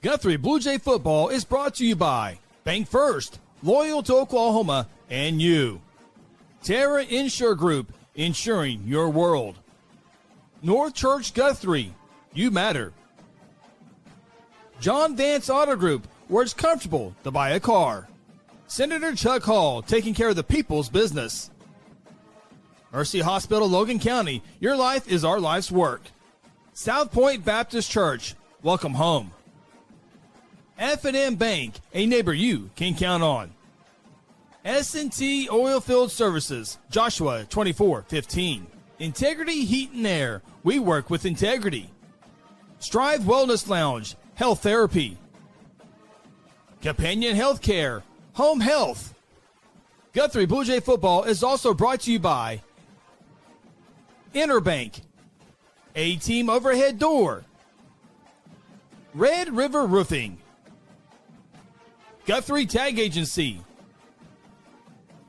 Guthrie Bluejay football is brought to you by Bank First, loyal to Oklahoma, and you. Terra Insure Group, insuring your world. North Church Guthrie, you matter. John Vance Auto Group, where it's comfortable to buy a car. Senator Chuck Hall, taking care of the people's business. Mercy Hospital, Logan County, your life is our life's work. South Point Baptist Church, welcome home. F&M Bank, a neighbor you can count on. S&T Oilfield Services, Joshua 2415. Integrity Heat and Air, we work with integrity. Strive Wellness Lounge, health therapy. Companion Healthcare, home health. Guthrie Bluejay football is also brought to you by Interbank, A-Team Overhead Door, Red River Roofing, Guthrie Tag Agency,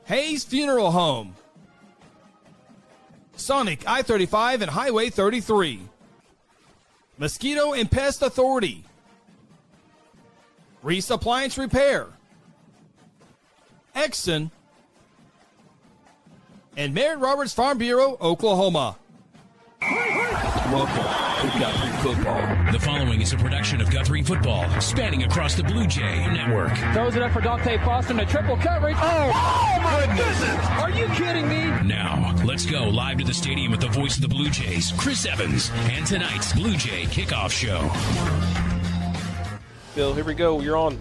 Hayes Funeral Home, Sonic I-35 and Highway 33, Mosquito and Pest Authority, Reese Appliance Repair, Exxon, and Merritt Roberts Farm Bureau, Oklahoma. Welcome to Guthrie Football. The following is a production of Guthrie Football, spanning across the Blue Jay Network. Throws it up for Dante Foster in a triple coverage. Oh my goodness! Are you kidding me? Now, let's go live to the stadium with the voice of the Blue Jays, Chris Evans, and tonight's Blue Jay Kickoff Show. Bill, here we go. You're on.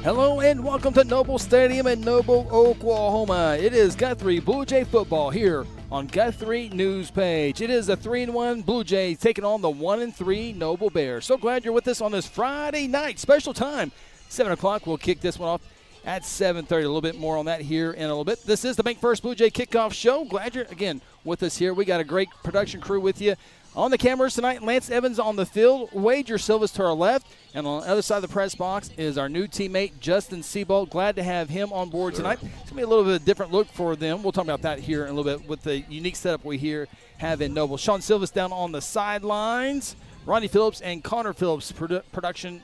Hello and welcome to Noble Stadium in Noble, Oklahoma. It is Guthrie Bluejay football here on Guthrie News Page. It is a 3-1 Blue Jays taking on the 1-3 Noble Bears. So glad you're with us on this Friday night special time. 7 o'clock, we'll kick this one off at 7:30. A little bit more on that here in a little bit. This is the Bank First Blue Jay Kickoff Show. Glad you're, again, with us here. We got a great production crew with you. On the cameras tonight, Lance Evans on the field, Wager Silva's to our left, and on the other side of the press box is our new teammate, Justin Seabolt. Glad to have him on board tonight. It's going to be a little bit of a different look for them. We'll talk about that here in a little bit with the unique setup we have in Noble. Sean Silva's down on the sidelines. Ronnie Phillips and Connor Phillips production,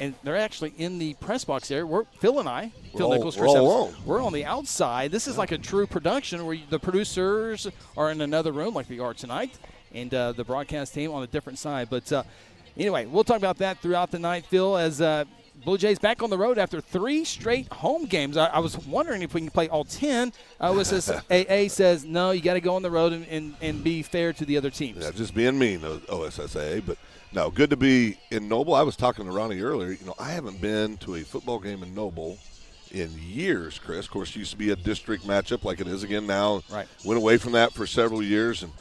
and they're actually in the press box there. Phil and I, Phil Nichols, Chris Evans, we're on the outside. This is like a true production where the producers are in another room like we are tonight, and the broadcast team on a different side. But anyway, we'll talk about that throughout the night, Phil, as Blue Jays back on the road after 3 straight home games. I was wondering if we can play all 10. OSSAA says, no, you got to go on the road and be fair to the other teams. Yeah, just being mean, OSSAA. But, no, good to be in Noble. I was talking to Ronnie earlier. You know, I haven't been to a football game in Noble in years, Chris. Of course, it used to be a district matchup like it is again now. Right. Went away from that for several years, and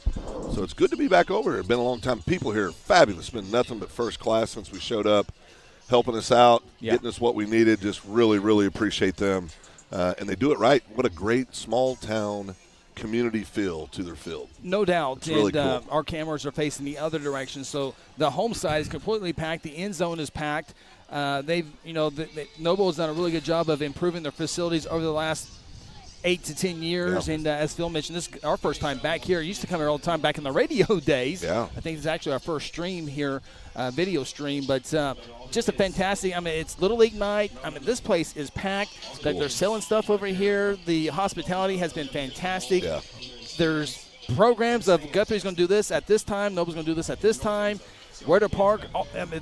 so it's good to be back over here. It's been a long time. People here are fabulous. Been nothing but first class since we showed up, helping us out, getting us what we needed. Just really, really appreciate them, and they do it right. What a great small town community feel to their field. No doubt. It's really cool. Our cameras are facing the other direction, so the home side is completely packed. The end zone is packed. Noble has done a really good job of improving their facilities over the last 8 to 10 years. Yeah. And as Phil mentioned, this is our first time back here. I used to come here all the time back in the radio days. Yeah. I think it's actually our first stream here, video stream. But just a fantastic, it's Little League night. This place is packed. Cool. They're selling stuff over here. The hospitality has been fantastic. Yeah. There's programs of Guthrie's going to do this at this time. Noble's going to do this at this time. Where to park,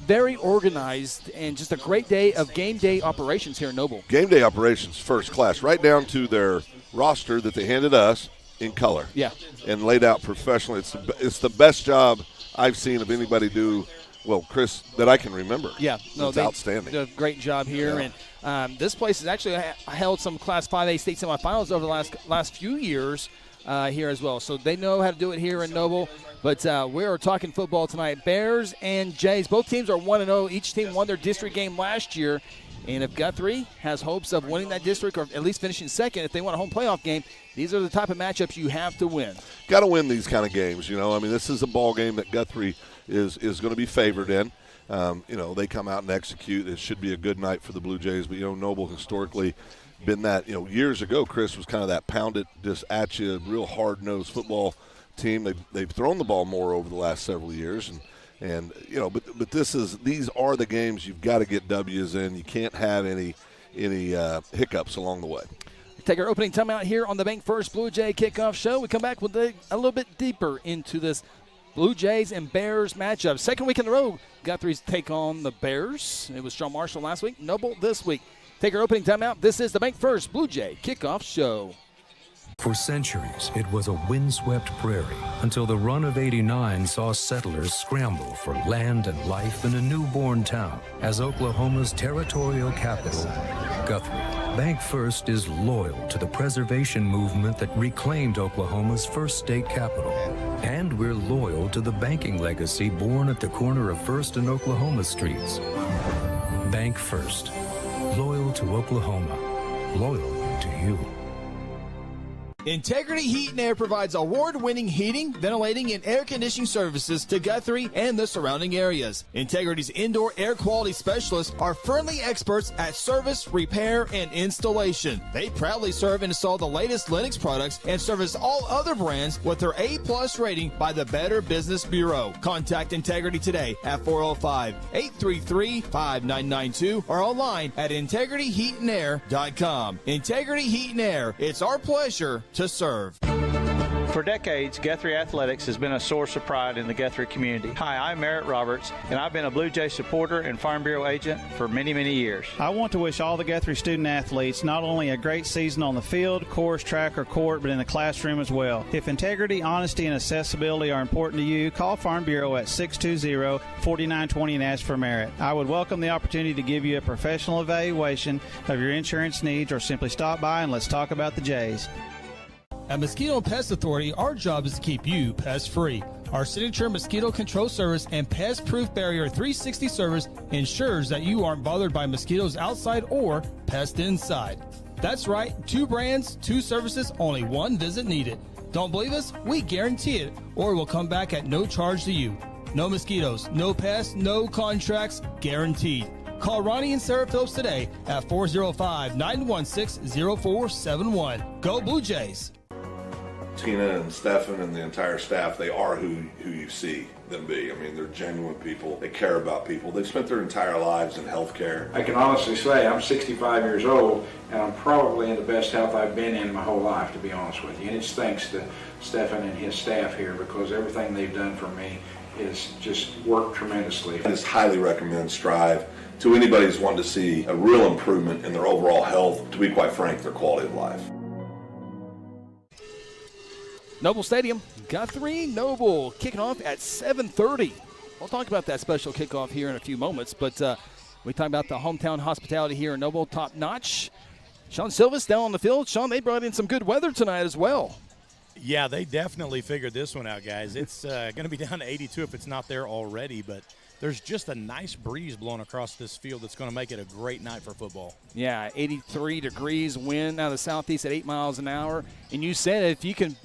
very organized, and just a great day of game day operations here in Noble. Game day operations, first class, right down to their roster that they handed us in color. Yeah. And laid out professionally. It's the best job I've seen of anybody do, well, Chris, that I can remember. Yeah. It's outstanding. Did a great job here. Yeah. And this place has actually held some Class 5A state semifinals over the last few years here as well. So they know how to do it here in Noble. But we are talking football tonight. Bears and Jays, both teams are 1-0. Each team won their district game last year. And if Guthrie has hopes of winning that district or at least finishing second, if they want a home playoff game, these are the type of matchups you have to win. Got to win these kind of games, this is a ball game that Guthrie is going to be favored in. They come out and execute. It should be a good night for the Blue Jays. But, Noble historically been that, years ago, Chris, was kind of that pound it just at you, real hard-nosed football team. They've thrown the ball more over the last several years, and And but these are the games you've got to get W's in. You can't have any hiccups along the way. Take our opening timeout here on the Bank First Blue Jay Kickoff Show. We come back with a little bit deeper into this Blue Jays and Bears matchup. Second week in a row, Guthrie's take on the Bears. It was Sean Marshall last week, Noble this week. Take our opening timeout. This is the Bank First Blue Jay Kickoff Show. For centuries, it was a windswept prairie until the run of '89 saw settlers scramble for land and life in a newborn town as Oklahoma's territorial capital, Guthrie. Bank First is loyal to the preservation movement that reclaimed Oklahoma's first state capital. And we're loyal to the banking legacy born at the corner of First and Oklahoma streets. Bank First. Loyal to Oklahoma. Loyal to you. Integrity Heat and Air provides award-winning heating, ventilating, and air conditioning services to Guthrie and the surrounding areas. Integrity's indoor air quality specialists are friendly experts at service, repair, and installation. They proudly serve and install the latest Linux products and service all other brands with their A+ rating by the Better Business Bureau. Contact Integrity today at 405-833-5992 or online at integrityheatandair.com. Integrity Heat and Air, it's our pleasure to serve. For decades, Guthrie Athletics has been a source of pride in the Guthrie community. Hi, I'm Merritt Roberts, and I've been a Blue Jay supporter and Farm Bureau agent for many, many years. I want to wish all the Guthrie student athletes not only a great season on the field, course, track, or court, but in the classroom as well. If integrity, honesty, and accessibility are important to you, call Farm Bureau at 620-4920 and ask for Merritt. I would welcome the opportunity to give you a professional evaluation of your insurance needs, or simply stop by and let's talk about the Jays. At Mosquito and Pest Authority, our job is to keep you pest-free. Our signature mosquito control service and pest-proof barrier 360 service ensures that you aren't bothered by mosquitoes outside or pests inside. That's right, 2 brands, 2 services, only 1 visit needed. Don't believe us? We guarantee it, or we'll come back at no charge to you. No mosquitoes, no pests, no contracts, guaranteed. Call Ronnie and Sarah Phillips today at 405-916-0471. Go Blue Jays! Tina and Stefan and the entire staff, they are who you see them be. I mean, they're genuine people. They care about people. They've spent their entire lives in healthcare. I can honestly say I'm 65 years old, and I'm probably in the best health I've been in my whole life, to be honest with you. And it's thanks to Stefan and his staff here, because everything they've done for me is just worked tremendously. I just highly recommend Strive to anybody who's wanting to see a real improvement in their overall health, to be quite frank, their quality of life. Noble Stadium, Guthrie Noble, kicking off at 7:30. We'll talk about that special kickoff here in a few moments, but we talk about the hometown hospitality here in Noble, top notch. Sean Silva's down on the field. Sean, they brought in some good weather tonight as well. Yeah, they definitely figured this one out, guys. It's going to be down to 82 if it's not there already, but there's just a nice breeze blowing across this field that's going to make it a great night for football. Yeah, 83 degrees, wind out of the southeast at 8 miles an hour. And you said if you can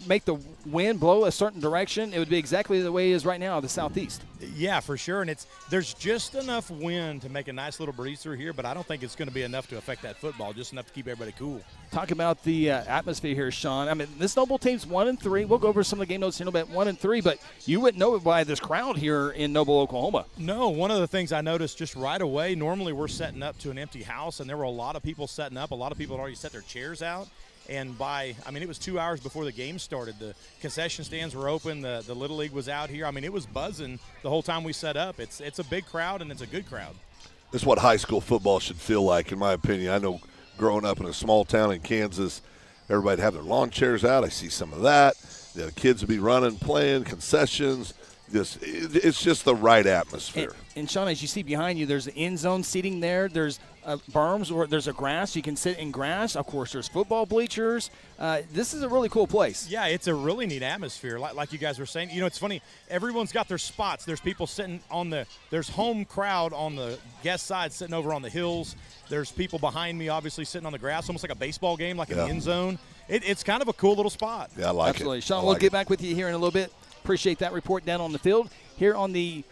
make the wind blow a certain direction, it would be exactly the way it is right now, the southeast. Yeah, for sure, and there's just enough wind to make a nice little breeze through here, but I don't think it's going to be enough to affect that football, just enough to keep everybody cool. Talk about the atmosphere here, Sean. I mean, this Noble team's 1-3. We'll go over some of the game notes in a little bit, 1-3, but you wouldn't know it by this crowd here in Noble, Oklahoma. No, one of the things I noticed just right away, normally we're setting up to an empty house, and there were a lot of people setting up. A lot of people had already set their chairs out. And it was 2 hours before the game started. The concession stands were open. The Little League was out here. I mean, it was buzzing the whole time we set up. It's a big crowd, and it's a good crowd. This is what high school football should feel like, in my opinion. I know growing up in a small town in Kansas, everybody would have their lawn chairs out. I see some of that. The kids would be running, playing, concessions. It's just the right atmosphere. And Sean, as you see behind you, there's end zone seating there. There's berms, or there's a grass. You can sit in grass. Of course, there's football bleachers. This is a really cool place. Yeah, it's a really neat atmosphere, like you guys were saying. You know, it's funny. Everyone's got their spots. There's people sitting there's home crowd on the guest side sitting over on the hills. There's people behind me, obviously, sitting on the grass, almost like a baseball game, like in the end zone. It's kind of a cool little spot. Yeah, I like Absolutely. it. Sean, we'll get back with you here in a little bit. Appreciate that report down on the field here on the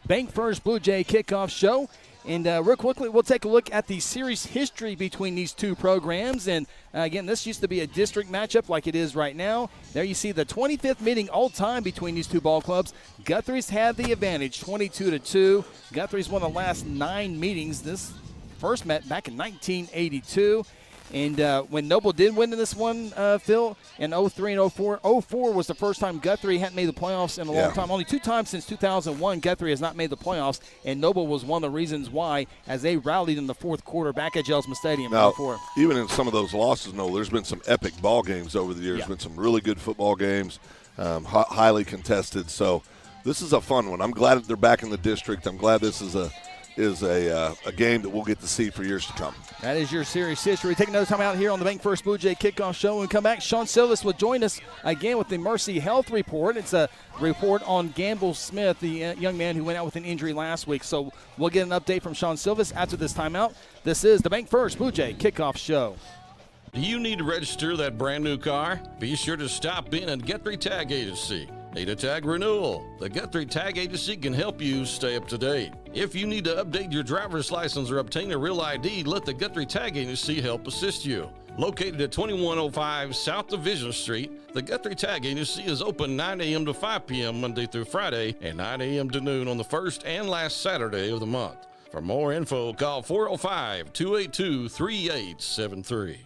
Bank First Blue Jay Kickoff Show. And real quickly, we'll take a look at the series history between these two programs. And again, this used to be a district matchup like it is right now. There you see the 25th meeting all time between these two ball clubs. Guthrie's had the advantage, 22-2. Guthrie's won the last 9 meetings. This first met back in 1982. And when Noble did win in this one, Phil, in 03 and 04, 04 was the first time Guthrie hadn't made the playoffs in a long time. Only 2 times since 2001, Guthrie has not made the playoffs, and Noble was one of the reasons why, as they rallied in the fourth quarter back at Jelsma Stadium. Now, even in some of those losses, there's been some epic ball games over the years. Been some really good football games, highly contested. So this is a fun one. I'm glad that they're back in the district. I'm glad this is a game that we'll get to see for years to come. That is your series history. Take another time out here on the Bank First Blue Jay Kickoff Show. When we come back, Sean Silvis will join us again with the Mercy Health Report. It's a report on Gamble Smith, the young man who went out with an injury last week. So we'll get an update from Sean Silvis after this timeout. This is the Bank First Blue Jay Kickoff Show. Do you need to register that brand new car? Be sure to stop in at Guthrie Tag Agency. Need a tag renewal? The Guthrie Tag Agency can help you stay up to date. If you need to update your driver's license or obtain a real ID, let the Guthrie Tag Agency help assist you. Located at 2105 South Division Street, the Guthrie Tag Agency is open 9 a.m. to 5 p.m. Monday through Friday and 9 a.m. to noon on the first and last Saturday of the month. For more info, call 405-282-3873.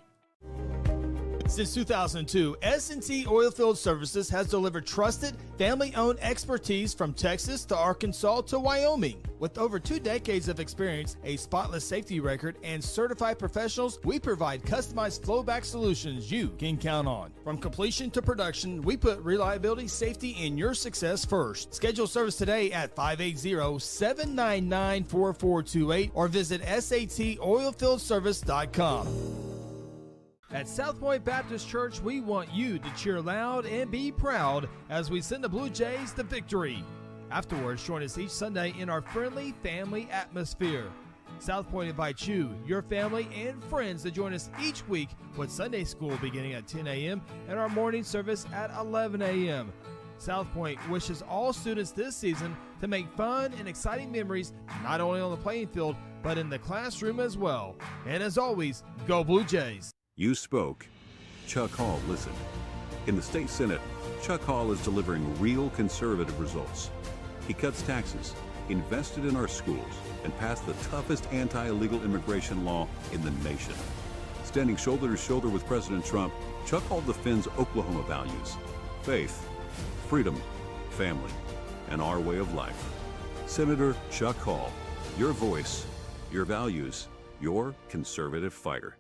Since 2002, S&T Oilfield Services has delivered trusted, family-owned expertise from Texas to Arkansas to Wyoming. With over 2 decades of experience, a spotless safety record, and certified professionals, we provide customized flowback solutions you can count on. From completion to production, we put reliability, safety, and your success first. Schedule service today at 580-799-4428 or visit satoilfieldservice.com. At South Point Baptist Church, we want you to cheer loud and be proud as we send the Blue Jays to victory. Afterwards, join us each Sunday in our friendly family atmosphere. South Point invites you, your family, and friends to join us each week with Sunday school beginning at 10 a.m. and our morning service at 11 a.m. South Point wishes all students this season to make fun and exciting memories not only on the playing field, but in the classroom as well. And as always, go Blue Jays! You spoke, Chuck Hall listened. In the state Senate, Chuck Hall is delivering real conservative results. He cuts taxes, invested in our schools, and passed the toughest anti-illegal immigration law in the nation. Standing shoulder to shoulder with President Trump, Chuck Hall defends Oklahoma values: faith, freedom, family, and our way of life. Senator Chuck Hall, your voice, your values, your conservative fighter.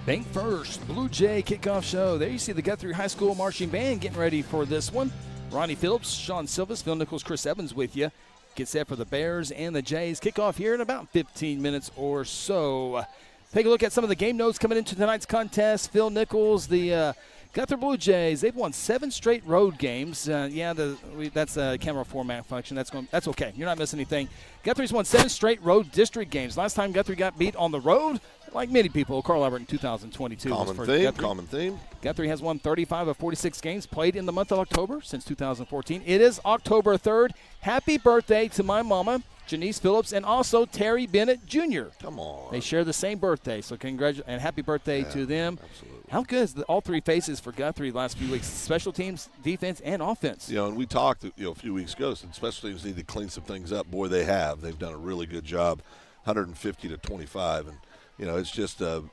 Bank First Blue Jay Kickoff Show. There you see the Guthrie High School Marching Band getting ready for this one. Ronnie Phillips, Sean Silvis, Phil Nichols, Chris Evans with you. Get set for the Bears and the Jays. Kickoff here in about 15 minutes or so. Take a look at some of the game notes coming into tonight's contest. Phil Nichols, the Guthrie Blue Jays, they've won 7 straight road games. That's a camera format function. That's okay. You're not missing anything. Guthrie's won 7 straight road district games. Last time Guthrie got beat on the road, like many people, Carl Albert in 2022. Common theme. Guthrie has won 35 of 46 games played in the month of October since 2014. It is October 3rd. Happy birthday to my mama, Janice Phillips, and also Terry Bennett Jr. Come on. They share the same birthday, so congratulations and happy birthday to them. Absolutely. How good is all 3 faces for Guthrie the last few weeks? Special teams, defense, and offense. And we talked a few weeks ago, and special teams need to clean some things up. Boy, they have. They've done a really good job, 150-25. And, it's just a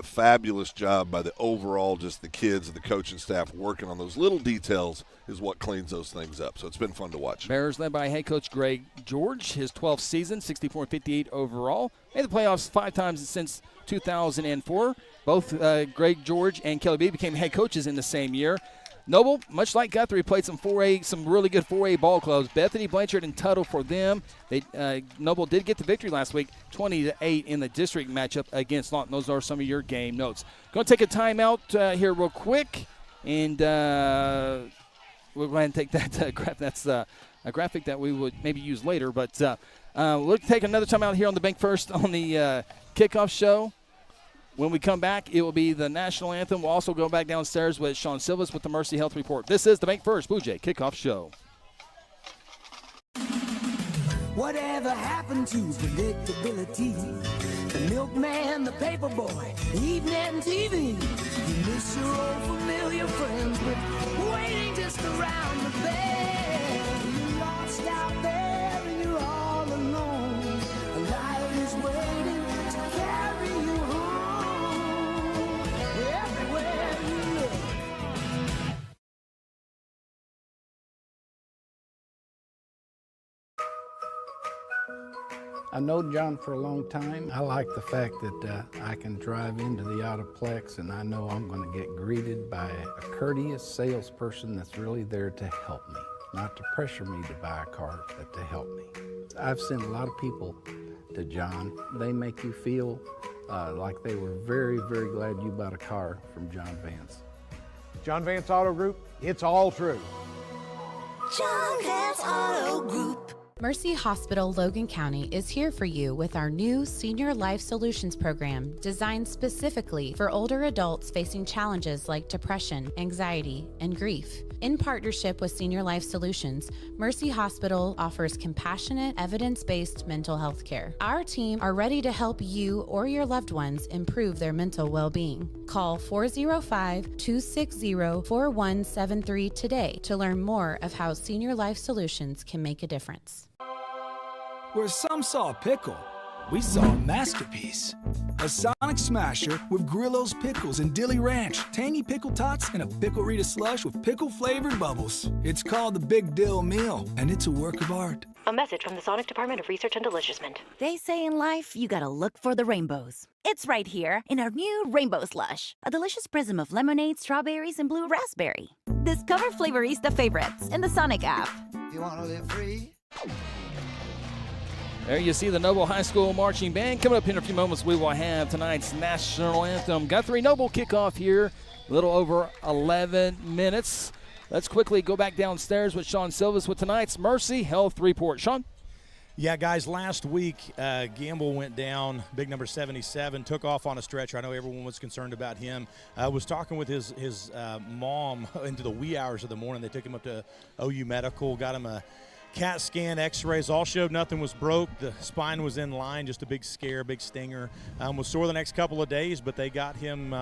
fabulous job by the overall, just the kids and the coaching staff working on those little details is what cleans those things up. So it's been fun to watch. Bears led by head coach Greg George, his 12th season, 64-58 overall. Made the playoffs 5 times since 2004. Both Greg George and Kelly B became head coaches in the same year. Noble, much like Guthrie, played some really good 4A ball clubs. Bethany, Blanchard, and Tuttle for them. Noble did get the victory last week, 20-8 in the district matchup against Lawton. Those are some of your game notes. Going to take a timeout here real quick, and we'll go ahead and take that graph. That's a graphic that we would maybe use later, but we'll take another timeout here on the Bank First on the Kickoff Show. When we come back, it will be the national anthem. We'll also go back downstairs with Sean Silvis with the Mercy Health Report. This is the Bank First Blue Jay Kickoff Show. Whatever happened to predictability? The milkman, the paperboy, evening TV. You miss your old familiar friends, but waiting just around the bend. You're lost out there and you're all alone. A light is waiting to carry you home. Everywhere you look. I know John for a long time. I like the fact that I can drive into the Autoplex and I know I'm going to get greeted by a courteous salesperson that's really there to help me, not to pressure me to buy a car, but to help me. I've sent a lot of people to John. They make you feel like they were very, very glad you bought a car from John Vance. John Vance Auto Group, it's all true. John Vance Auto Group. Mercy Hospital Logan County is here for you with our new Senior Life Solutions program designed specifically for older adults facing challenges like depression, anxiety, and grief. In partnership with Senior Life Solutions, Mercy Hospital offers compassionate, evidence-based mental health care. Our team are ready to help you or your loved ones improve their mental well-being. Call 405-260-4173 today to learn more of how Senior Life Solutions can make a difference. Where some saw a pickle, we saw a masterpiece. A Sonic Smasher with Grillo's Pickles and Dilly Ranch, tangy pickle tots, and a Pickle Rita slush with pickle-flavored bubbles. It's called the Big Dill Meal, and it's a work of art. A message from the Sonic Department of Research and Deliciousment. They say in life, you gotta look for the rainbows. It's right here in our new Rainbow Slush, a delicious prism of lemonade, strawberries, and blue raspberry. Discover Flavorista favorites in the Sonic app. You wanna live free? There you see the Noble High School Marching Band. Coming up in a few moments, we will have tonight's national anthem. Guthrie Noble kickoff here, a little over 11 minutes. Let's quickly go back downstairs with Sean Silvas with tonight's Mercy Health Report. Sean? Yeah, guys, last week, Gamble went down, big number 77, took off on a stretcher. I know everyone was concerned about him. Was talking with his mom into the wee hours of the morning. They took him up to OU Medical, got him a CAT scan, x-rays, all showed nothing was broke. The spine was in line, just a big scare, big stinger. Was sore the next couple of days, but they got him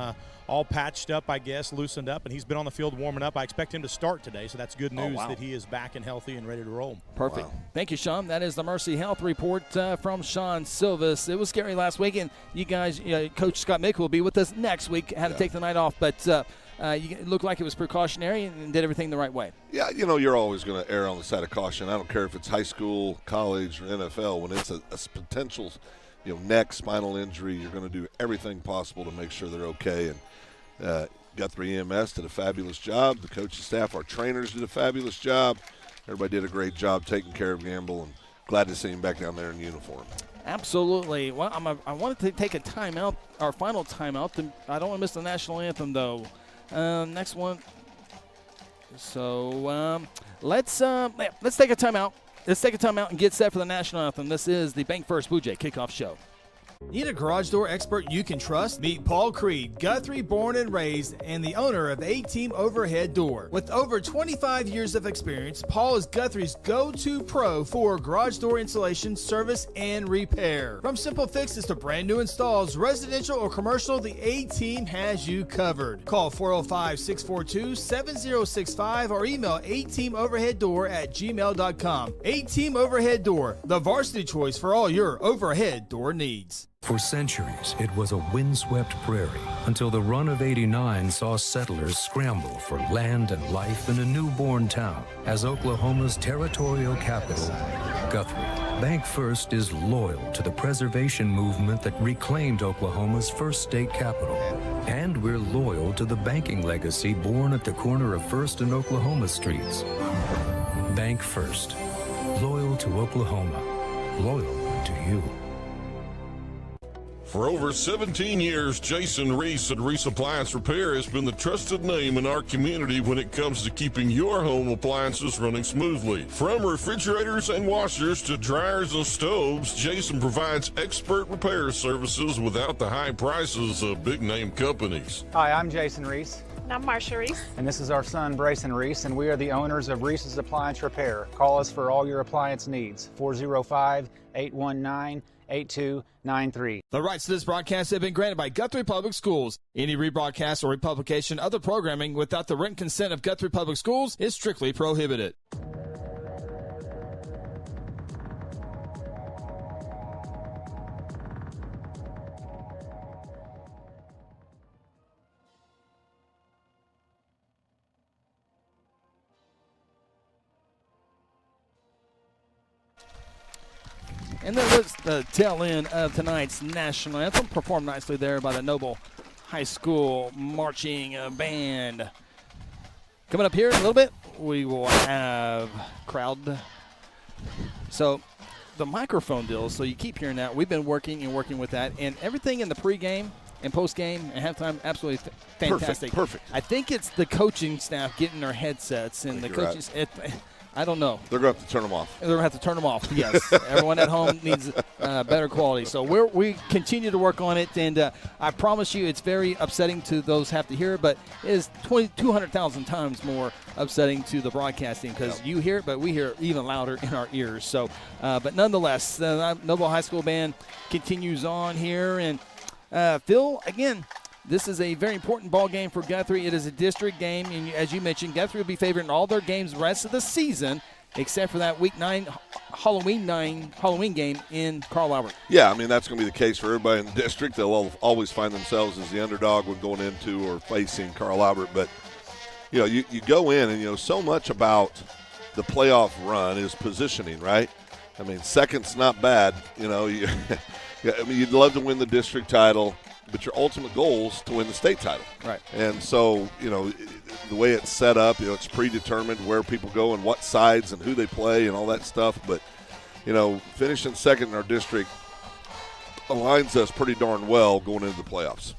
all patched up, I guess, loosened up, and he's been on the field warming up. I expect him to start today, so that's good news that he is back and healthy and ready to roll. Perfect. Wow. Thank you, Sean. That is the Mercy Health Report from Sean Silvas. It was scary last week, and you guys, Coach Scott Mick will be with us next week. Had to take the night off, but it looked like it was precautionary and did everything the right way. Yeah, you're always going to err on the side of caution. I don't care if it's high school, college, or NFL. When it's a potential, neck, spinal injury, you're going to do everything possible to make sure they're okay. And Guthrie EMS did a fabulous job. The coaching staff, our trainers did a fabulous job. Everybody did a great job taking care of Gamble, and glad to see him back down there in uniform. Absolutely. Well, I wanted to take a timeout, our final timeout. I don't want to miss the national anthem, though. Next one. So let's take a timeout. Let's take a timeout and get set for the national anthem. This is the Bank First Blue Jay Kickoff Show. Need a garage door expert you can trust? Meet Paul Creed, Guthrie born and raised, and the owner of A-Team Overhead Door. With over 25 years of experience, Paul is Guthrie's go-to pro for garage door installation, service, and repair. From simple fixes to brand new installs, residential or commercial, the A-Team has you covered. Call 405-642-7065 or email ateamoverheaddoor@gmail.com. A-Team Overhead Door, the varsity choice for all your overhead door needs. For centuries, it was a windswept prairie until the run of '89 saw settlers scramble for land and life in a newborn town. As Oklahoma's territorial capital, Guthrie, Bank First is loyal to the preservation movement that reclaimed Oklahoma's first state capital. And we're loyal to the banking legacy born at the corner of First and Oklahoma streets. Bank First, loyal to Oklahoma, loyal to you. For over 17 years, Jason Reese at Reese Appliance Repair has been the trusted name in our community when it comes to keeping your home appliances running smoothly. From refrigerators and washers to dryers and stoves, Jason provides expert repair services without the high prices of big-name companies. Hi, I'm Jason Reese. And I'm Marsha Reese. And this is our son, Brayson Reese, and we are the owners of Reese's Appliance Repair. Call us for all your appliance needs, 405-819-8293. The rights to this broadcast have been granted by Guthrie Public Schools. Any rebroadcast or republication of other programming without the written consent of Guthrie Public Schools is strictly prohibited. And then was the tail end of tonight's national anthem, performed nicely there by the Noble High School Marching Band. Coming up here in a little bit, we will have crowd. So the microphone deal, so you keep hearing that. We've been working with that, and everything in the pregame and postgame and halftime, absolutely fantastic. Perfect. I think it's the coaching staff getting their headsets, and the coaches. Right. I don't know. They're going to have to turn them off. They're going to have to turn them off, yes. Everyone at home needs better quality. So we continue to work on it, and I promise you it's very upsetting to those who have to hear it, but it is 200,000 times more upsetting to the broadcasting because you hear it, but we hear it even louder in our ears. So, but nonetheless, the Noble High School Band continues on here. And, Phil, again, this is a very important ball game for Guthrie. It is a district game, and as you mentioned, Guthrie will be favored in all their games the rest of the season, except for that Week 9 Halloween game in Carl Albert. Yeah, I mean, that's going to be the case for everybody in the district. They'll always find themselves as the underdog when going into or facing Carl Albert. But, you go in and, so much about the playoff run is positioning, right? I mean, second's not bad. You'd love to win the district title, but your ultimate goal is to win the state title. Right. And so, the way it's set up, it's predetermined where people go and what sides and who they play and all that stuff. But, finishing second in our district aligns us pretty darn well going into the playoffs.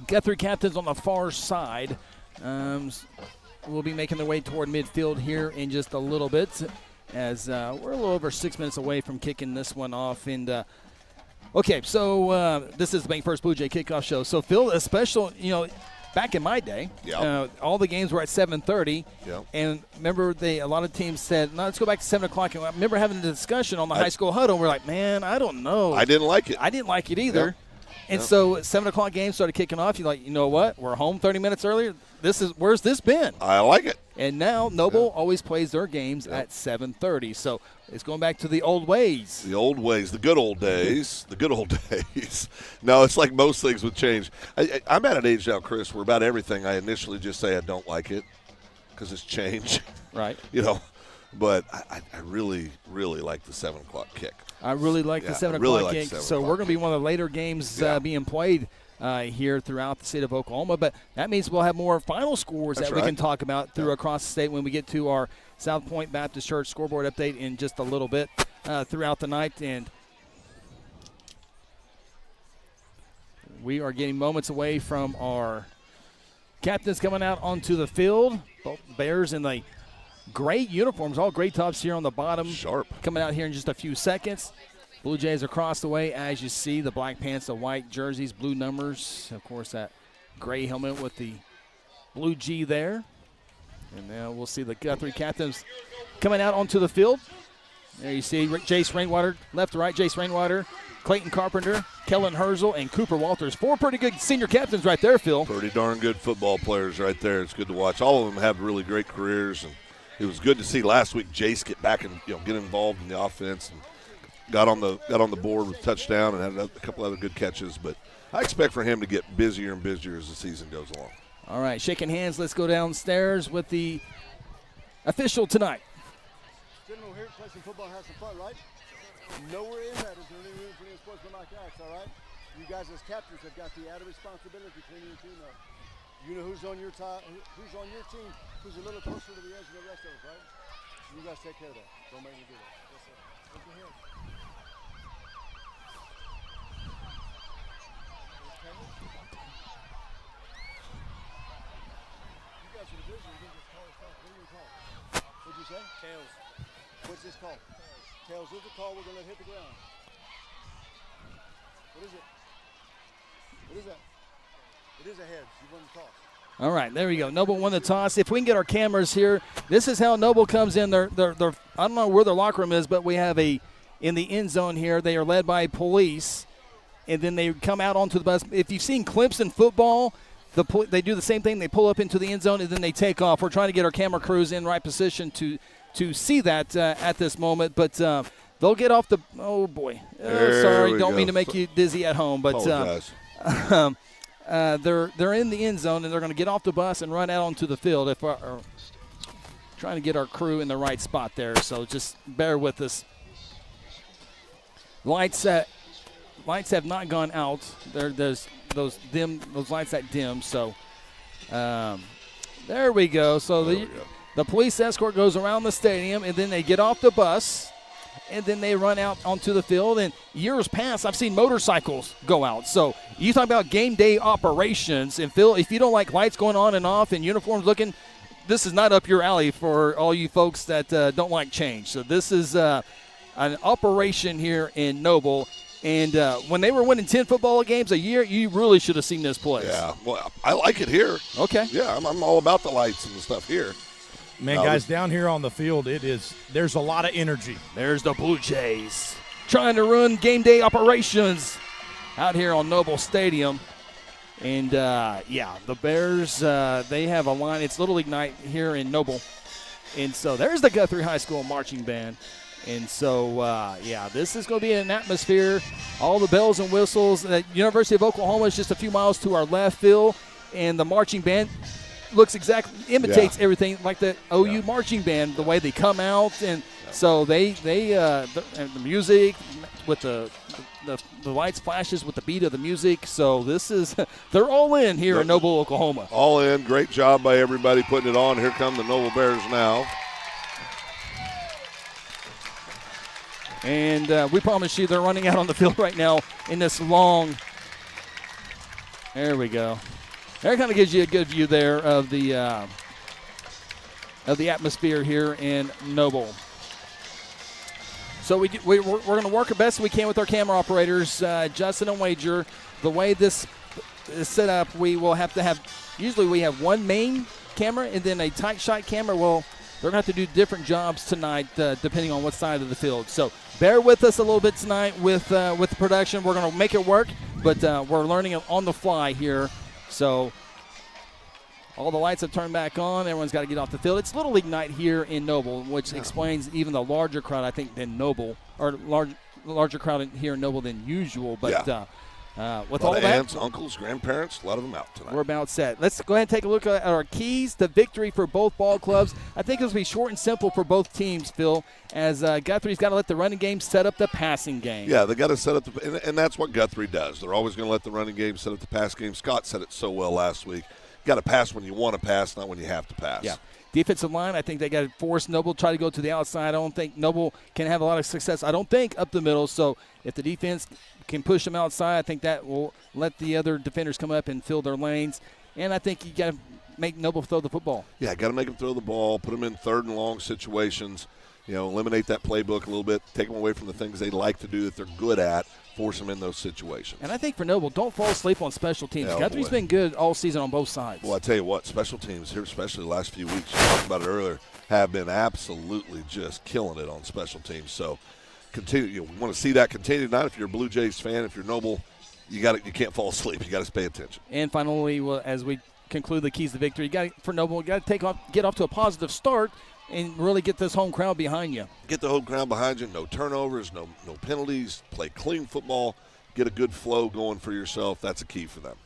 Guthrie captains on the far side will be making their way toward midfield here in just a little bit as we're a little over 6 minutes away from kicking this one off. And, okay, so this is the Bank First Blue Jay Kickoff Show. So, Phil, a special, back in my day, all the games were at 7:30. Yep. And remember, a lot of teams said, no, let's go back to 7 o'clock. And I remember having a discussion on the high school huddle. We're like, man, I don't know. I didn't like it. I didn't like it either. Yep. And so 7 o'clock games started kicking off. You're like, you know what? We're home 30 minutes earlier. Where's this been? I like it. And now Noble always plays their games at 7:30. So it's going back to the old ways. The old ways, the good old days, the good old days. No, it's like most things would change. I'm at an age now, Chris, where about everything I initially just say I don't like it because it's change. Right. But I really, really like the 7 o'clock kick. I really like the 7 o'clock kick. So we're going to be one of the later games being played here throughout the state of Oklahoma. But that means we'll have more final scores we can talk about across the state when we get to our South Point Baptist Church scoreboard update in just a little bit throughout the night. And we are getting moments away from our captains coming out onto the field. Both Bears in the great uniforms, all gray tops here on the bottom. Sharp. Coming out here in just a few seconds. Blue Jays across the way, as you see, the black pants, the white jerseys, blue numbers. Of course, that gray helmet with the blue G there. And now we'll see the Guthrie captains coming out onto the field. There you see Jace Rainwater, left to right, Jace Rainwater, Clayton Carpenter, Kellen Herzl, and Cooper Walters. 4 pretty good senior captains right there, Phil. Pretty darn good football players right there. It's good to watch. All of them have really great careers, and it was good to see last week Jace get back and get involved in the offense and got on the board with a touchdown and had a couple other good catches. But I expect for him to get busier and busier as the season goes along. All right, shaking hands. Let's go downstairs with the official tonight. Gentlemen, we're here to play some football and have some fun, right? Nowhere in that is there any room for any sportsmanlike acts, all right? You guys as captains have got the added responsibility to clean your team up. You know who's on your team, who's a little closer to the edge than the rest of us, right? You guys take care of that. Don't make me do that. Yes, sir. Take your hands. Okay. You guys are the division. You can just call it stuff. What do you call? What'd you say? Tails. What's this called? Tails. Here's the call. We're going to hit the ground. What is it? What is that? It is a heads. You won the toss. All right, there we go. Noble won the toss. If we can get our cameras here, this is how Noble comes in. They're I don't know where their locker room is, but we have in the end zone here. They are led by police, and then they come out onto the bus. If you've seen Clemson football, they do the same thing. They pull up into the end zone, and then they take off. We're trying to get our camera crews in right position to see that at this moment, but they'll get off the – oh, boy. Sorry, don't mean to make you dizzy at home, but they're in the end zone, and they're going to get off the bus and run out onto the field. Trying to get our crew in the right spot there, so just bear with us. Lights have not gone out. There's those lights that dim, so there we go. So the police escort goes around the stadium, and then they get off the bus, and then they run out onto the field. And years past, I've seen motorcycles go out. So you talk about game day operations, and Phil, if you don't like lights going on and off and uniforms looking, this is not up your alley for all you folks that don't like change. So this is an operation here in Noble. And when they were winning 10 football games a year, you really should have seen this place. Yeah, well, I like it here. Okay. Yeah, I'm all about the lights and the stuff here. Man, guys, down here on the field, there's a lot of energy. There's the Blue Jays trying to run game day operations out here on Noble Stadium. And, the Bears, they have a line. It's Little League night here in Noble. And so there's the Guthrie High School marching band. And so, this is going to be an atmosphere. All the bells and whistles. The University of Oklahoma is just a few miles to our left, Phil. And the marching band imitates everything like the OU marching band, the way they come out. And so the music with the lights flashes with the beat of the music. So this is – they're all in here in Noble, Oklahoma. All in. Great job by everybody putting it on. Here come the Noble Bears now. And we promise you they're running out on the field right now in this long – there we go. That kind of gives you a good view there of the atmosphere here in Noble. So we're going to work the best we can with our camera operators, Justin and Wager. The way this is set up, we will have to have – usually we have one main camera and then a tight shot camera. Well, they're going to have to do different jobs tonight depending on what side of the field. So bear with us a little bit tonight with the production. We're going to make it work, but we're learning it on the fly here. So all the lights have turned back on. Everyone's got to get off the field. It's Little League night here in Noble, which explains even the larger crowd, I think, than Noble, or larger crowd here in Noble than usual. But with all that, aunts, uncles, grandparents, a lot of them out tonight. We're about set. Let's go ahead and take a look at our keys to victory for both ball clubs. I think it'll be short and simple for both teams, Phil, as Guthrie's got to let the running game set up the passing game. Yeah, they got to set up and that's what Guthrie does. They're always going to let the running game set up the pass game. Scott said it so well last week. You got to pass when you want to pass, not when you have to pass. Yeah. Defensive line, I think they got to force Noble to try to go to the outside. I don't think Noble can have a lot of success. I don't think up the middle. So if the defense can push them outside, I think that will let the other defenders come up and fill their lanes. And I think you got to make Noble throw the football. Yeah, got to make them throw the ball, put them in third and long situations, eliminate that playbook a little bit, take them away from the things they like to do that they're good at, force them in those situations. And I think for Noble, don't fall asleep on special teams. Guthrie's been good all season on both sides. Well, I tell you what, special teams here, especially the last few weeks, you talked about it earlier, have been absolutely just killing it on special teams. So continue. We want to see that continue tonight. If you're a Blue Jays fan, if you're Noble, you can't fall asleep. You got to pay attention. And finally, as we conclude the keys to victory, for Noble, you got to get off to a positive start and really get this home crowd behind you. Get the home crowd behind you. No turnovers, no penalties. Play clean football. Get a good flow going for yourself. That's a key for them.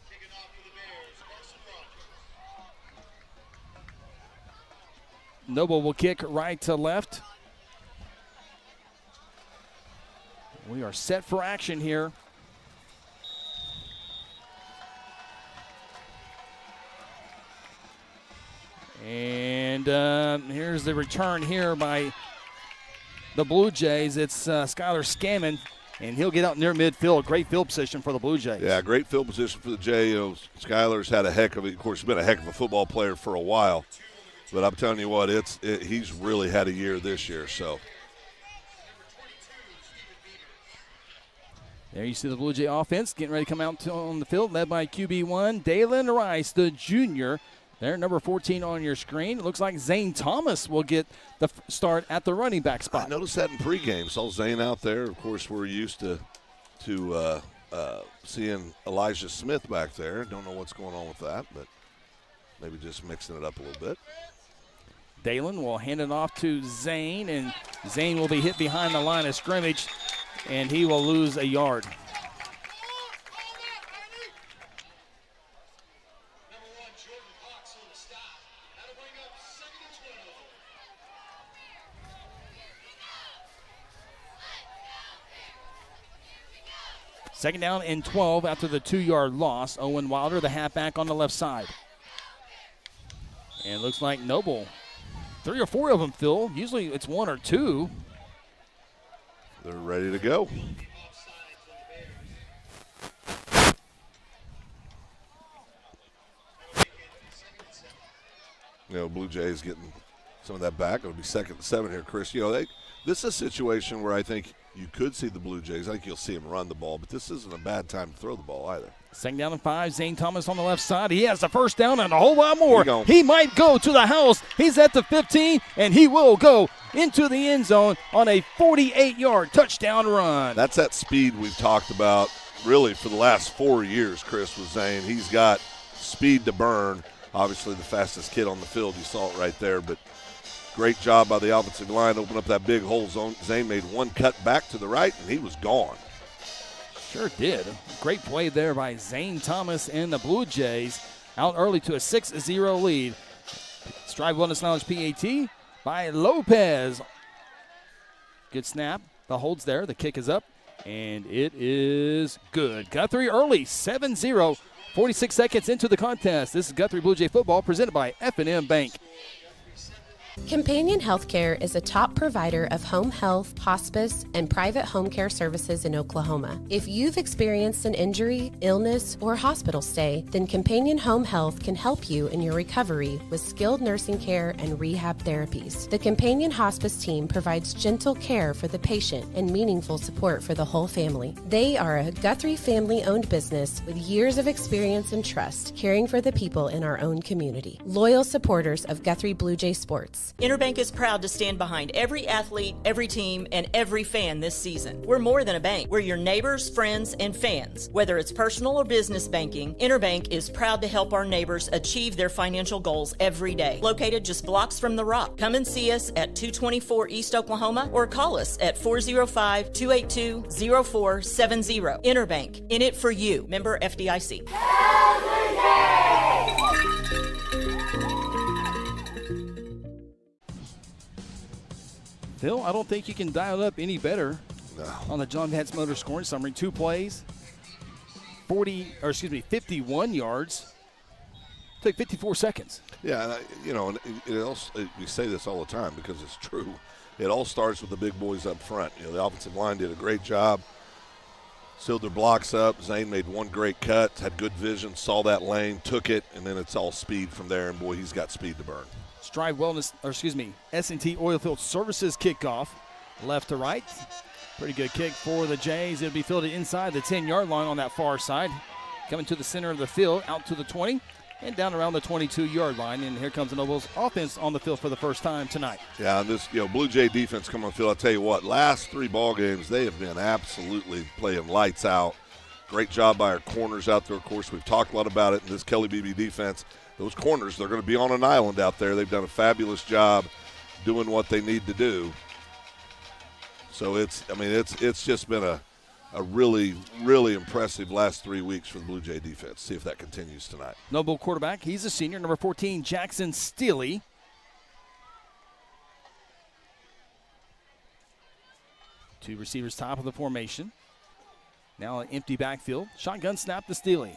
Noble will kick right to left. We are set for action here. And here's the return here by the Blue Jays. It's Skylar Scammon, and he'll get out near midfield. Great field position for the Blue Jays. Yeah, great field position for the Jays. Skylar's had of course, he's been a heck of a football player for a while. But I'm telling you what, he's really had a year this year. So There you see the Blue Jay offense getting ready to come out on the field, led by QB1, Dalen Rice, the junior. There, number 14 on your screen. It looks like Zane Thomas will get the start at the running back spot. I noticed that in pregame. Saw Zane out there. Of course, we're used to seeing Elijah Smith back there. Don't know what's going on with that, but maybe just mixing it up a little bit. Dalen will hand it off to Zane, and Zane will be hit behind the line of scrimmage, and he will lose a yard. Second down and 12 after the 2-yard loss. Owen Wilder, the halfback, on the left side. And it looks like Noble. 3 or 4 of them, Phil. Usually it's 1 or 2. They're ready to go. Blue Jays getting some of that back. It'll be 2nd and 7 here, Chris. This is a situation where I think you could see the Blue Jays. I think you'll see them run the ball, but this isn't a bad time to throw the ball either. Second down and 5. Zane Thomas on the left side. He has the first down and a whole lot more. He might go to the house. He's at the 15, and he will go into the end zone on a 48-yard touchdown run. That's that speed we've talked about really for the last 4 years, Chris, with Zane. He's got speed to burn. Obviously the fastest kid on the field. You saw it right there, but great job by the offensive line. Open up that big hole zone. Zane made one cut back to the right, and he was gone. Sure did. Great play there by Zane Thomas and the Blue Jays. Out early to a 6-0 lead. Strive Wellness Knowledge PAT by Lopez. Good snap. The hold's there. The kick is up, and it is good. Guthrie early, 7-0. 46 seconds into the contest. This is Guthrie Blue Jay football presented by F&M Bank. Companion Healthcare is a top provider of home health, hospice, and private home care services in Oklahoma. If you've experienced an injury, illness, or hospital stay, then Companion Home Health can help you in your recovery with skilled nursing care and rehab therapies. The Companion Hospice team provides gentle care for the patient and meaningful support for the whole family. They are a Guthrie family-owned business with years of experience and trust, caring for the people in our own community. Loyal supporters of Guthrie Blue Jay Sports. Interbank is proud to stand behind every athlete, every team, and every fan this season. We're more than a bank. We're your neighbors, friends, and fans. Whether it's personal or business banking, Interbank is proud to help our neighbors achieve their financial goals every day. Located just blocks from the Rock. Come and see us at 224 East Oklahoma or call us at 405-282-0470. Interbank, in it for you. Member FDIC. Phil, I don't think you can dial it up any better on the John Vance Motor scoring summary. 2 plays, 51 yards. Took 54 seconds. Yeah, and we say this all the time because it's true. It all starts with the big boys up front. The offensive line did a great job. Sealed their blocks up. Zane made one great cut, had good vision, saw that lane, took it, and then it's all speed from there. And boy, he's got speed to burn. Strive Wellness, S&T Oilfield Services kickoff, left to right. Pretty good kick for the Jays. It'll be fielded inside the 10-yard line on that far side. Coming to the center of the field, out to the 20, and down around the 22-yard line. And here comes the Nobles offense on the field for the first time tonight. Yeah, and this Blue Jay defense coming on the field, I'll tell you what, last 3 ball games, they have been absolutely playing lights out. Great job by our corners out there. Of course, we've talked a lot about it in this Kelly Beebe defense. Those corners, they're going to be on an island out there. They've done a fabulous job doing what they need to do. So it's just been a really, really impressive last 3 weeks for the Blue Jay defense. See if that continues tonight. Noble quarterback, he's a senior, number 14, Jackson Steely. Two receivers top of the formation. Now an empty backfield. Shotgun snap to Steely.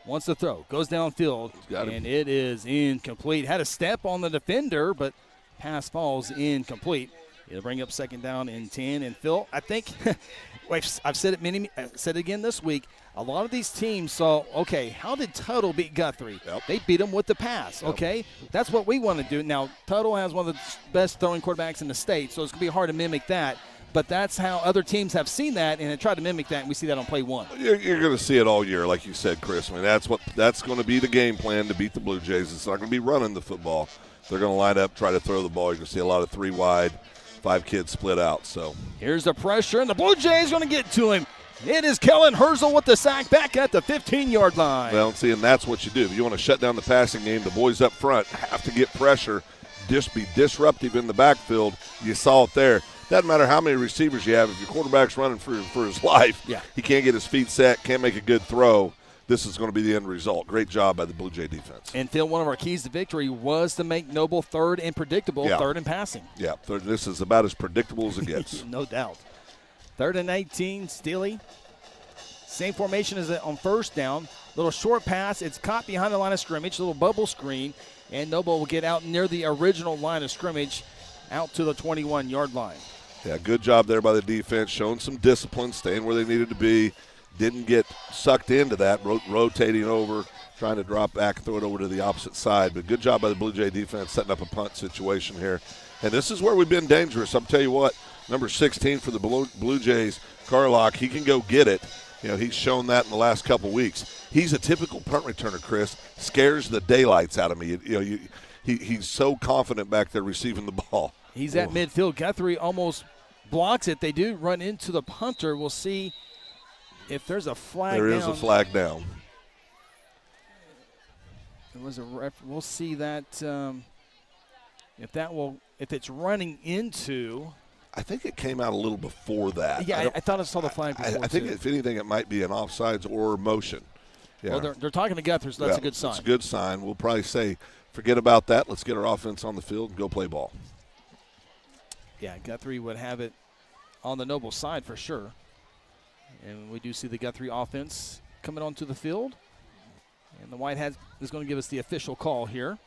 Wants to throw, goes downfield, and it is incomplete. Had a step on the defender, but pass falls incomplete. It'll bring up second down and 10. And Phil, I think I've said it again this week. A lot of these teams saw, okay, how did Tuttle beat Guthrie? Yep. They beat him with the pass. Yep. Okay, that's what we want to do. Now Tuttle has one of the best throwing quarterbacks in the state, so it's gonna be hard to mimic that. but that's how other teams have seen that and have tried to mimic that, and we see that on play one. You're going to see it all year, like you said, Chris. I mean, that's going to be the game plan to beat the Blue Jays. It's not going to be running the football. They're going to line up, try to throw the ball. You're going to see a lot of 3 wide, 5 kids split out. So here's the pressure, and the Blue Jays going to get to him. It is Kellen Herzl with the sack back at the 15-yard line. Well, see, and that's what you do. If you want to shut down the passing game, the boys up front have to get pressure, just be disruptive in the backfield. You saw it there. Doesn't matter how many receivers you have. If your quarterback's running for his life, he can't get his feet set, can't make a good throw. This is going to be the end result. Great job by the Blue Jay defense. And Phil, one of our keys to victory was to make Noble third and predictable, third and passing. Yeah, this is about as predictable as it gets. No doubt. 3rd and 18, Steely. Same formation as on first down. Little short pass. It's caught behind the line of scrimmage. Little bubble screen. And Noble will get out near the original line of scrimmage out to the 21-yard line. Yeah, good job there by the defense, showing some discipline, staying where they needed to be. Didn't get sucked into that, rotating over, trying to drop back, throw it over to the opposite side. But good job by the Blue Jay defense setting up a punt situation here. And this is where we've been dangerous. I'll tell you what, number 16 for the Blue Jays, Carlock, he can go get it. You know, he's shown that in the last couple weeks. He's a typical punt returner, Chris. Scares the daylights out of me. He's so confident back there receiving the ball. He's at midfield. Guthrie almost blocks it. They do run into the punter. We'll see if there's a flag down. There is a flag down. There was a we'll see that if it's running into. I think it came out a little before that. Yeah, I thought I saw the flag before, I think, too. if anything, it might be an offsides or motion. Yeah. Well, they're talking to Guthrie, so that's a good sign. It's a good sign. We'll probably say, forget about that. Let's get our offense on the field and go play ball. Yeah, Guthrie would have it on the Noble side for sure. And we do see the Guthrie offense coming onto the field. And the White Hat is going to give us the official call here.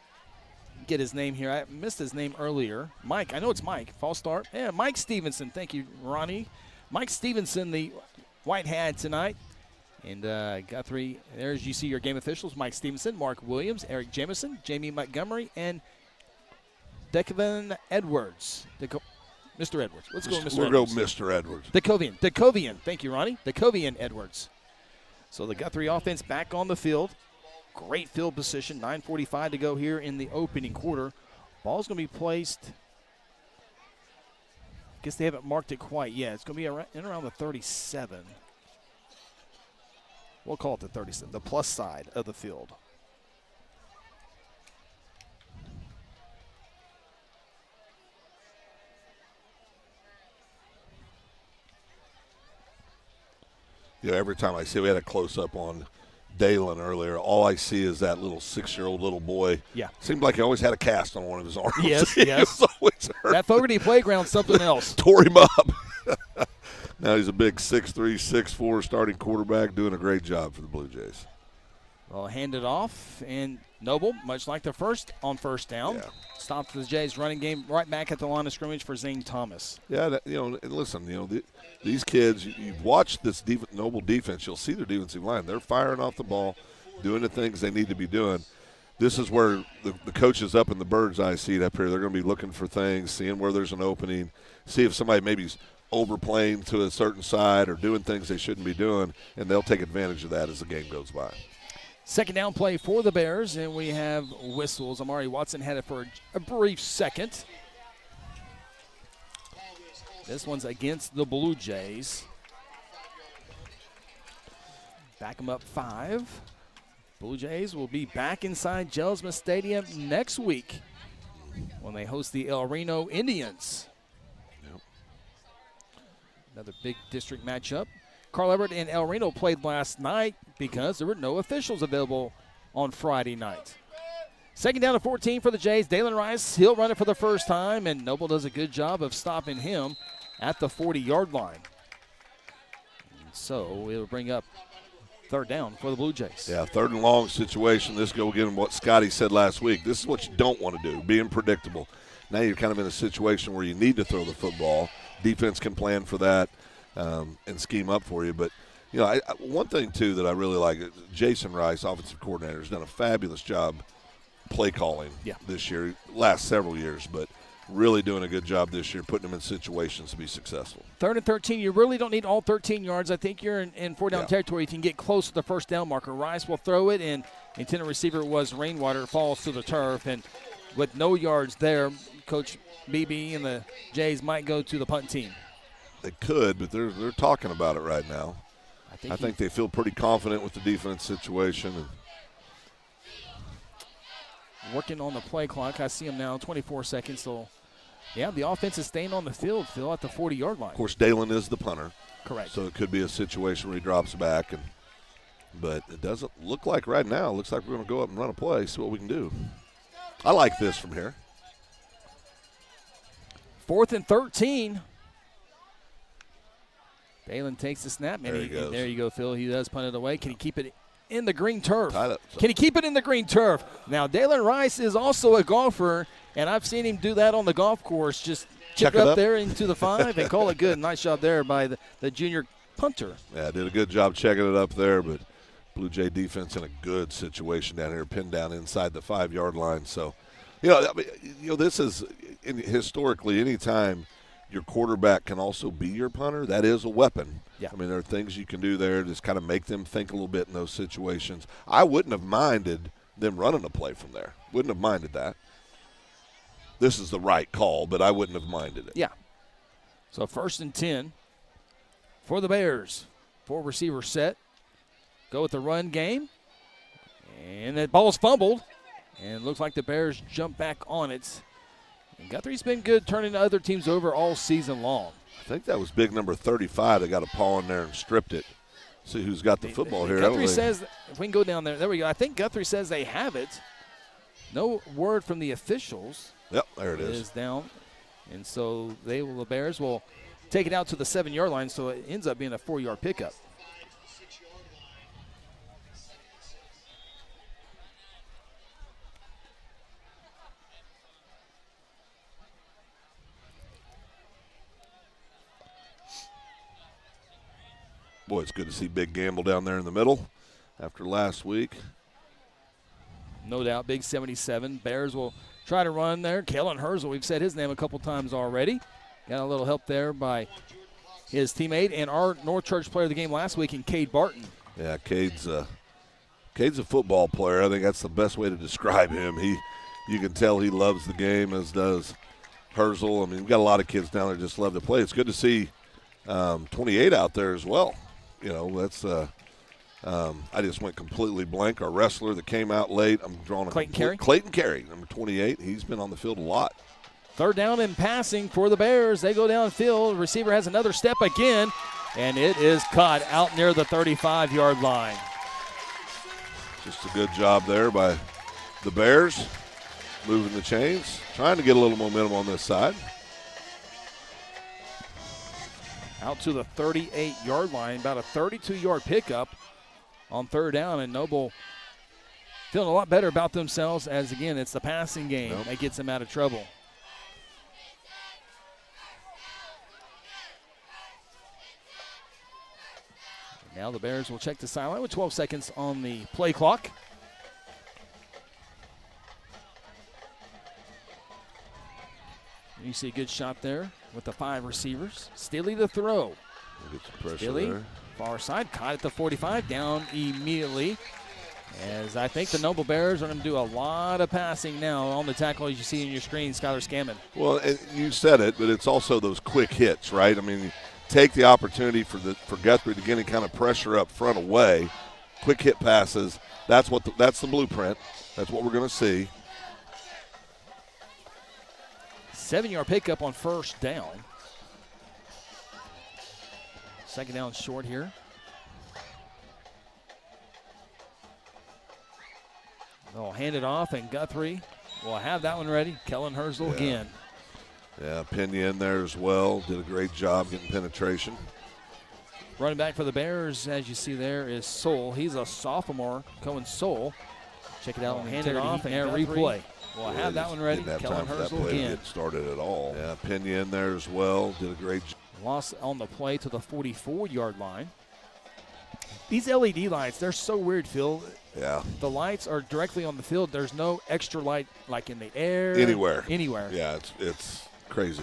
Get his name here. I missed his name earlier. Mike. I know it's Mike. False start. Yeah, Mike Stevenson. Thank you, Ronnie. Mike Stevenson, the White Hat tonight. And Guthrie, there's you see your game officials. Mike Stevenson, Mark Williams, Eric Jamison, Jamie Montgomery, and Declan Edwards. Mr. Edwards. Let's go, Mr. Edwards. We'll go Mr. Edwards. Decovian. Thank you, Ronnie. Decovian Edwards. So the Guthrie offense back on the field. Great field position. 9:45 to go here in the opening quarter. Ball's going to be placed. I guess they haven't marked it quite yet. It's going to be around the 37. We'll call it the 37, the plus side of the field. You know, every time I see, we had a close-up on Dalen earlier, all I see is that little 6-year-old little boy. Yeah. Seemed like he always had a cast on one of his arms. Yes, yes. That Fogarty playground, something else. Tore him up. Now he's a big 6'3", 6'4", starting quarterback, doing a great job for the Blue Jays. Well, hand it off, and Noble, much like the first down, stopped the Jays running game right back at the line of scrimmage for Zane Thomas. Yeah, and listen, these kids, you've watched this Noble defense, you'll see their defensive line. They're firing off the ball, doing the things they need to be doing. This is where the coaches up in the bird's eye seat up here, they're going to be looking for things, seeing where there's an opening, see if somebody maybe's overplaying to a certain side or doing things they shouldn't be doing, and they'll take advantage of that as the game goes by. Second down play for the Bears, and we have whistles. Amari Watson had it for a brief second. This one's against the Blue Jays. Back them up 5. Blue Jays will be back inside Jelsma Stadium next week when they host the El Reno Indians. Yep. Another big district matchup. Carl Everett and El Reno played last night because there were no officials available on Friday night. Second down to 14 for the Jays. Dalen Rice, he'll run it for the first time, and Noble does a good job of stopping him at the 40-yard line. And so it'll bring up third down for the Blue Jays. Yeah, third and long situation. This go again what Scotty said last week. This is what you don't want to do, being predictable. Now you're kind of in a situation where you need to throw the football. Defense can plan for that. And scheme up for you. But, one thing, too, that I really like, Jason Rice, offensive coordinator, has done a fabulous job play calling this year, last several years. But really doing a good job this year, putting them in situations to be successful. 3rd and 13, you really don't need all 13 yards. I think you're in 4-down territory. You can get close to the first down marker. Rice will throw it, and intended receiver was Rainwater. It falls to the turf, and with no yards there, Coach BB and the Jays might go to the punt team. They could, but they're talking about it right now. I think they feel pretty confident with the defense situation. And working on the play clock. I see him now, 24 seconds. So, yeah, the offense is staying on the field, Phil, at the 40-yard line. Of course, Dalen is the punter. Correct. So it could be a situation where he drops back. But it doesn't look like right now. It looks like we're going to go up and run a play, see what we can do. I like this from here. 4th and 13. Dalen takes the snap. There he goes. There you go, Phil. He does punt it away. Can he keep it in the green turf? Tied up. Can he keep it in the green turf? Now, Dalen Rice is also a golfer, and I've seen him do that on the golf course. Just chip it up there into the 5 and call it good. Nice job there by the junior punter. Yeah, did a good job checking it up there, but Blue Jay defense in a good situation down here, pinned down inside the 5-yard line. So, this is historically anytime your quarterback can also be your punter, that is a weapon. Yeah. I mean, there are things you can do there to just kind of make them think a little bit in those situations. I wouldn't have minded them running a play from there. Wouldn't have minded that. This is the right call, but I wouldn't have minded it. Yeah. So 1st and 10 for the Bears. 4 receiver set. Go with the run game. And that ball's fumbled. And it looks like the Bears jump back on it. And Guthrie's been good turning other teams over all season long. I think that was big number 35 that got a paw in there and stripped it. See who's got the football here. Guthrie says, if we can go down there. There we go. I think Guthrie says they have it. No word from the officials. Yep, there it is. It is down. And so the Bears will take it out to the 7-yard line, so it ends up being a 4-yard pickup. Boy, it's good to see Big Gamble down there in the middle after last week. No doubt, big 77. Bears will try to run there. Kellen Herzl, we've said his name a couple times already. Got a little help there by his teammate and our North Church player of the game last week in Cade Barton. Yeah, Cade's a football player. I think that's the best way to describe him. You can tell he loves the game, as does Herzl. I mean, we've got a lot of kids down there just love to play. It's good to see 28 out there as well. That's I just went completely blank. Our wrestler that came out late, I'm drawing a Clayton Carey, number 28. He's been on the field a lot. 3rd down and passing for the Bears. They go downfield. Receiver has another step again, and it is caught out near the 35-yard line. Just a good job there by the Bears, moving the chains, trying to get a little momentum on this side. Out to the 38-yard line, about a 32-yard pickup on 3rd down, and Noble feeling a lot better about themselves as, again, it's the passing game that gets them out of trouble. And now the Bears will check the sideline with 12 seconds on the play clock. You see a good shot there with the 5 receivers. Stilly to throw. Get some pressure Stilly, there. far side, caught at the 45, down immediately. As I think the Noble Bears are going to do a lot of passing now on the tackle, as you see in your screen, Skylar Scammon. Well, and you said it, but it's also those quick hits, right? I mean, take the opportunity for Guthrie to get any kind of pressure up front away. Quick hit passes. That's the blueprint. That's what we're going to see. 7-yard pickup on 1st down. 2nd down short here. They'll hand it off, and Guthrie will have that one ready. Kellen Herzl again. Yeah, Pena in there as well. Did a great job getting penetration. Running back for the Bears, as you see there, is Soul. He's a sophomore, Cohen Soul. Check it out and hand it off, and replay. We'll have that one ready. Kellen Herzl again. Get started at all. Yeah, Pena in there as well. Did a great job. Loss on the play to the 44-yard line. These LED lights, they're so weird, Phil. Yeah. The lights are directly on the field. There's no extra light like in the air. Anywhere. Yeah, it's crazy.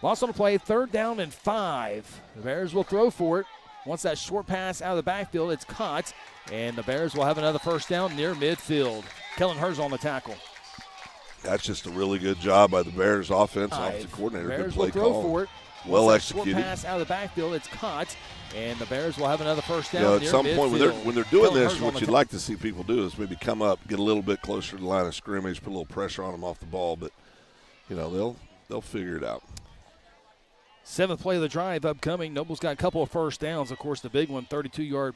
Lost on the play, 3rd down and 5. The Bears will throw for it. Once that short pass out of the backfield, it's caught, and the Bears will have another 1st down near midfield. Kellen Hurst on the tackle. That's just a really good job by the Bears offensive coordinator. Bears Good play will throw call. for it. Well Once that executed. Short pass out of the backfield, it's caught, and the Bears will have another 1st down At near some midfield. point when they're doing Kellen this, Hurst on what the you'd like to see people do is maybe come up, get a little bit closer to the line of scrimmage, put a little pressure on them off the ball, but they'll figure it out. 7th play of the drive upcoming. Noble's got a couple of 1st downs. Of course, the big one, 32-yard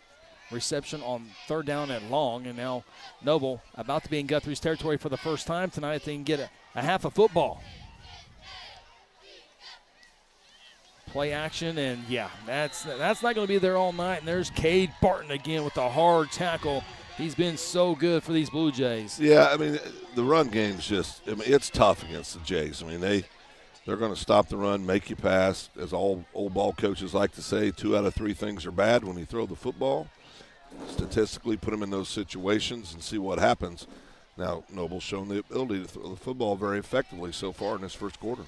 reception on 3rd down and long. And now Noble about to be in Guthrie's territory for the first time tonight. If they can get a half of football. Play action, and that's not going to be there all night. And there's Cade Barton again with a hard tackle. He's been so good for these Blue Jays. Yeah, I mean, the run game's it's tough against the Jays. I mean, they're going to stop the run, make you pass. As all old ball coaches like to say, 2 out of 3 things are bad when you throw the football. Statistically, put them in those situations and see what happens. Now, Noble's shown the ability to throw the football very effectively so far in this first quarter.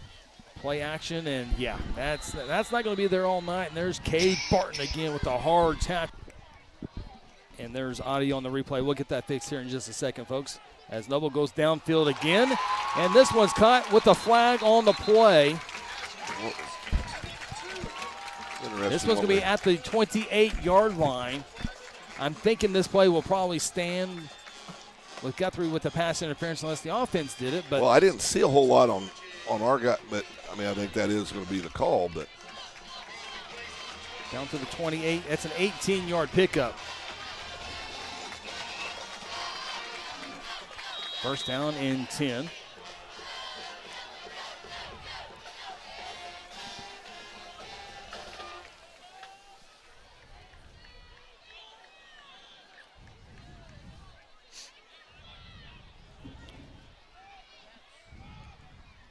Play action, and that's not going to be there all night. And there's Cade Barton again with a hard tackle. And there's audio on the replay. We'll get that fixed here in just a second, folks. As Noble goes downfield again. And this one's caught with a flag on the play. This one's going to be at the 28-yard line. I'm thinking this play will probably stand with Guthrie with the pass interference unless the offense did it. But well, I didn't see a whole lot on our guy, but, I mean, I think that is going to be the call. But down to the 28. That's an 18-yard pickup. 1st down and 10.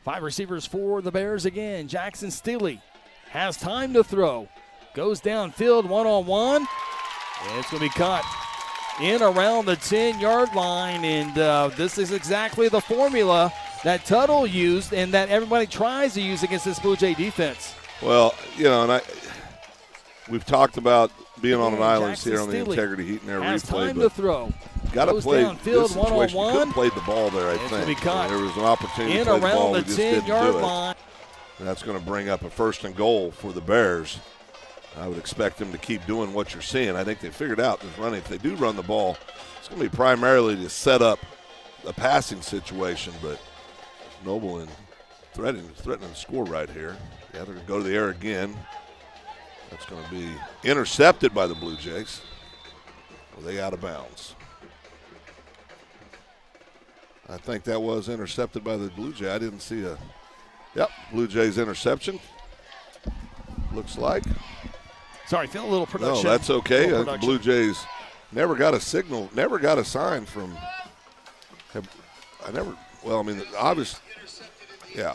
Five receivers for the Bears again. Jackson Steele has time to throw. Goes downfield one-on-one. And it's going to be caught in around the 10-yard line. And this is exactly the formula that Tuttle used and that everybody tries to use against this Blue Jay defense. Well, and we've talked about being on an island here on the Integrity Heat and Air has replay. Time to throw. Got to play downfield this situation. You one-on-one. could have played the ball there, I think. Be caught there was an opportunity in to play the around ball. the We just didn't 10-yard do it. line. And that's going to bring up a 1st and goal for the Bears. I would expect them to keep doing what you're seeing. I think they figured out this running. If they do run the ball, it's going to be primarily to set up a passing situation. But Noble and threatening to score right here. Yeah, they're going to go to the air again. That's going to be intercepted by the Blue Jays. Are they out of bounds? I think that was intercepted by the Blue Jay. I didn't see Blue Jays interception. Looks like. Sorry, Phil, a little production. No, that's okay. The Blue Jays never got a signal, never got a sign from. Obviously, yeah.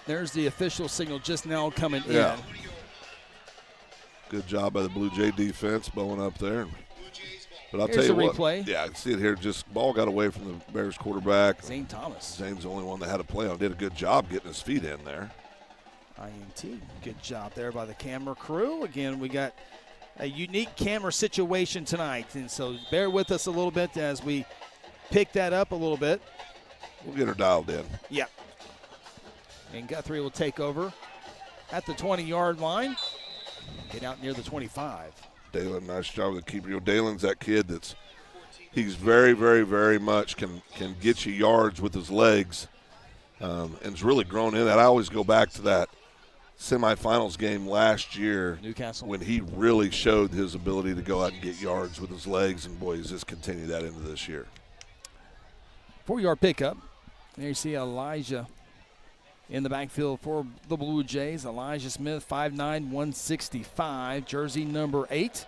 There's the official signal just now coming in. Good job by the Blue Jay defense, bowling up there. But I'll tell you what. Replay. Yeah, I see it here. Just ball got away from the Bears quarterback. Zane Thomas. Zane's the only one that had a play on. Did a good job getting his feet in there. INT. Good job there by the camera crew. Again, we got a unique camera situation tonight, and so bear with us a little bit as we pick that up a little bit. We'll get her dialed in. Yeah. And Guthrie will take over at the 20-yard line. Get out near the 25. Dalen, nice job with the keeper. Dalen's that kid he's very, very, very much can get you yards with his legs, and has really grown in that. I always go back to that semifinals game last year, Newcastle, when he really showed his ability to go out and get yards with his legs, and boy, he's just continued that into this year. 4-yard pickup. There you see Elijah in the backfield for the Blue Jays. Elijah Smith, 5'9", 165, jersey number 8.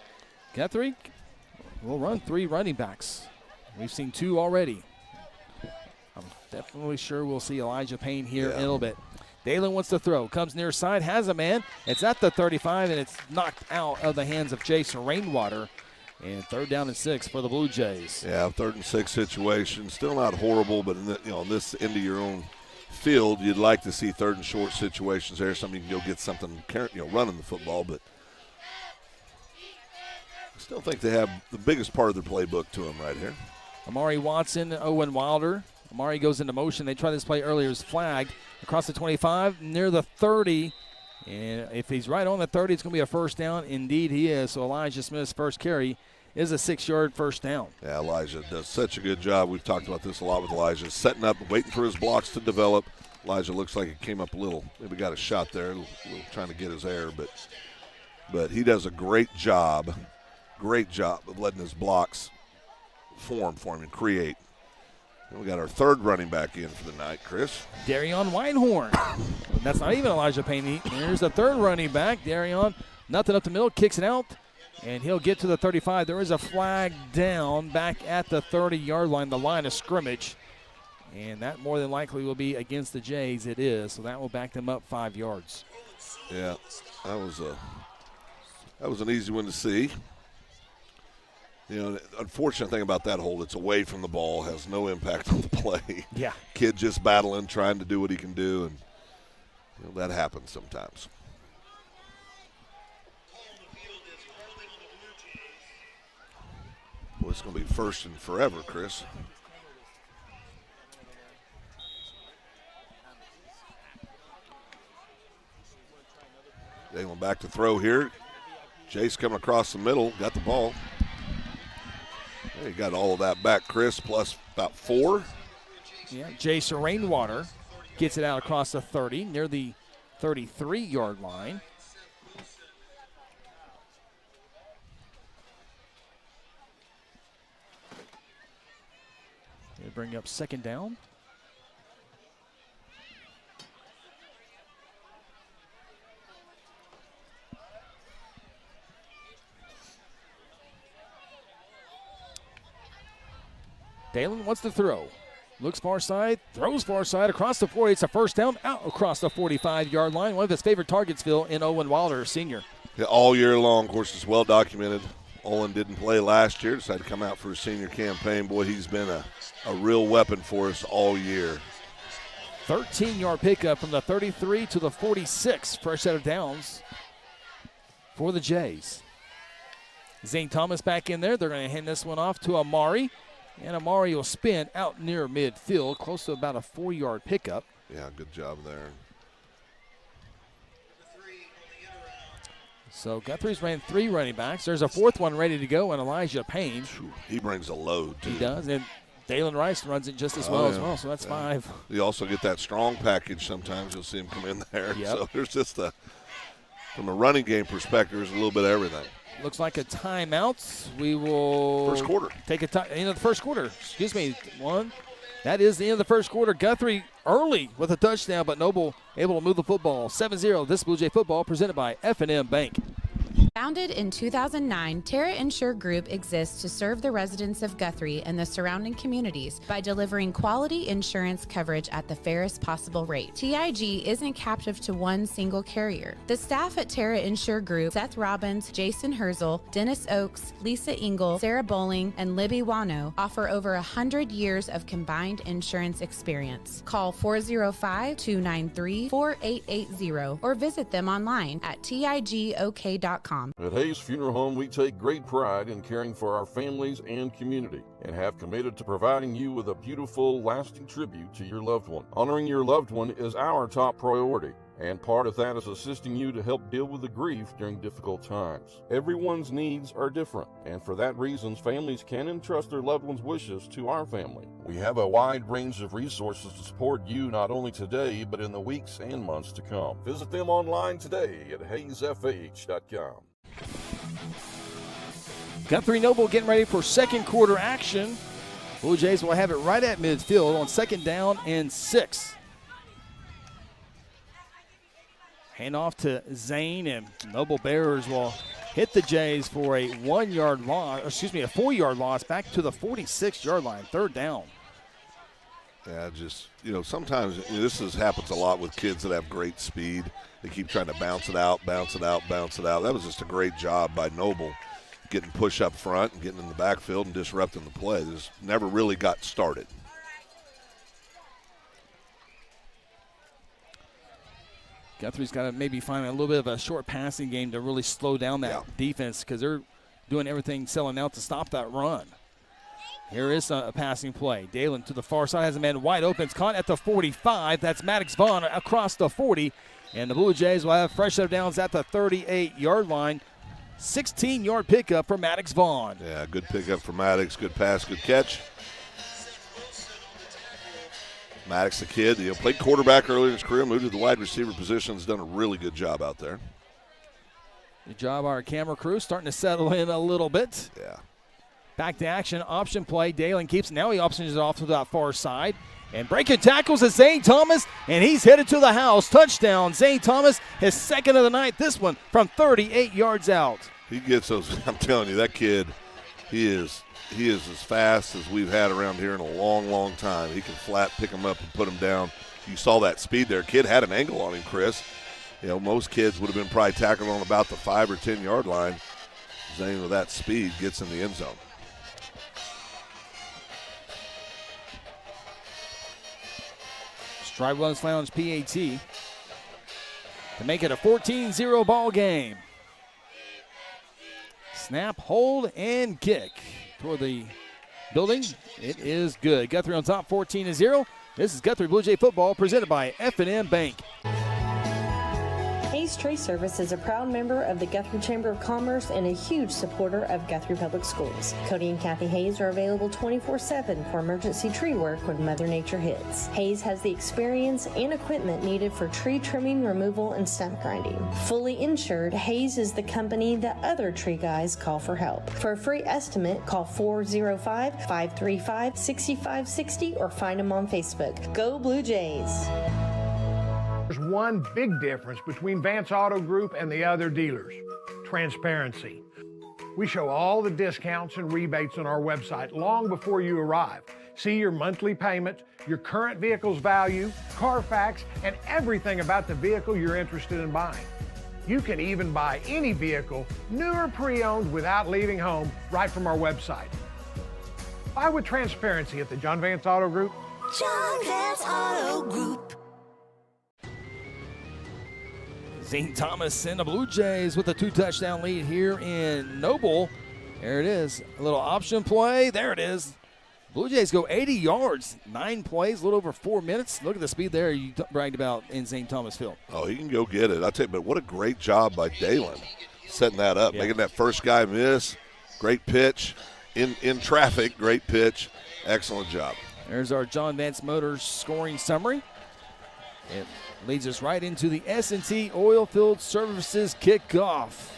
Guthrie will run 3 running backs. We've seen 2 already. I'm definitely sure we'll see Elijah Payne here in a little bit. Dalen wants to throw. Comes near side, has a man. It's at the 35, and it's knocked out of the hands of Jason Rainwater. And 3rd down and 6 for the Blue Jays. Yeah, 3rd and 6 situation. Still not horrible, but in this end of your own field, you'd like to see 3rd and short situations there. Something you can go get something, running the football. But I still think they have the biggest part of their playbook to them right here. Amari Watson, Owen Wilder. Amari goes into motion. They tried this play earlier. It's flagged across the 25, near the 30. And if he's right on the 30, it's going to be a 1st down. Indeed, he is. So Elijah Smith's first carry is a 6-yard 1st down. Yeah, Elijah does such a good job. We've talked about this a lot with Elijah. Setting up, waiting for his blocks to develop. Elijah looks like it came up a little. Maybe got a shot there, trying to get his air. But he does a great job of letting his blocks form for him and create. And we got our 3rd running back in for the night, Chris. Darion Winehorn. That's not even Elijah Payne. There's the 3rd running back. Darion, nothing up the middle, kicks it out. And he'll get to the 35. There is a flag down back at the 30-yard line, the line of scrimmage. And that more than likely will be against the Jays. It is, so that will back them up 5 yards. Yeah, that was an easy one to see. The unfortunate thing about that hold, it's away from the ball, has no impact on the play. Yeah. Kid just battling, trying to do what he can do, and that happens sometimes. Well, it's going to be 1st and forever, Chris. Dalen back to throw here. Jace coming across the middle, got the ball. He got all of that back, Chris, plus about 4. Yeah, Jason Rainwater gets it out across the 30, near the 33-yard line. They bring up 2nd down. Dalen wants to throw. Looks far side, throws far side across the 40. It's a 1st down out across the 45-yard line. One of his favorite targets, Phil, in Owen Wilder, senior. Yeah, all year long, of course, it's well documented. Olin didn't play last year, decided to come out for his senior campaign. Boy, he's been a real weapon for us all year. 13-yard pickup from the 33 to the 46. Fresh set of downs for the Jays. Zane Thomas back in there. They're going to hand this one off to Amari. And Amari will spin out near midfield, close to about a 4-yard pickup. Yeah, good job there. So Guthrie's ran 3 running backs. There's a 4th one ready to go, and Elijah Payne. He brings a load, too. He does, and Dalen Rice runs it just as well, so that's 5. You also get that strong package sometimes. You'll see him come in there. Yep. So there's just from a running game perspective, there's a little bit of everything. Looks like a timeout. We will first quarter. Take a time. End of the first quarter. Excuse me. One. That is the end of the first quarter. Guthrie early with a touchdown, but Noble able to move the football. 7-0. This Blue Jay football presented by F&M Bank. Founded in 2009, Terra Insure Group exists to serve the residents of Guthrie and the surrounding communities by delivering quality insurance coverage at the fairest possible rate. TIG isn't captive to one single carrier. The staff at Terra Insure Group, Seth Robbins, Jason Herzl, Dennis Oakes, Lisa Engel, Sarah Bowling, and Libby Wano, offer over 100 years of combined insurance experience. Call 405-293-4880 or visit them online at tigok.com. At Hayes Funeral Home, we take great pride in caring for our families and community and have committed to providing you with a beautiful, lasting tribute to your loved one. Honoring your loved one is our top priority, and part of that is assisting you to help deal with the grief during difficult times. Everyone's needs are different, and for that reason, families can entrust their loved one's wishes to our family. We have a wide range of resources to support you not only today, but in the weeks and months to come. Visit them online today at hayesfh.com. Guthrie Noble getting ready for second quarter action. Blue Jays will have it right at midfield on 2nd down and 6. Hand off to Zane, and Noble Bearers will hit the Jays for a 1-yard loss, a 4-yard loss back to the 46-yard line, 3rd down. Yeah, just, sometimes this happens a lot with kids that have great speed. They keep trying to bounce it out. That was just a great job by Noble, getting push up front and getting in the backfield and disrupting the play. This never really got started. Guthrie's got to maybe find a little bit of a short passing game to really slow down that defense, because they're doing everything selling out to stop that run. Here is a passing play. Dalen to the far side has a man wide open. It's caught at the 45. That's Maddox Vaughn across the 40. And the Blue Jays will have fresh set of downs at the 38-yard line. 16-yard pickup for Maddox Vaughn. Yeah, good pickup for Maddox. Good pass, good catch. Maddox, the kid, played quarterback earlier in his career, moved to the wide receiver position, has done a really good job out there. Good job, our camera crew, starting to settle in a little bit. Yeah. Back to action, option play. Dalen keeps, now he options it off to that far side. And breaking tackles is Zane Thomas, and he's headed to the house. Touchdown, Zane Thomas, his second of the night. This one from 38 yards out. He gets those, I'm telling you, that kid, he is as fast as we've had around here in a long, long time. He can flat pick him up and put him down. You saw that speed there. Kid had an angle on him, Chris. Most kids would have been probably tackled on about the 5 or 10 yard line. Zane with that speed gets in the end zone. Stride Wellness Lounge PAT to make it a 14-0 ball game. Snap, hold, and kick toward the building. It is good. Guthrie on top, 14-0. This is Guthrie Blue Jay football presented by F&M Bank. Hayes Tree Service is a proud member of the Guthrie Chamber of Commerce and a huge supporter of Guthrie Public Schools. Cody and Kathy Hayes are available 24/7 for emergency tree work when Mother Nature hits. Hayes has the experience and equipment needed for tree trimming, removal, and stump grinding. Fully insured, Hayes is the company that other tree guys call for help. For a free estimate, call 405-535-6560 or find them on Facebook. Go Blue Jays! There's one big difference between Vance Auto Group and the other dealers: transparency. We show all the discounts and rebates on our website long before you arrive. See your monthly payment, your current vehicle's value, Carfax, and everything about the vehicle you're interested in buying. You can even buy any vehicle, new or pre-owned, without leaving home, right from our website. Buy with transparency at the John Vance Auto Group. John Vance Auto Group. Zane Thomas and the Blue Jays with a 2-touchdown lead here in Noble. There it is. A little option play. There it is. Blue Jays go 80 yards, 9 plays, a little over 4 minutes. Look at the speed there you bragged about in Zane Thomas Field. Oh, he can go get it. I'll tell you, but what a great job by Dalen setting that up, making that first guy miss. Great pitch. In traffic, great pitch. Excellent job. There's our John Vance Motors scoring summary. It leads us right into the S&T Oilfield Services kickoff.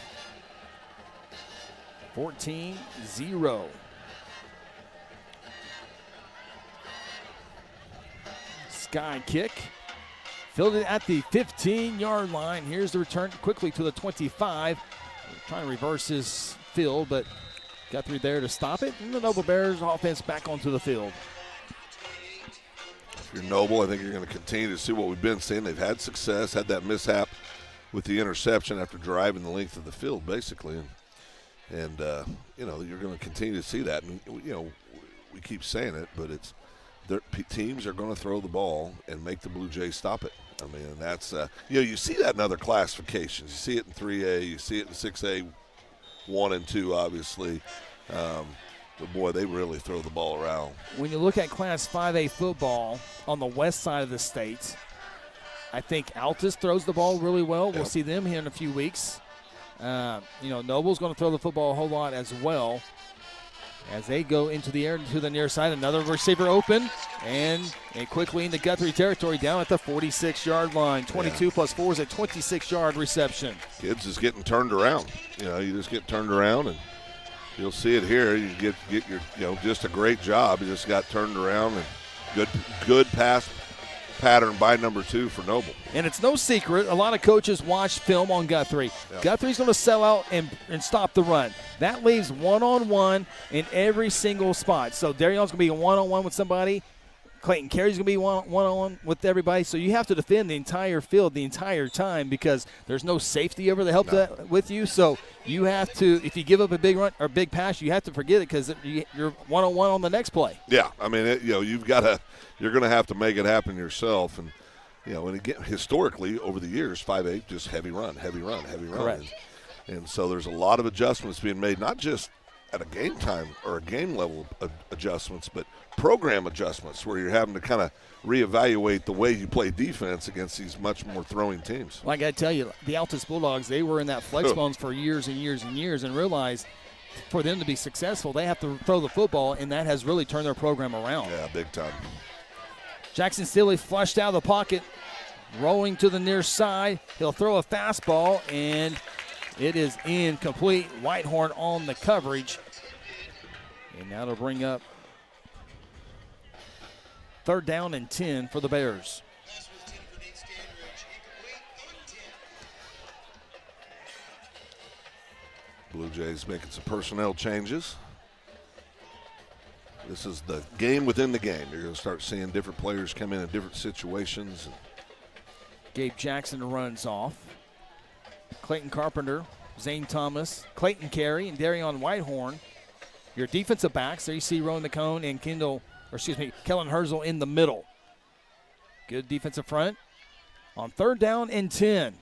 14-0. Sky kick. Fielded at the 15-yard line. Here's the return quickly to the 25. Trying to reverse his field, but Guthrie there to stop it. And the Noble Bears offense back onto the field. If you're Noble, I think you're going to continue to see what we've been seeing. They've had success, had that mishap with the interception after driving the length of the field, basically. And you're going to continue to see that. And, we keep saying it, but teams are going to throw the ball and make the Blue Jays stop it. I mean, and that's, you see that in other classifications. You see it in 3A, you see it in 6A, 1 and 2, obviously. But, boy, they really throw the ball around. When you look at Class 5A football on the west side of the state, I think Altus throws the ball really well. We'll see them here in a few weeks. Noble's going to throw the football a whole lot as well as they go into the air to the near side. Another receiver open, and quickly into Guthrie territory down at the 46-yard line. 22 plus 4 is a 26-yard reception. Kids is getting turned around. You just get turned around, and you'll see it here. You get your, just a great job. You just got turned around, and good pass pattern by number 2 for Noble. And it's no secret, a lot of coaches watch film on Guthrie. Yep. Guthrie's going to sell out and stop the run. That leaves one-on-one in every single spot. So Darion's going to be one-on-one with somebody. Clayton Carey's going to be one-on-one with everybody, so you have to defend the entire field the entire time because there's no safety over to help that with you. So you have to, if you give up a big run or big pass, you have to forget it because you're one-on-one on the next play. Yeah, I mean, you're going to have to make it happen yourself. And, and again, historically over the years, 5-8, just heavy run. Correct. And so there's a lot of adjustments being made, not just at a game time or a game level adjustments, but program adjustments where you're having to kind of reevaluate the way you play defense against these much more throwing teams. Well, I got to tell you, the Altus Bulldogs, they were in that flex bones for years and years and years and realized for them to be successful, they have to throw the football, and that has really turned their program around. Yeah, big time. Jackson Steele flushed out of the pocket, rolling to the near side. He'll throw a fastball, and it is incomplete. Whitehorn on the coverage. And now to bring up 3rd down and 10 for the Bears. Blue Jays making some personnel changes. This is the game within the game. You're going to start seeing different players come in different situations. Gabe Jackson runs off. Clayton Carpenter, Zane Thomas, Clayton Carey, and Darion Whitehorn. Your defensive backs, there you see Rowan McCone and Kellen Herzl in the middle. Good defensive front. On 3rd down and 10.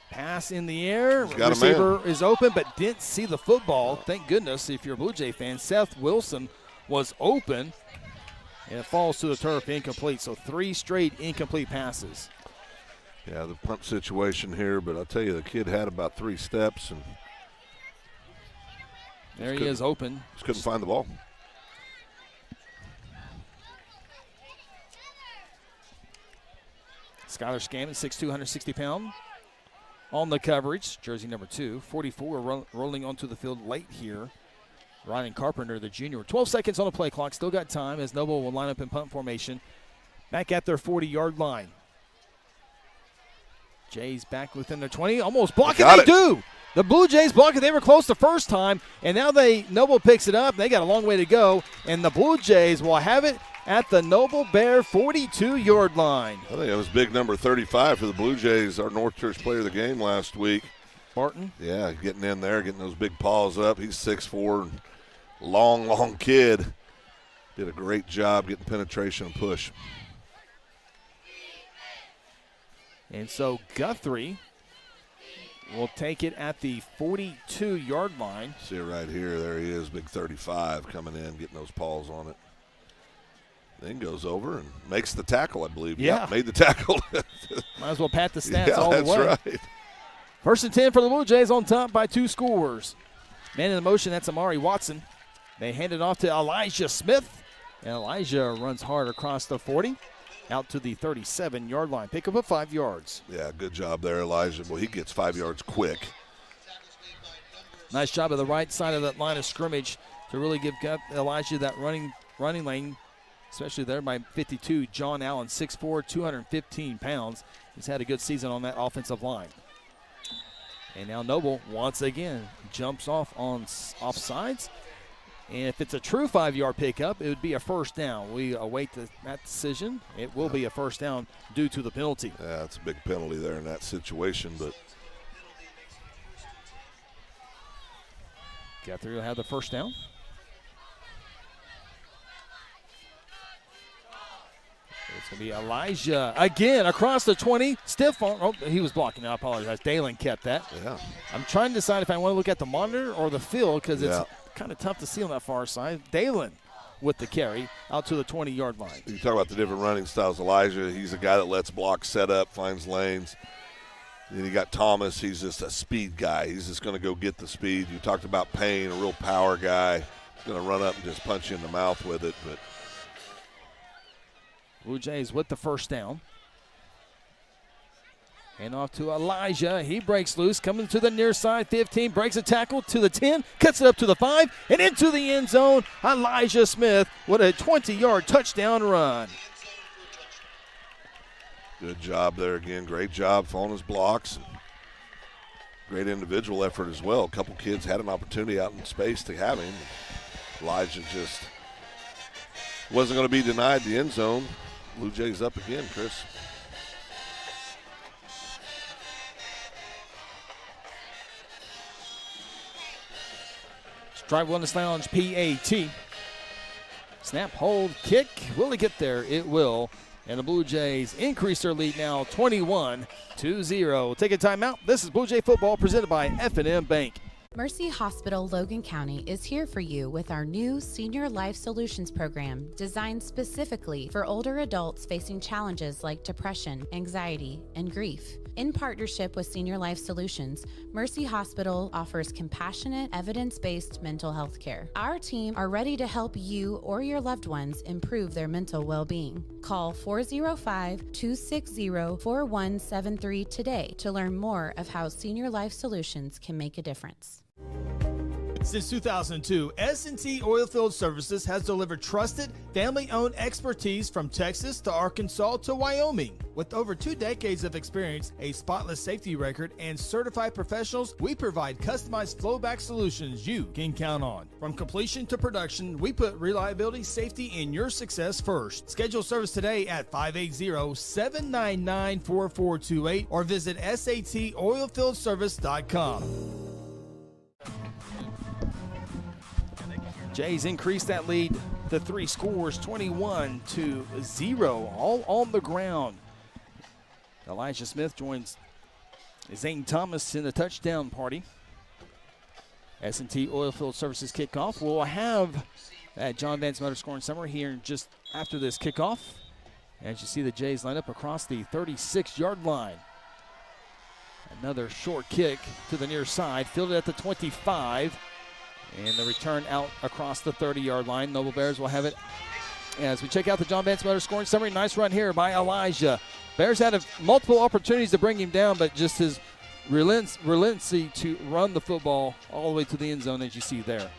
Pass in the air. Receiver is open, but didn't see the football. Thank goodness, if you're a Blue Jay fan, Seth Wilson was open. And it falls to the turf, incomplete. So 3 straight incomplete passes. Yeah, the punt situation here, but I'll tell you, the kid had about 3 steps. And there he is open. Just couldn't find the ball. Skylar Scammon, 6'2", 160-pound. On the coverage, jersey number 2, 44 rolling onto the field late here. Ryan Carpenter, the junior. 12 seconds on the play clock. Still got time as Noble will line up in punt formation. Back at their 40-yard line. Jays back within their 20. Almost block it. They do. The Blue Jays block it. They were close the first time, and now Noble picks it up. They got a long way to go, and the Blue Jays will have it at the Noble Bear 42-yard line. I think it was big number 35 for the Blue Jays, our North Church player of the game last week. Barton? Yeah, getting in there, getting those big paws up. He's 6'4", long kid. Did a great job getting penetration and push. And so Guthrie will take it at the 42-yard line. See it right here. There he is, big 35 coming in, getting those paws on it. Then goes over and makes the tackle, I believe. Yeah. Yep, made the tackle. Might as well pat the stats all the way. That's right. 1st and 10 for the Blue Jays on top by 2 scores. Man in the motion, that's Amari Watson. They hand it off to Elijah Smith. And Elijah runs hard across the 40. Out to the 37-yard line. Pick up at 5 yards. Yeah, good job there, Elijah. Well, he gets 5 yards quick. Nice job of the right side of that line of scrimmage to really give Elijah that running lane, especially there by 52. John Allen, 6'4", 215 pounds. He's had a good season on that offensive line. And now Noble, once again, jumps off on offsides. And if it's a true 5-yard pickup, it would be a 1st down. We await that decision. It will be a 1st down due to the penalty. Yeah, it's a big penalty there in that situation, but Guthrie will have the 1st down. It's going to be Elijah again across the 20. Stiff arm. Oh, he was blocking. I apologize. Dalen kept that. Yeah. I'm trying to decide if I want to look at the monitor or the field because it's kind of tough to see on that far side. Dalen with the carry out to the 20-yard line. You talk about the different running styles. Elijah, he's a guy that lets blocks set up, finds lanes. Then you got Thomas. He's just a speed guy. He's just going to go get the speed. You talked about Payne, a real power guy. He's going to run up and just punch you in the mouth with it. But Blue Jays with the 1st down. And off to Elijah. He breaks loose, coming to the near side. 15, breaks a tackle to the 10, cuts it up to the 5, and into the end zone. Elijah Smith with a 20-yard touchdown run. Good job there again. Great job following his blocks. Great individual effort as well. A couple kids had an opportunity out in space to have him. Elijah just Wasn't going to be denied the end zone. Blue Jays up again, Chris. Drive Wellness Lounge PAT. Snap, hold, kick. Will it get there? It will. And the Blue Jays increase their lead now 21-0. Take a timeout. This is Blue Jay football presented by F&M Bank. Mercy Hospital Logan County is here for you with our new Senior Life Solutions program designed specifically for older adults facing challenges like depression, anxiety, and grief. In partnership with Senior Life Solutions, Mercy Hospital offers compassionate, evidence-based mental health care. Our team are ready to help you or your loved ones improve their mental well-being. Call 405-260-4173 today to learn more of how Senior Life Solutions can make a difference. Since 2002, S&T Oilfield Services has delivered trusted, family-owned expertise from Texas to Arkansas to Wyoming. With over 2 decades of experience, a spotless safety record, and certified professionals, we provide customized flowback solutions you can count on. From completion to production, we put reliability, safety, and your success first. Schedule service today at 580-799-4428 or visit satoilfieldservice.com. Jays increase that lead to 3 scores, 21-0, all on the ground. Elijah Smith joins Zane Thomas in the touchdown party. S&T Oilfield Services kickoff. We'll have that John Vance Motor Scoring Summer here just after this kickoff. As you see the Jays line up across the 36-yard line. Another short kick to the near side, fielded at the 25. And the return out across the 30-yard line. Noble Bears will have it as we check out the John Vance Motor Scoring Summary. Nice run here by Elijah. Bears had multiple opportunities to bring him down, but just his relentlessly to run the football all the way to the end zone, as you see there.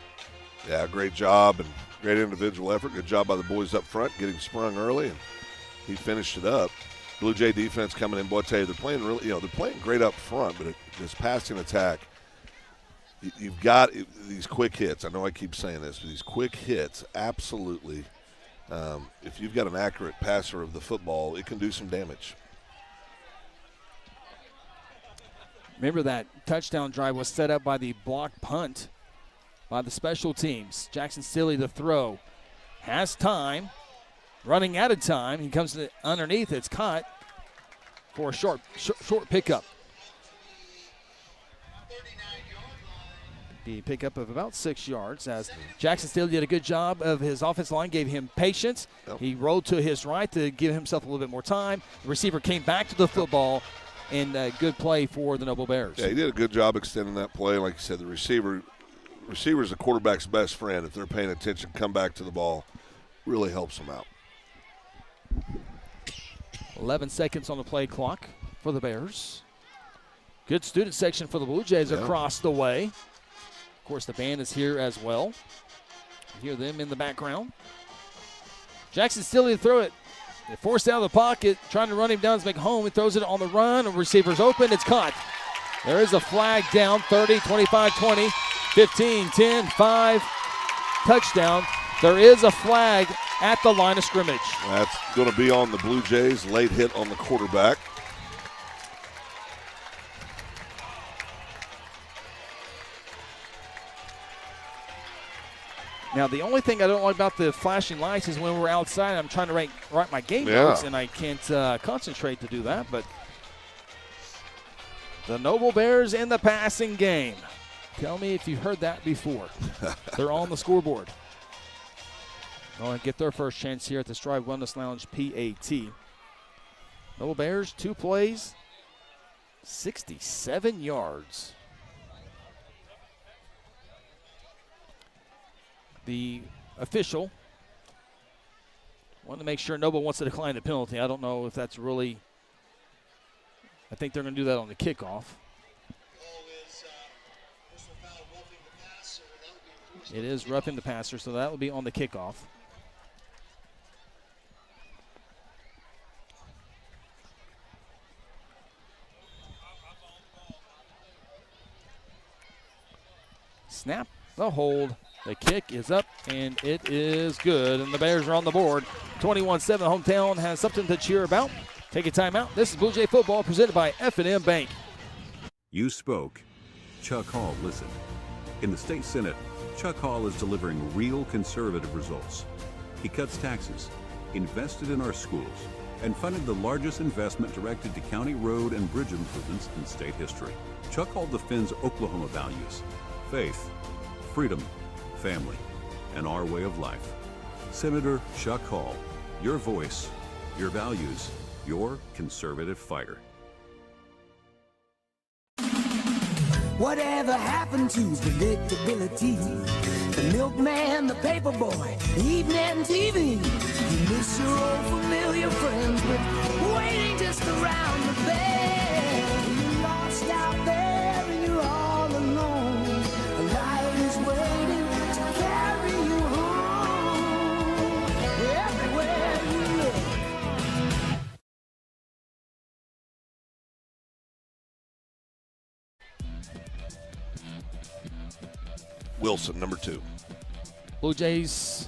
Yeah, great job and great individual effort. Good job by the boys up front, getting sprung early, and he finished it up. Blue Jay defense coming in. Boy, I tell you, they're playing really, they're playing great up front, but this passing attack. You've got these quick hits. I know I keep saying this, but these quick hits, absolutely. If you've got an accurate passer of the football, it can do some damage. Remember that touchdown drive was set up by the block punt by the special teams. Jackson Stilley, the throw, has time, running out of time. He comes to underneath. It's caught for a short pickup. The pickup of about 6 yards as Jackson Steele did a good job of his offensive line, gave him patience. Yep. He rolled to his right to give himself a little bit more time. The receiver came back to the football, and good play for the Noble Bears. Yeah, he did a good job extending that play. Like you said, the receiver is the quarterback's best friend. If they're paying attention, come back to the ball, really helps them out. 11 seconds on the play clock for the Bears. Good student section for the Blue Jays across the way. Of course, the band is here as well. You hear them in the background. Jackson Stilley to throw it. They forced out of the pocket, trying to run him down to make home. He throws it on the run. The receiver's open. It's caught. There is a flag down. 30, 25, 20, 15, 10, 5. Touchdown. There is a flag at the line of scrimmage. That's going to be on the Blue Jays. Late hit on the quarterback. Now, the only thing I don't like about the flashing lights is when we're outside, I'm trying to write my game notes, and I can't concentrate to do that. But the Noble Bears in the passing game. Tell me if you've heard that before. They're on the scoreboard. They'll get their first chance here at the Strive Wellness Lounge PAT. Noble Bears, 2 plays, 67 yards. The official wanted to make sure Noble wants to decline the penalty. I don't know if that's really – I think they're going to do that on the kickoff. It is roughing the passer, so that will be on the kickoff. Snap, the hold. The kick is up, and it is good, and the Bears are on the board. 21-7, hometown has something to cheer about. Take a timeout. This is Blue Jay football presented by F&M Bank. You spoke. Chuck Hall listened. In the state Senate, Chuck Hall is delivering real conservative results. He cuts taxes, invested in our schools, and funded the largest investment directed to county road and bridge improvements in state history. Chuck Hall defends Oklahoma values: faith, freedom, family, and our way of life. Senator Chuck Hall, your voice, your values, your conservative fighter. Whatever happened to predictability? The milkman, the paper boy, evening TV. You miss your old familiar friends, but waiting just around the bend. You're lost out there and you're all alone. A light is waiting to carry you home. Everywhere you look. Wilson, number 2. Blue Jays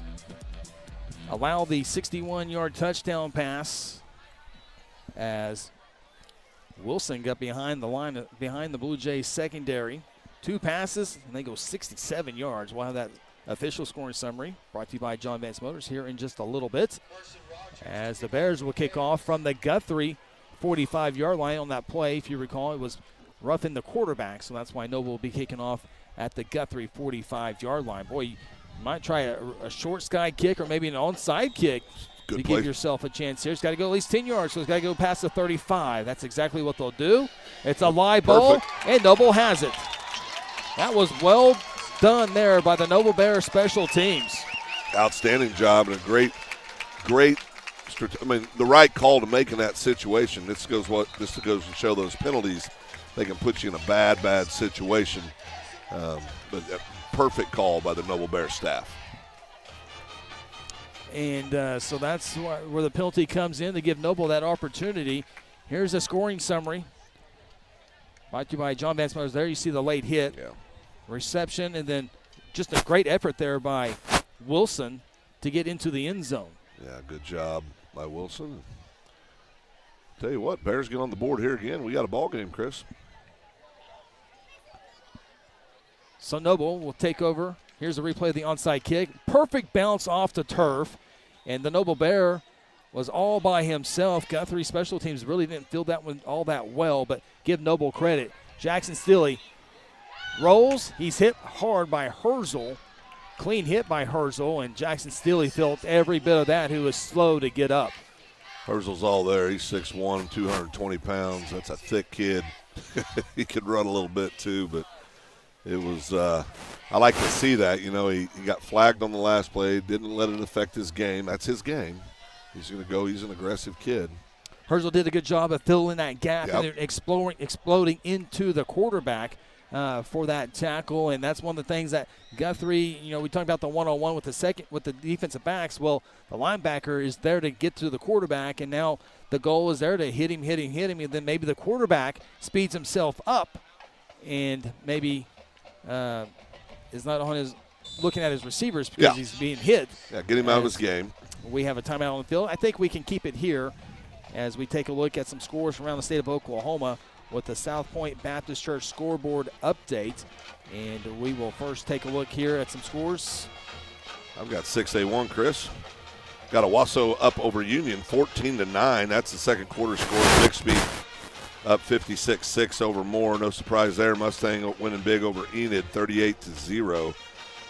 allow the 61-yard touchdown pass as Wilson got behind the line, behind the Blue Jays secondary. 2 passes, and they go 67 yards. We'll have that official scoring summary brought to you by John Vance Motors here in just a little bit. As the Bears will kick off from the Guthrie 45-yard line on that play. If you recall, it was roughing the quarterback, so that's why Noble will be kicking off at the Guthrie 45-yard line. Boy, you might try a short sky kick or maybe an onside kick to give yourself a chance here. It's got to go at least 10 yards, so it's got to go past the 35. That's exactly what they'll do. It's a live ball, and Noble has it. That was well done there by the Noble Bears special teams. Outstanding job and a great, the right call to make in that situation. This goes to show those penalties. They can put you in a bad situation. But a perfect call by the Noble Bear staff. And so that's where the penalty comes in to give Noble that opportunity. Here's a scoring summary. Brought to you by John Vance Motors. There you see the late hit. Yeah. Reception, and then just a great effort there by Wilson to get into the end zone. Yeah, good job by Wilson. Tell you what, Bears get on the board here again. We got a ball game, Chris. So Noble will take over. Here's a replay of the onside kick. Perfect bounce off the turf. And the Noble Bear was all by himself. Guthrie special teams really didn't feel that one all that well, but give Noble credit. Jackson Stilley rolls. He's hit hard by Herzl. Clean hit by Herzl, and Jackson Stilley felt every bit of that, who was slow to get up. Herzl's all there. He's 6'1", 220 pounds. That's a thick kid. He could run a little bit too, but it was I like to see that. You know, he got flagged on the last play, didn't let it affect his game. That's his game. He's going to go. He's an aggressive kid. Herzl did a good job of filling that gap and exploding into the quarterback for that tackle. And that's one of the things that Guthrie, you know, we talked about the one-on-one with the defensive backs. Well, the linebacker is there to get to the quarterback, and now the goal is there to hit him, and then maybe the quarterback speeds himself up and maybe is not on his looking at his receivers because he's being hit. Yeah, get him out of his game. We have a timeout on the field. I think we can keep it here as we take a look at some scores from around the state of Oklahoma with the South Point Baptist Church scoreboard update. And we will first take a look here at some scores. I've got 6A1, Chris. Got Owasso up over Union 14-9. That's the second quarter score. Bixby up 56-6 over Moore. No surprise there. Mustang winning big over Enid 38-0.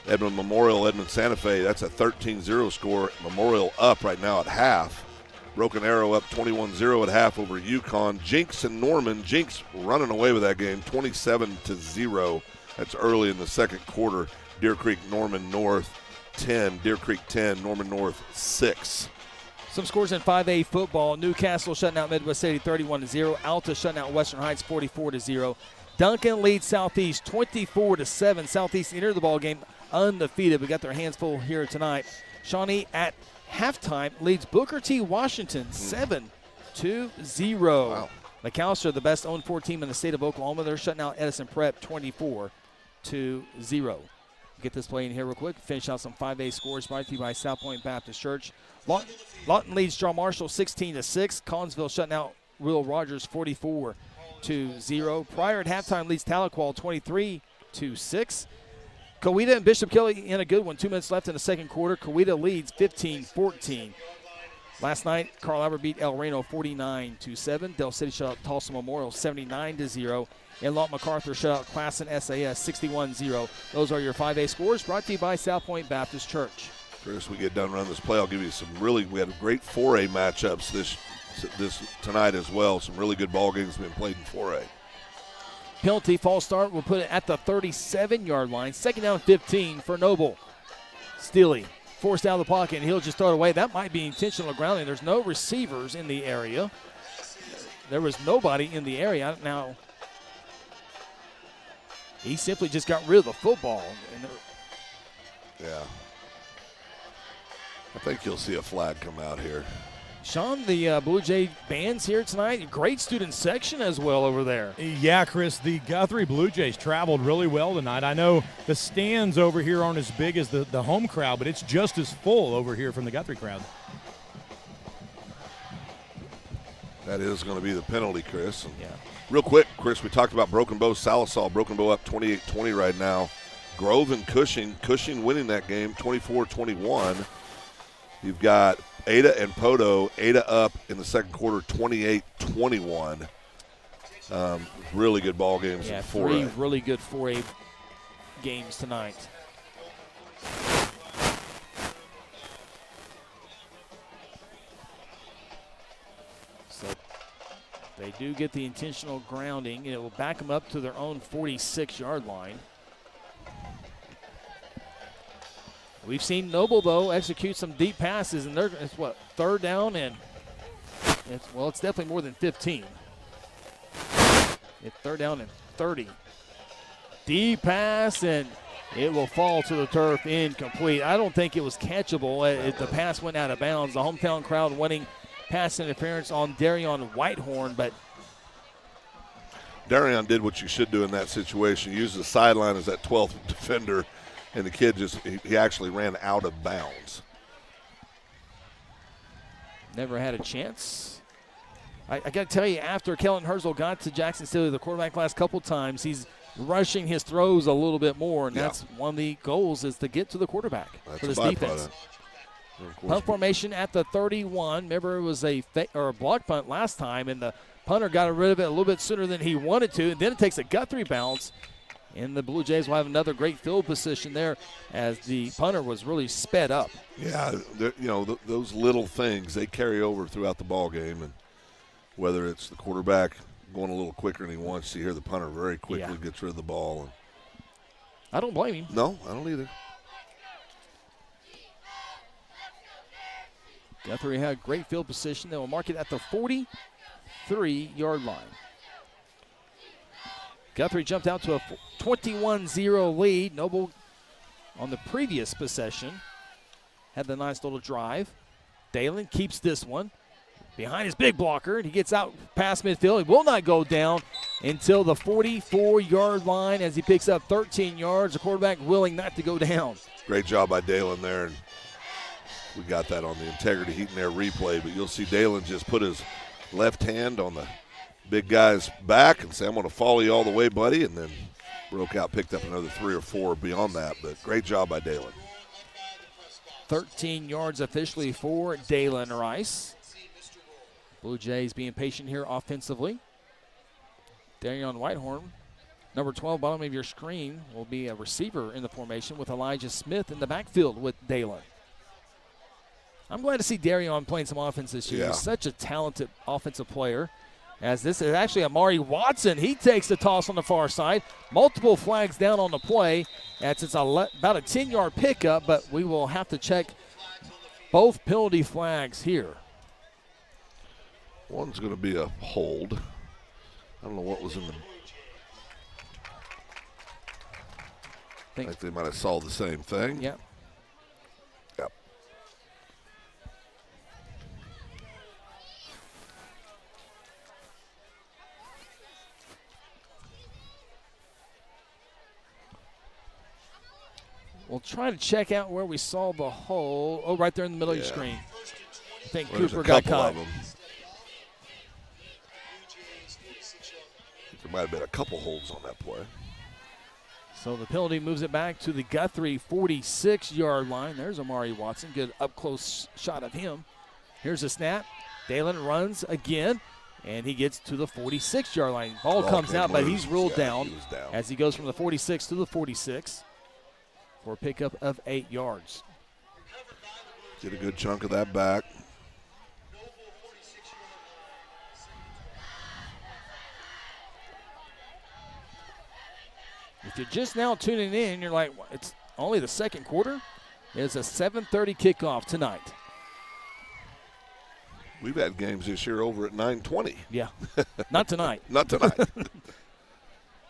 Edmond Memorial, Edmond Santa Fe, that's a 13-0 score. Memorial up right now at half. Broken Arrow up 21-0 at half over Yukon. Jinx and Norman. Jinx running away with that game 27-0. That's early in the second quarter. Deer Creek, Norman North 10. Deer Creek 10, Norman North 6. Some scores in 5A football. Newcastle shutting out Midwest City 31-0. Alta shutting out Western Heights 44-0. Duncan leads Southeast 24-7. Southeast entered the ball game undefeated. We got their hands full here tonight. Shawnee at halftime leads Booker T. Washington 7-0. Wow. McAllister, the best owned 4 team in the state of Oklahoma. They're shutting out Edison Prep 24-0. Get this play in here real quick. Finish out some 5A scores brought to you by South Point Baptist Church. Lawton leads John Marshall 16-6. Collinsville shutting out Will Rogers 44-0. Pryor at halftime leads Tahlequah 23-6. Coweta and Bishop Kelly in a good one. 2 minutes left in the second quarter. Coweta leads 15-14. Last night, Carl Albert beat El Reno 49-7. Del City shut out Tulsa Memorial 79-0. And Lawton MacArthur shut out Classen SAS 61-0. Those are your 5A scores brought to you by South Point Baptist Church. Chris, we get done running this play, I'll give you some we had great 4A matchups this tonight as well. Some really good ball games being played in 4A. Penalty, false start. We'll put it at the 37-yard line. Second down and 15 for Noble. Steely forced out of the pocket, and he'll just throw it away. That might be intentional grounding. There's no receivers in the area. There was nobody in the area. Now, he simply just got rid of the football. Yeah. I think you'll see a flag come out here. Sean, the Blue Jay band's here tonight. Great student section as well over there. Yeah, Chris, the Guthrie Bluejays traveled really well tonight. I know the stands over here aren't as big as the home crowd, but it's just as full over here from the Guthrie crowd. That is going to be the penalty, Chris. And real quick, Chris, we talked about Broken Bow, Salisal. Broken Bow up 28-20 right now. Grove and Cushing winning that game 24-21. You've got Ada and Poto. Ada up in the second quarter 28-21. Really good ball games in 4A. 3 really good 4A games tonight. So they do get the intentional grounding. It will back them up to their own 46-yard line. We've seen Noble, though, execute some deep passes, and it's what, third down, and it's definitely more than 15. It's third down and 30. Deep pass, and it will fall to the turf, incomplete. I don't think it was catchable. The pass went out of bounds. The hometown crowd wanting pass interference on Darion Whitehorn, but Darion did what you should do in that situation. Use the sideline as that 12th defender. And the kid he actually ran out of bounds. Never had a chance. I got to tell you, after Kellen Herzl got to Jackson Steele, the quarterback, last couple times, he's rushing his throws a little bit more, and that's one of the goals is to get to the quarterback for this defense. Punt formation at the 31. Remember, it was a block punt last time, and the punter got rid of it a little bit sooner than he wanted to, and then it takes a Guthrie bounce. And the Blue Jays will have another great field position there as the punter was really sped up. Yeah, those little things, they carry over throughout the ball game. And whether it's the quarterback going a little quicker than he wants to, hear the punter very quickly gets rid of the ball. And I don't blame him. No, I don't either. Guthrie had great field position. They will mark it at the 43-yard line. Guthrie jumped out to a 21-0 lead. Noble on the previous possession had the nice little drive. Dalen keeps this one behind his big blocker, and he gets out past midfield. He will not go down until the 44-yard line as he picks up 13 yards. The quarterback willing not to go down. Great job by Dalen there, and we got that on the Integrity Heat and Air replay, but you'll see Dalen just put his left hand on the big guy's back and say, I'm going to follow you all the way, buddy, and then broke out, picked up another 3 or 4 beyond that, but great job by Dalen. 13 yards officially for Dalen Rice. Blue Jays being patient here offensively. Darion Whitehorn, number 12, bottom of your screen, will be a receiver in the formation with Elijah Smith in the backfield with Dalen. I'm glad to see Darion playing some offense this year. He's such a talented offensive player. As this is actually Amari Watson. He takes the toss on the far side. Multiple flags down on the play. It's about a 10-yard pickup, but we will have to check both penalty flags here. One's going to be a hold. I don't know what was in the. I think they might have saw the same thing. Yep. Yep. We'll try to check out where we saw the hole. Oh, right there in the middle of your screen. I think Cooper got caught. There might have been a couple holds on that play. So the penalty moves it back to the Guthrie 46-yard line. There's Amari Watson. Good up-close shot of him. Here's a snap. Dalen runs again, and he gets to the 46-yard line. Ball comes out, but he's ruled down as he goes from the 46 to the 46 for a pickup of 8 yards. Get a good chunk of that back. If you're just now tuning in, you're like, it's only the second quarter? It's a 7:30 kickoff tonight. We've had games this year over at 9:20. Yeah, not tonight. Not tonight.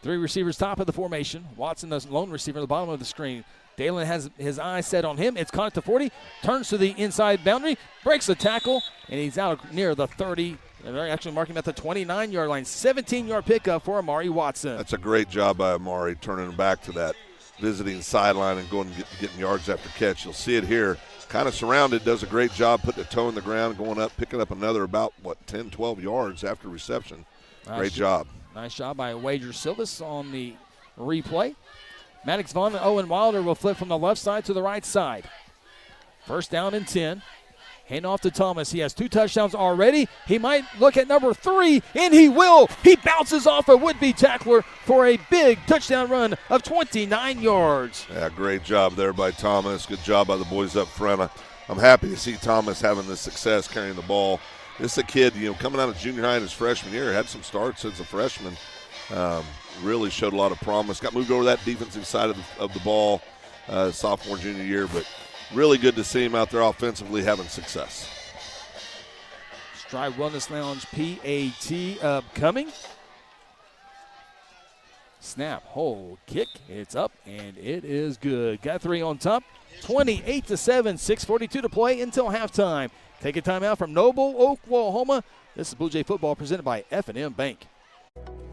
3 receivers top of the formation. Watson, the lone receiver, at the bottom of the screen. Dalen has his eye set on him. It's caught at the 40, turns to the inside boundary, breaks the tackle, and he's out near the 30. And they're actually marking him at the 29-yard line. 17-yard pickup for Amari Watson. That's a great job by Amari, turning him back to that visiting sideline and going and getting yards after catch. You'll see it here. Kind of surrounded, does a great job putting a toe in the ground, going up, picking up another about, 10, 12 yards after reception. Great job. Nice job by Wager Silvas on the replay. Maddox Vaughn and Owen Wilder will flip from the left side to the right side. First down and 10. Hand off to Thomas. He has 2 touchdowns already. He might look at number 3, and he will. He bounces off a would-be tackler for a big touchdown run of 29 yards. Yeah, great job there by Thomas. Good job by the boys up front. I'm happy to see Thomas having this success carrying the ball. This is a kid, coming out of junior high in his freshman year, had some starts as a freshman. Really showed a lot of promise. Got moved over that defensive side of the ball sophomore, junior year, but really good to see him out there offensively having success. Stride Wellness Lounge PAT upcoming. Snap, hold, kick. It's up, and it is good. Guthrie on top, 28-7, 6:42 to play until halftime. Take a timeout from Noble, Oklahoma. This is Blue Jay football presented by F&M Bank.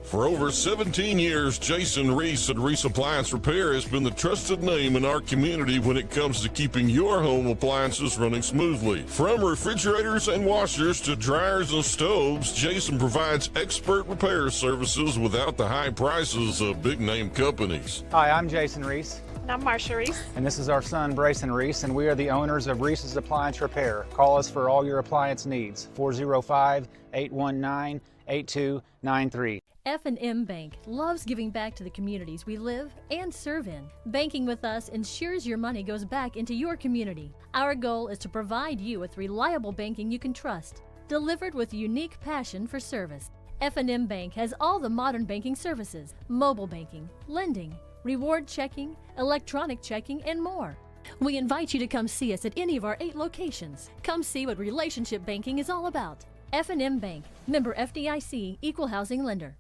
For over 17 years, Jason Reese at Reese Appliance Repair has been the trusted name in our community when it comes to keeping your home appliances running smoothly. From refrigerators and washers to dryers and stoves, Jason provides expert repair services without the high prices of big-name companies. Hi, I'm Jason Reese. And I'm Marsha Reese. And this is our son, Brayson Reese, and we are the owners of Reese's Appliance Repair. Call us for all your appliance needs, 405-819-8293. F&M Bank loves giving back to the communities we live and serve in. Banking with us ensures your money goes back into your community. Our goal is to provide you with reliable banking you can trust, delivered with unique passion for service. F&M Bank has all the modern banking services, mobile banking, lending, reward checking, electronic checking, and more. We invite you to come see us at any of our 8 locations. Come see what relationship banking is all about. F&M Bank, member FDIC, equal housing lender.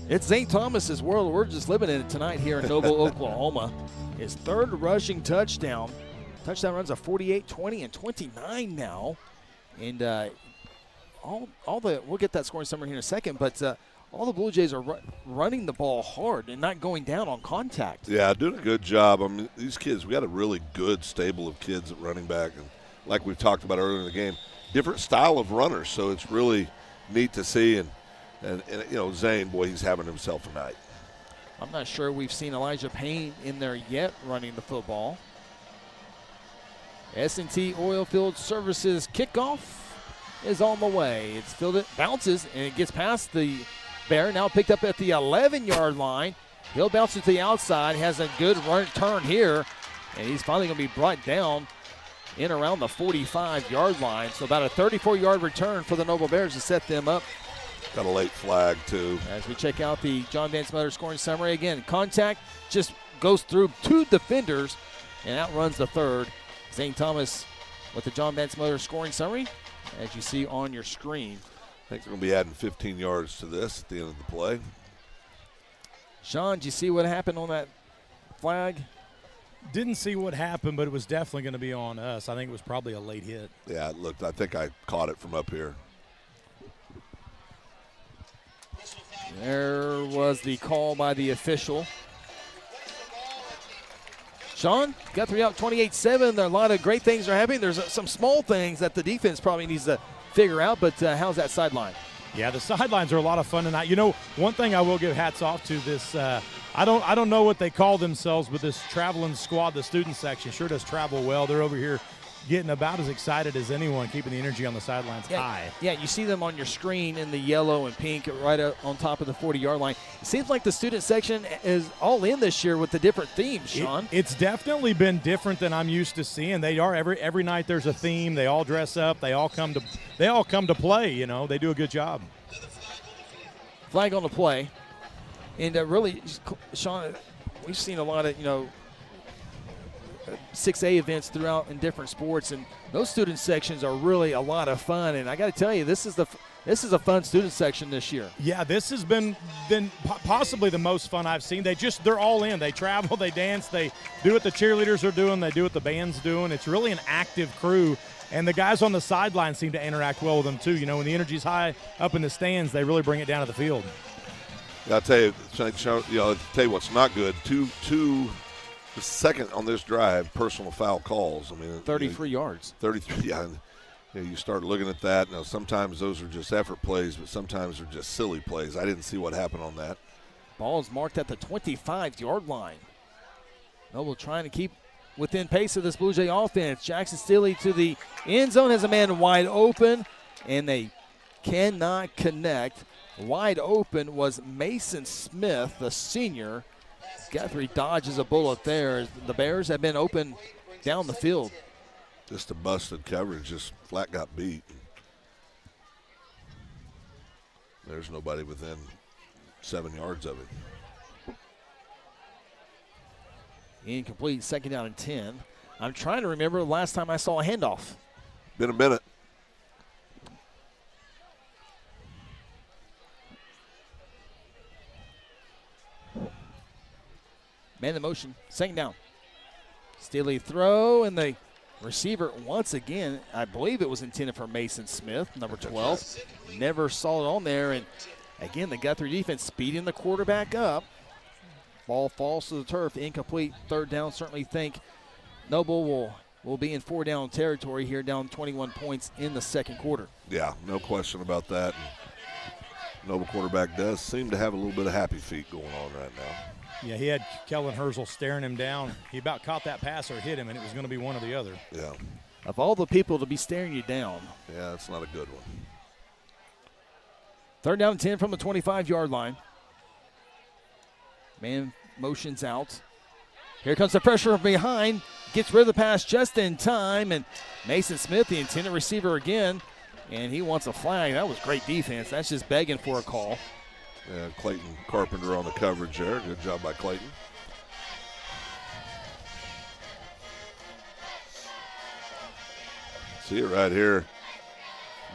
It's St. Thomas's world. We're just living in it tonight here in Noble, Oklahoma. His 3rd rushing touchdown. Touchdown runs of 48, 20, and 29 now. And we'll get that scoring summary here in a second, but all the Blue Jays are running the ball hard and not going down on contact. Yeah, doing a good job. I mean, these kids, we got a really good stable of kids at running back. And like we've talked about earlier in the game, different style of runners, so it's really neat to see. And Zane, boy, he's having himself a night. I'm not sure we've seen Elijah Payne in there yet running the football. S&T Oilfield Services kickoff is on the way. It's fielded, bounces, and it gets past the Bear. Now picked up at the 11-yard line. He'll bounce it to the outside. Has a good run turn here, and he's finally going to be brought down in around the 45-yard line. So about a 34-yard return for the Noble Bears to set them up. Got a late flag, too. As we check out the John Vance Miller scoring summary. Again, contact just goes through 2 defenders and outruns the 3rd. St. Thomas with the John Vance Miller scoring summary, as you see on your screen. I think they're going to be adding 15 yards to this at the end of the play. Sean, did you see what happened on that flag? Didn't see what happened, but it was definitely going to be on us. I think it was probably a late hit. Yeah, it looked. I think I caught it from up here. There was the call by the official. Sean, Guthrie up 28-7. There are a lot of great things are happening. There's some small things that the defense probably needs to figure out, but how's that sideline? Yeah, the sidelines are a lot of fun tonight. You know, one thing I will give hats off to this, I don't know what they call themselves, but this traveling squad, the student section, sure does travel well. They're over here getting about as excited as anyone, keeping the energy on the sidelines high. Yeah, you see them on your screen in the yellow and pink right up on top of the 40-yard line. It seems like the student section is all in this year with the different themes, Sean. It's definitely been different than I'm used to seeing. They are every night there's a theme. They all dress up. They all come to play. You know, they do a good job. Flag on the play, and really, Sean, we've seen a lot of 6A events throughout in different sports, and those student sections are really a lot of fun. And I got to tell you, this is a fun student section this year. Yeah, this has been possibly the most fun I've seen. They're all in. They travel, they dance, they do what the cheerleaders are doing, they do what the band's doing. It's really an active crew, and the guys on the sideline seem to interact well with them too. You know, when the energy's high up in the stands, they really bring it down to the field. I'll tell you, I'll tell you what's not good. The second on this drive, personal foul calls. I mean, 33 yards. 33, yeah. You start looking at that. Now, sometimes those are just effort plays, but sometimes they're just silly plays. I didn't see what happened on that. Ball is marked at the 25-yard line. Noble trying to keep within pace of this Blue Jay offense. Jackson Steele to the end zone has a man wide open, and they cannot connect. Wide open was Mason Smith, the senior. Guthrie dodges a bullet there. The Bears have been open down the field. Just a busted coverage, just flat got beat. There's nobody within 7 yards of it. Incomplete, 2nd down and 10. I'm trying to remember the last time I saw a handoff. Been a minute. Man in motion, 2nd down. Steely throw, and the receiver once again, I believe it was intended for Mason Smith, number 12. Never saw it on there, and again, the Guthrie defense speeding the quarterback up. Ball falls to the turf, incomplete, 3rd down. Certainly think Noble will be in 4-down territory here, down 21 points in the 2nd quarter. Yeah, no question about that. Noble quarterback does seem to have a little bit of happy feet going on right now. Yeah, he had Kellen Herzl staring him down. He about caught that pass or hit him, and it was going to be one or the other. Yeah. Of all the people to be staring you down. Yeah, that's not a good one. 3rd down and 10 from the 25-yard line. Man motions out. Here comes the pressure from behind. Gets rid of the pass just in time, and Mason Smith, the intended receiver again, and he wants a flag. That was great defense. That's just begging for a call. Yeah, Clayton Carpenter on the coverage there. Good job by Clayton. See it right here.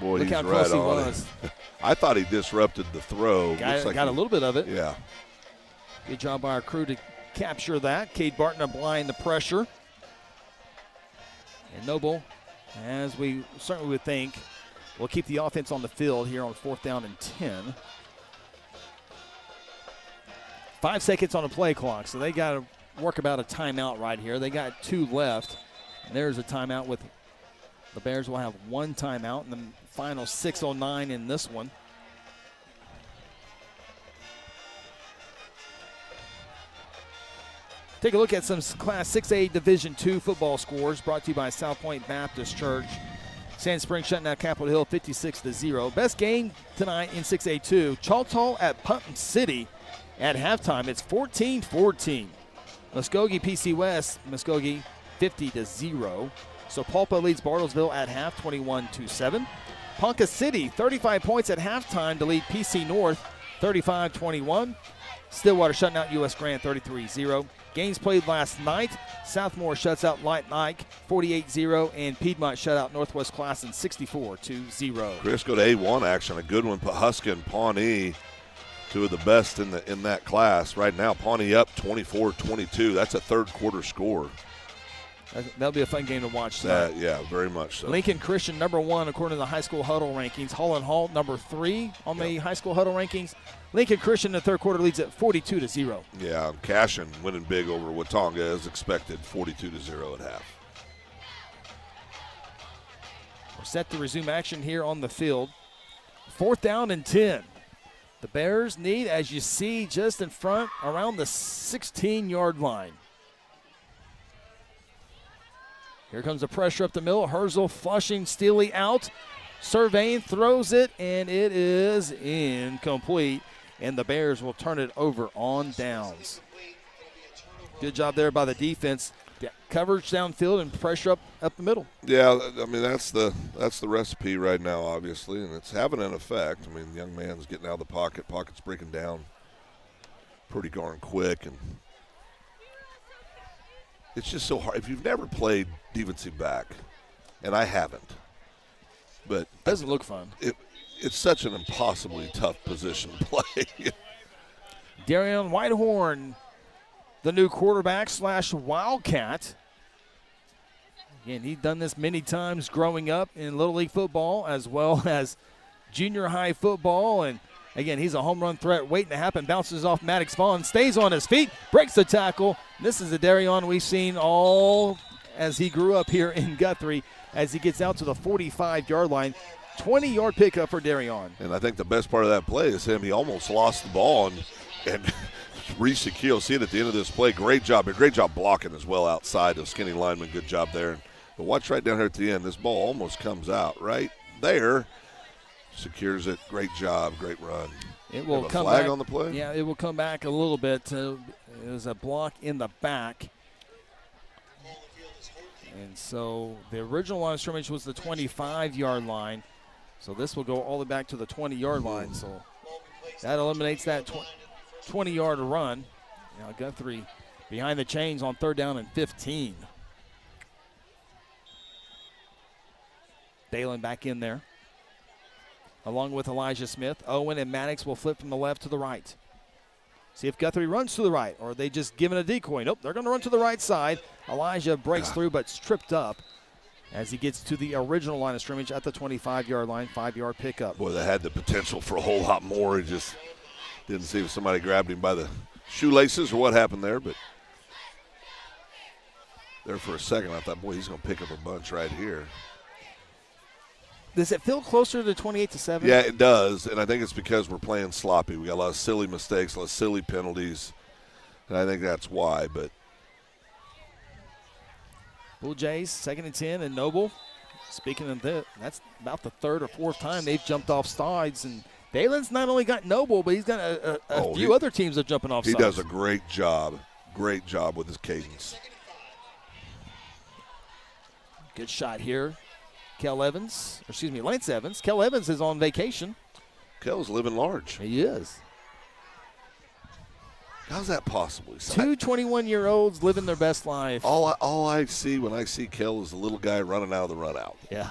Boy, Look he's how right close he on was. it. I thought he disrupted the throw. Got a little bit of it. Yeah. Good job by our crew to capture that. Cade Barton applying the pressure. And Noble, as we certainly would think, will keep the offense on the field here on 4th down and 10. 5 seconds on the play clock, so they got to work about a timeout right here. They got 2 left. And there's a timeout with the Bears will have 1 timeout in the final 6:09 in this one. Take a look at some Class 6A Division II football scores brought to you by South Point Baptist Church. Sand Springs shutting out Capitol Hill 56-0. Best game tonight in 6A2. Choctaw at Putnam City. At halftime, it's 14-14. Muskogee PC West, Muskogee 50-0. So Pulpa leads Bartlesville at half 21-7. Ponca City 35 points at halftime to lead PC North 35-21. Stillwater shutting out U.S. Grant 33-0. Games played last night. Southmore shuts out Light Nike 48-0, and Piedmont shut out Northwest Classen 64-0. Chris, go to A1 action. A good one. Pahuskin, Pawnee, 2 of the best in that class. Right now, Pawnee up 24-22. That's a 3rd quarter score. That'll be a fun game to watch tonight. Yeah, very much so. Lincoln Christian, number 1, according to the high school huddle rankings. Holland Hall, number 3 on the high school huddle rankings. Lincoln Christian in the third quarter leads at 42-0. Yeah, Cashin winning big over Watonga as expected, 42-0 at half. We're set to resume action here on the field. 4th down and 10. The Bears need, as you see, just in front, around the 16-yard line. Here comes the pressure up the middle. Herzl flushing Steely out. Surveying, throws it, and it is incomplete. And the Bears will turn it over on downs. Good job there by the defense. Coverage downfield and pressure up the middle. Yeah, I mean, that's the recipe right now, obviously, and it's having an effect. I mean, the young man's getting out of the pocket. Pocket's breaking down pretty darn quick, and it's just so hard. If you've never played defensive back, and I haven't, but it doesn't look fun. It's such an impossibly tough position to play. Darion Whitehorn, the new quarterback / Wildcat. Again, he's done this many times growing up in Little League football as well as junior high football. And, again, he's a home run threat waiting to happen. Bounces off Maddox Vaughn, stays on his feet, breaks the tackle. This is the Darion we've seen all as he grew up here in Guthrie as he gets out to the 45-yard line. 20-yard pickup for Darion. And I think the best part of that play is him. He almost lost the ball, and Reese Akil, see it at the end of this play. Great job blocking as well outside of skinny lineman. Good job there. But watch right down here at the end. This ball almost comes out right there. Secures it. Great job. Great run. It will come flag back on the play. Yeah, it will come back a little bit. It was a block in the back. And so the original line of scrimmage was the 25-yard line. So this will go all the way back to the 20-yard line. So that eliminates that 20-yard run. Now Guthrie behind the chains on 3rd down and 15. Dalen back in there, along with Elijah Smith. Owen and Maddox will flip from the left to the right. See if Guthrie runs to the right, or are they just giving a decoy? Nope, they're going to run to the right side. Elijah breaks through, but it's tripped up as he gets to the original line of scrimmage at the 25-yard line, 5-yard pickup. Boy, that had the potential for a whole lot more. He just didn't see if somebody grabbed him by the shoelaces or what happened there, but there for a second I thought, boy, he's going to pick up a bunch right here. Does it feel closer to 28-7? Yeah, it does, and I think it's because we're playing sloppy. We got a lot of silly mistakes, a lot of silly penalties, and I think that's why. But Blue Jays, 2nd and 10, and Noble. Speaking of that, that's about the 3rd or 4th time they've jumped off sides, and Dalen's not only got Noble, but he's got a few other teams that are jumping off sides. He does a great job with his cadence. Good shot here. Lance Evans. Kel Evans is on vacation. Kel's living large. He is. How's that possible? Two 21-year-olds living their best life. All I see when I see Kel is the little guy running out of the run out. Yeah.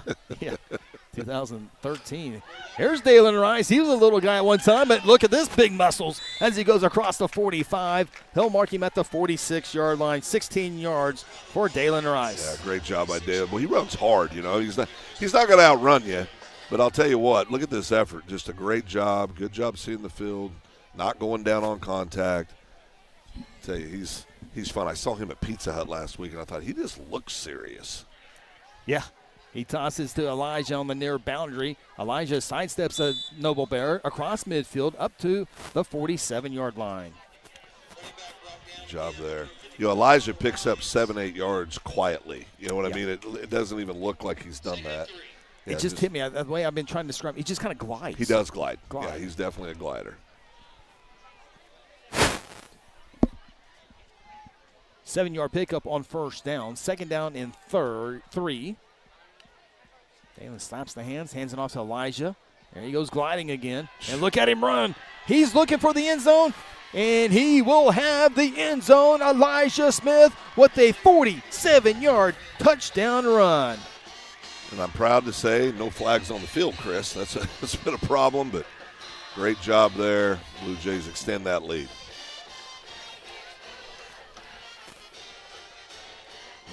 2013. Here's Dalen Rice. He was a little guy at one time, but look at this big muscles as he goes across the 45. He'll mark him at the 46-yard line, 16 yards for Dalen Rice. Yeah, great job by Dalen. Well, he runs hard, you know. He's not going to outrun you, but I'll tell you what, look at this effort. Just a great job. Good job seeing the field, not going down on contact. I'll tell you, he's fun. I saw him at Pizza Hut last week, and I thought he just looks serious. Yeah. He tosses to Elijah on the near boundary. Elijah sidesteps a Noble Bear across midfield up to the 47-yard line. Good job there. You know, Elijah picks up 7-8 yards quietly. You know what I mean? It doesn't even look like he's done that. It just hit me. The way I've been trying to describe, he just kind of glides. He does glide. Yeah, he's definitely a glider. 7-yard pickup on 1st down. 2nd down and 3. Dalen slaps the hands it off to Elijah. There he goes gliding again. And look at him run. He's looking for the end zone, and he will have the end zone. Elijah Smith with a 47-yard touchdown run. And I'm proud to say no flags on the field, Chris. That's been a problem, but great job there. Blue Jays extend that lead.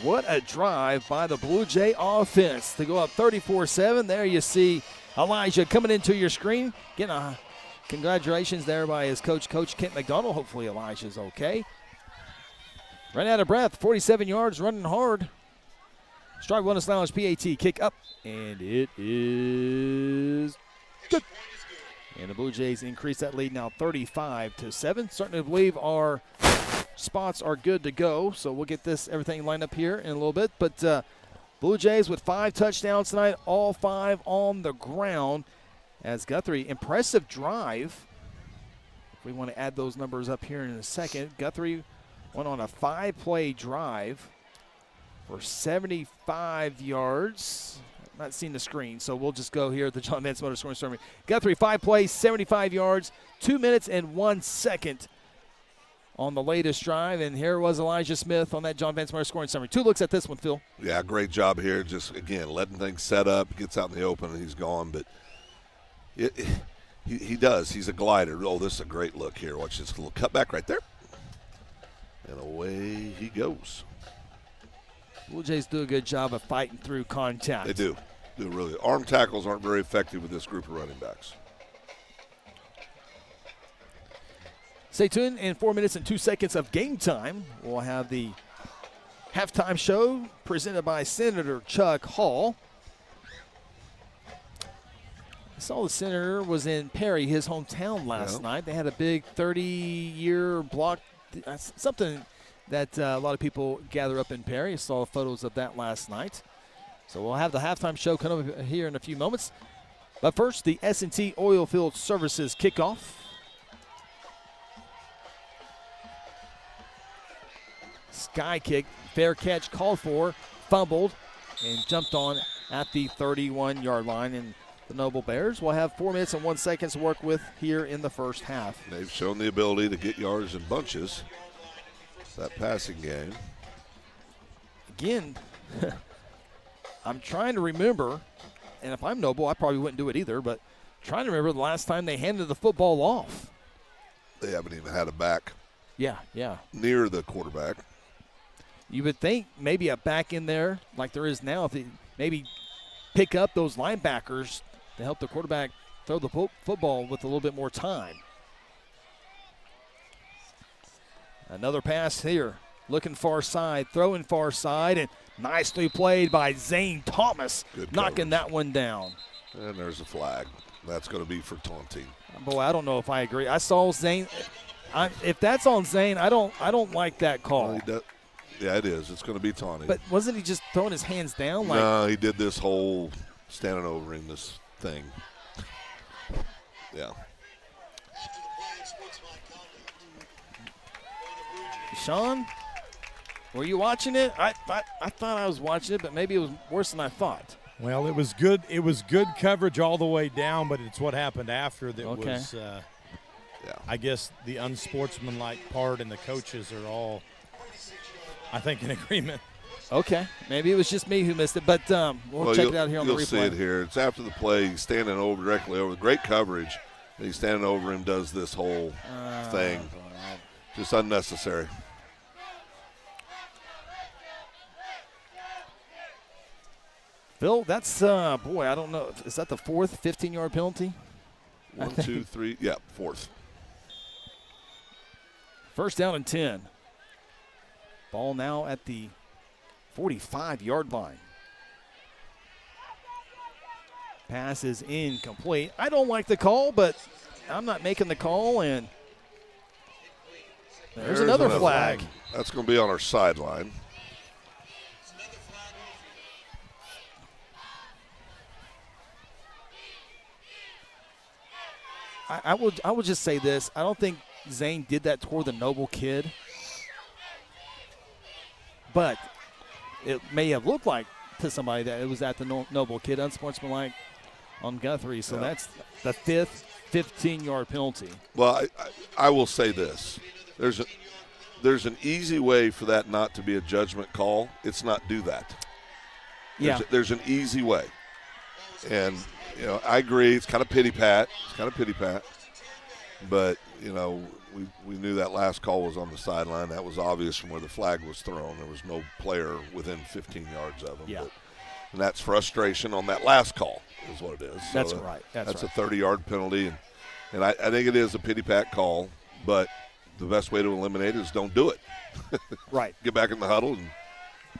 What a drive by the Blue Jay offense to go up 34-7. There you see Elijah coming into your screen. Getting a congratulations there by his coach, Coach Kent McDonald. Hopefully Elijah's okay. Ran out of breath, 47 yards, running hard. Strike one to Lounge PAT, kick up, and it is good. And the Blue Jays increase that lead now 35-7. Certainly believe our spots are good to go, so we'll get everything lined up here in a little bit. But Blue Jays with 5 touchdowns tonight, all 5 on the ground. As Guthrie, impressive drive. If we want to add those numbers up here in a second, Guthrie went on a 5-play drive for 75 yards. I'm not seeing the screen, so we'll just go here at the John Vance Motor scoring summary. Guthrie, 5 plays, 75 yards, 2 minutes and 1 second on the latest drive. And here was Elijah Smith on that John Vance Motor scoring summary. 2 looks at this one, Phil. Yeah, great job here. Just, again, letting things set up, gets out in the open, and he's gone. But he does. He's a glider. Oh, this is a great look here. Watch this little cutback right there. And away he goes. Blue Jays do a good job of fighting through contact. They do. Really. Arm tackles aren't very effective with this group of running backs. Stay tuned. In 4 minutes and 2 seconds of game time, we'll have the halftime show presented by Senator Chuck Hall. I saw the Senator was in Perry, his hometown, last night. They had a big 30-year block, something that a lot of people gather up in Perry. I saw photos of that last night. So we'll have the halftime show come up here in a few moments. But first, the S&T Oilfield Services kickoff. Sky kick, fair catch called for, fumbled, and jumped on at the 31-yard line. And the Noble Bears will have 4 minutes and 1 second to work with here in the first half. They've shown the ability to get yards in bunches. That passing game. Again, I'm trying to remember, and if I'm Noble, I probably wouldn't do it either, but trying to remember the last time they handed the football off. They haven't even had a back. Yeah. Near the quarterback. You would think maybe a back in there like there is now, if they maybe pick up those linebackers to help the quarterback throw the football with a little bit more time. Another pass here. Looking far side, throwing far side, and nicely played by Zane Thomas, knocking that one down. And there's a flag. That's going to be for taunting. Boy, I don't know if I agree. I saw Zane. If that's on Zane, I don't like that call. Well, yeah, it is. It's going to be taunting. But wasn't he just throwing his hands down? No, he did this whole standing over him, this thing. Yeah. Sean, were you watching it? I thought I was watching it, but maybe it was worse than I thought. Well, it was good. It was good coverage all the way down, but it's what happened after that was, I guess, the unsportsmanlike part, and the coaches are all, I think, in agreement. Okay. Maybe it was just me who missed it, but we'll check it out here on the replay. You'll see it here. It's after the play. He's standing directly over. Great coverage. And he's standing over him, does this whole thing. Just unnecessary. Phil, that's, boy, I don't know. Is that the fourth 15-yard penalty? 1, 2, 3. Yeah, fourth. First down and 10. Ball now at the 45-yard line. Pass is incomplete. I don't like the call, but I'm not making the call, and there's another flag. That's going to be on our sideline. I will just say this. I don't think Zane did that toward the Noble kid. But it may have looked like to somebody that it was at the Noble kid, unsportsmanlike on Guthrie. So that's the fifth 15-yard penalty. Well, I will say this. There's an easy way for that not to be a judgment call. It's not do that. There's an easy way. And, I agree. It's kind of pity-pat. But, we knew that last call was on the sideline. That was obvious from where the flag was thrown. There was no player within 15 yards of him. Yeah. And that's frustration on that last call is what it is. So That's right. That's a 30-yard penalty. And I think it is a pity-pat call, but the best way to eliminate it is don't do it. Right. Get back in the huddle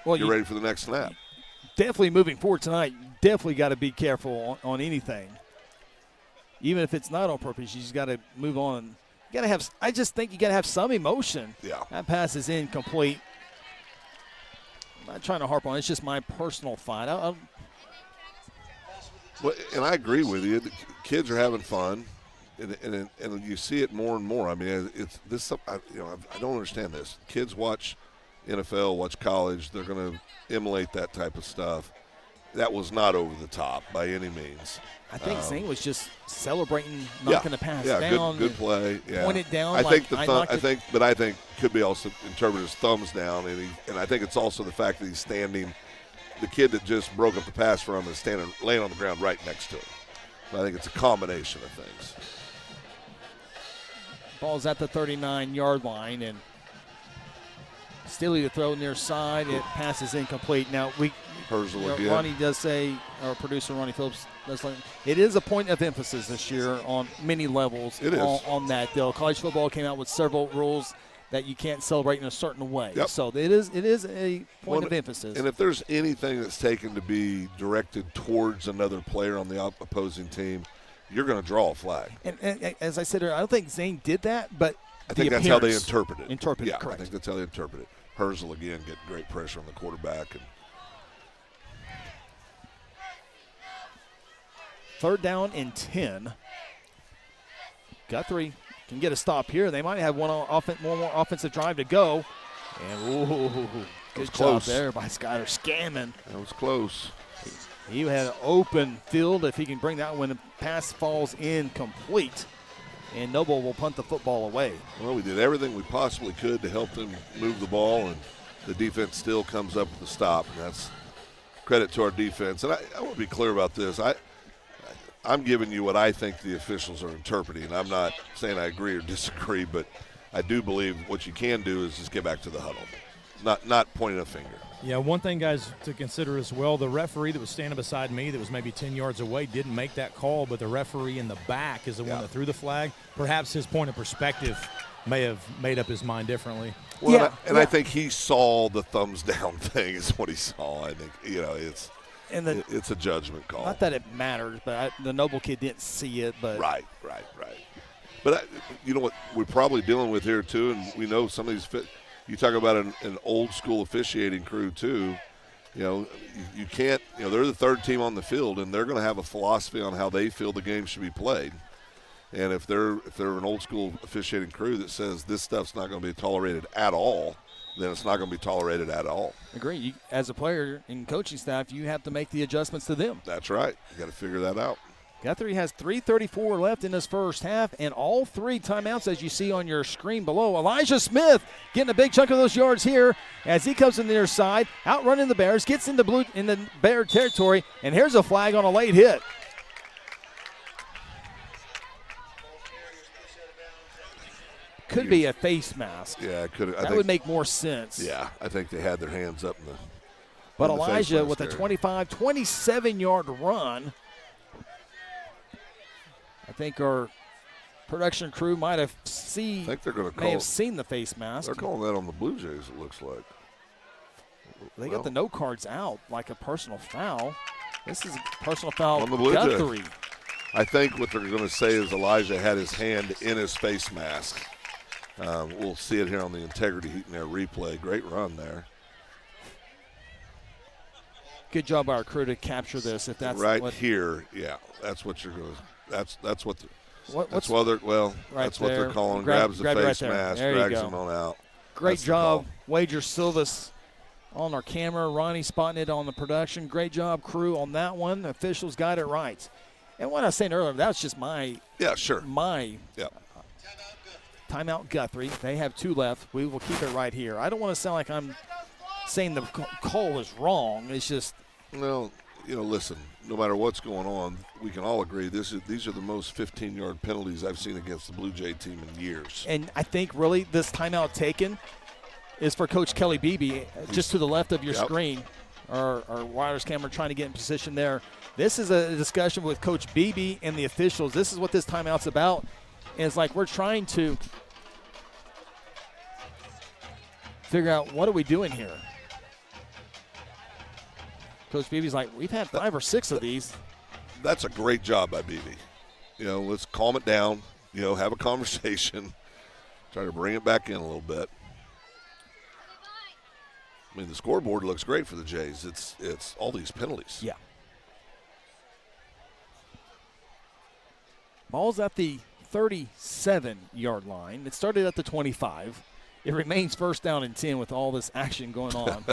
and get ready for the next snap. Definitely moving forward tonight, definitely got to be careful on anything. Even if it's not on purpose, you just got to move on. You got to have. I just think you got to have some emotion. Yeah. That pass is incomplete. I'm not trying to harp on it. It's just my personal thought. Well, and I agree with you. The kids are having fun, and you see it more and more. I mean, it's this. I don't understand this. Kids watch NFL, watch college. They're going to emulate that type of stuff. That was not over the top by any means. I think Zane was just celebrating knocking the pass down. Good play. Yeah. Point it down. I think I think could be also interpreted as thumbs down, and I think it's also the fact that he's standing. The kid that just broke up the pass for him is laying on the ground right next to him. I think it's a combination of things. Ball's at the 39-yard line, and Steely to throw near side. It passes incomplete. Now Ronnie does say, our producer Ronnie Phillips does like, it is a point of emphasis this year on many levels. It is on that deal. College football came out with several rules that you can't celebrate in a certain way. Yep. So it is a point of emphasis. And if there's anything that's taken to be directed towards another player on the opposing team, you're going to draw a flag. And as I said earlier, I don't think Zane did that, but I think that's how they interpret it. Yeah, correct. I think that's how they interpret it. Herzl again getting great pressure on the quarterback. And third down and 10. Guthrie can get a stop here. They might have one more offensive drive to go. And good job there by Skyler Scammon. That was close. He had an open field. If he can bring that one, the pass falls incomplete. And Noble will punt the football away. Well, we did everything we possibly could to help them move the ball, and the defense still comes up with the stop, and that's credit to our defense. And I want to be clear about this. I'm giving you what I think the officials are interpreting. I'm not saying I agree or disagree, but I do believe what you can do is just get back to the huddle, not pointing a finger. Yeah, one thing, guys, to consider as well, the referee that was standing beside me that was maybe 10 yards away didn't make that call, but the referee in the back is the one that threw the flag. Perhaps his point of perspective may have made up his mind differently. Well, I think he saw the thumbs down thing is what he saw. I think, it's a judgment call. Not that it matters, but the Noble kid didn't see it. But Right. But you know what we're probably dealing with here, too, and we know some of these you talk about an old-school officiating crew, too. You can't – they're the third team on the field, and they're going to have a philosophy on how they feel the game should be played. And if they're an old-school officiating crew that says this stuff's not going to be tolerated at all, then it's not going to be tolerated at all. Agree. As a player and coaching staff, you have to make the adjustments to them. That's right. You got to figure that out. Guthrie has 3:34 left in this first half, and all three timeouts, as you see on your screen below. Elijah Smith getting a big chunk of those yards here as he comes in the near side, outrunning the Bears, gets into the Bear territory, and here's a flag on a late hit. Could be a face mask. Yeah, it could. That would make more sense. Yeah, I think they had their hands up in the. But Elijah with a 27-yard run. I think our production crew might have seen the face mask. They're calling that on the Blue Jays, it looks like. They got the no cards out like a personal foul. This is a personal foul on the Blue Guthrie. Jays. I think what they're going to say is Elijah had his hand in his face mask. We'll see it here on the integrity heat in their replay. Great run there. Good job by our crew to capture this. If that's here, yeah, that's what you're going to. That's what. That's what they're calling. Grabs the face mask, drags him on out. Great job, Wager Silvas, on our camera. Ronnie spotting it on the production. Great job, crew, on that one. Officials got it right. And what I was saying earlier, that's just my. Yeah, sure. Timeout Guthrie. They have 2 left. We will keep it right here. I don't want to sound like I'm saying the call is wrong. It's just. Well, listen, no matter what's going on, we can all agree these are the most 15-yard penalties I've seen against the Blue Jay team in years. And I think really this timeout taken is for Coach Kelly Beebe, just to the left of your screen. Our wireless camera trying to get in position there. This is a discussion with Coach Beebe and the officials. This is what this timeout's about. And it's like we're trying to figure out what are we doing here. Coach Beebe's like, we've had 5 or 6 of these. That's a great job by Beebe. Let's calm it down, have a conversation, try to bring it back in a little bit. I mean, the scoreboard looks great for the Jays. It's all these penalties. Yeah. Ball's at the 37-yard line. It started at the 25. It remains first down and 10 with all this action going on.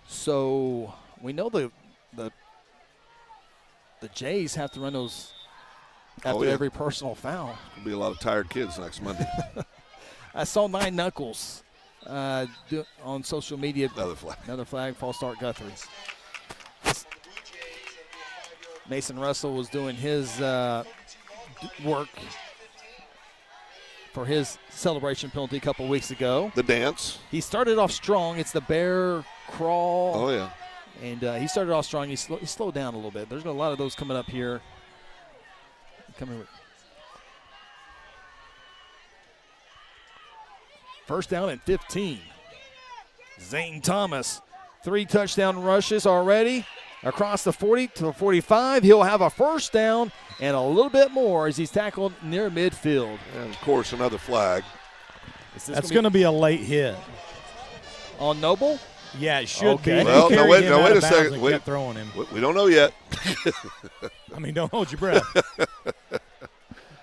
So we know the Jays have to run those after every personal foul. There'll be a lot of tired kids next Monday. I saw 9 Knuckles on social media. Another flag, false start Guthrie. Mason Russell was doing his work for his celebration penalty a couple weeks ago. The dance. He started off strong. It's the bear crawl. Oh, yeah. And he started off strong. He slowed down a little bit. There's a lot of those coming up here. First down and 15. Zane Thomas, 3 touchdown rushes already across the 40 to the 45. He'll have a first down and a little bit more as he's tackled near midfield. And, of course, another flag. That's going to be a late hit. On Noble? Yeah, it should be. Well, no, wait a second. Kept throwing him. We don't know yet. I mean, don't hold your breath.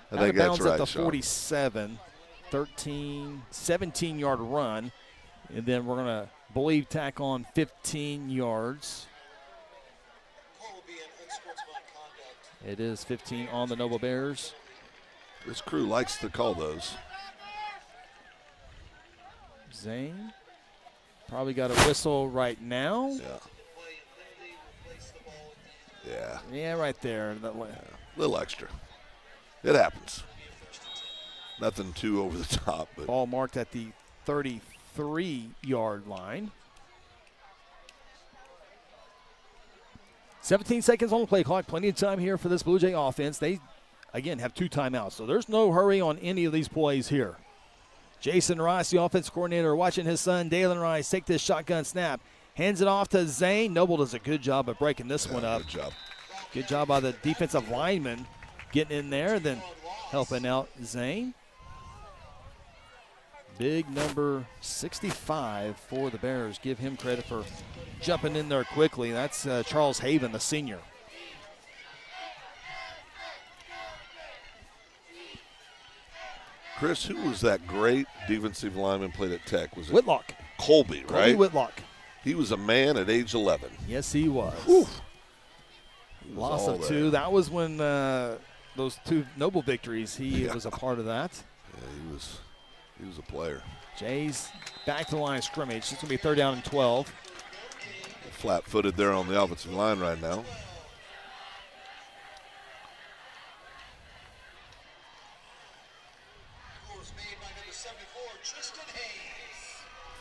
I think that's right, at the Sean. 47, 17-yard run. And then we're going to believe tack on 15 yards. It is 15 on the Noble Bears. This crew likes to call those. Zane probably got a whistle right now. Yeah, right there. A little extra. It happens. Nothing too over the top. But ball marked at the 33-yard line. 17 seconds on the play clock. Plenty of time here for this Blue Jay offense. They, again, have 2 timeouts, so there's no hurry on any of these plays here. Jason Rice, the offense coordinator, watching his son, Dalen Rice, take this shotgun snap. Hands it off to Zane. Noble does a good job of breaking this one up. Good job. Good job by the defensive lineman getting in there, then helping out Zane. Big number 65 for the Bears. Give him credit for jumping in there quickly. That's Charles Haven, the senior. Chris, who was that great defensive lineman played at Tech? Was it Whitlock? Colby, right? Colby Whitlock. He was a man at age 11. Yes, he was. Loss of 2. That was when those 2 Noble victories, he was a part of that. Yeah, he was a player. Jays back to the line of scrimmage. It's going to be 3rd down and 12. Flat-footed there on the offensive line right now.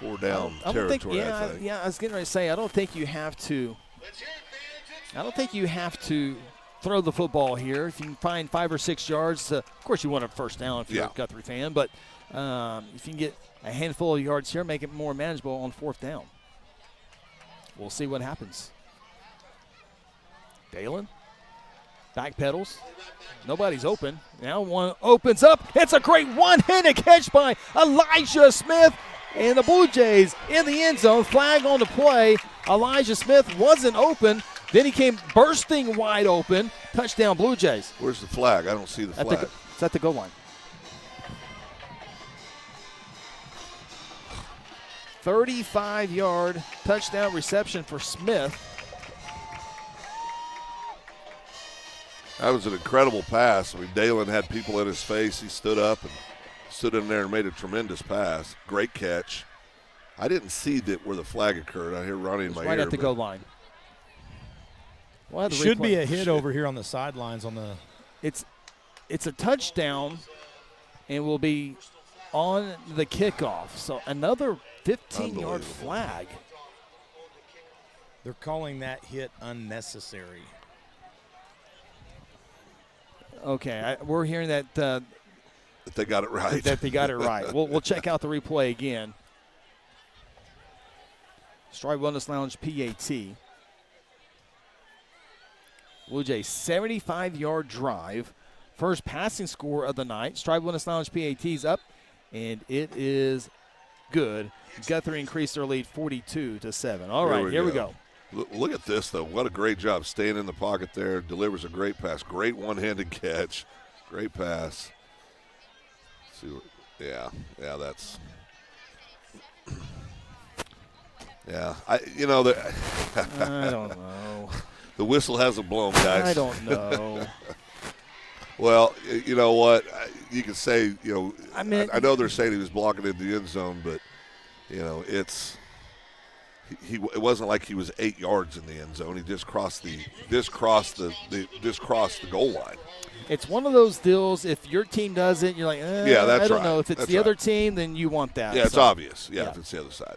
Four down territory, I think. Yeah, I was getting ready to say, I don't think you have to throw the football here. If you can find 5 or 6 yards, of course you want a first down if you're a Guthrie fan, but if you can get a handful of yards here, make it more manageable on 4th down. We'll see what happens. Dalen, back pedals. Nobody's open. Now one opens up. It's a great one-handed catch by Elijah Smith. And the Blue Jays in the end zone. Flag on the play. Elijah Smith wasn't open. Then he came bursting wide open. Touchdown, Blue Jays. Where's the flag? I don't see the flag. It's at the goal line. 35-yard touchdown reception for Smith. That was an incredible pass. I mean, Dalen had people in his face. He stood up and stood in there and made a tremendous pass. Great catch. I didn't see that where the flag occurred. I hear Ronnie in my ear. Right at the goal line. Well, should be a hit over here on the sidelines on the. It's a touchdown, and will be on the kickoff. So another 15-yard flag. They're calling that hit unnecessary. Okay, we're hearing that that they got it right. That they got it right. We'll check out the replay again. Stride Wellness Lounge PAT. Blue Jays 75-yard drive. First passing score of the night. Stride Wellness Lounge PAT's up, and it is good. Guthrie increased their lead 42-7. All right, here we go. Look at this, though. What a great job staying in the pocket there. Delivers a great pass. Great one-handed catch. Great pass. Yeah, that's – yeah. I don't know. The whistle hasn't blown, guys. I don't know. Well, you know what? You can say, I know they're saying he was blocking in the end zone, but, it wasn't like he was 8 yards in the end zone. He just crossed the goal line. It's one of those deals. If your team does it, you're like, I don't know. If it's the other team, then you want that. Yeah, it's obvious. Yeah, if it's the other side.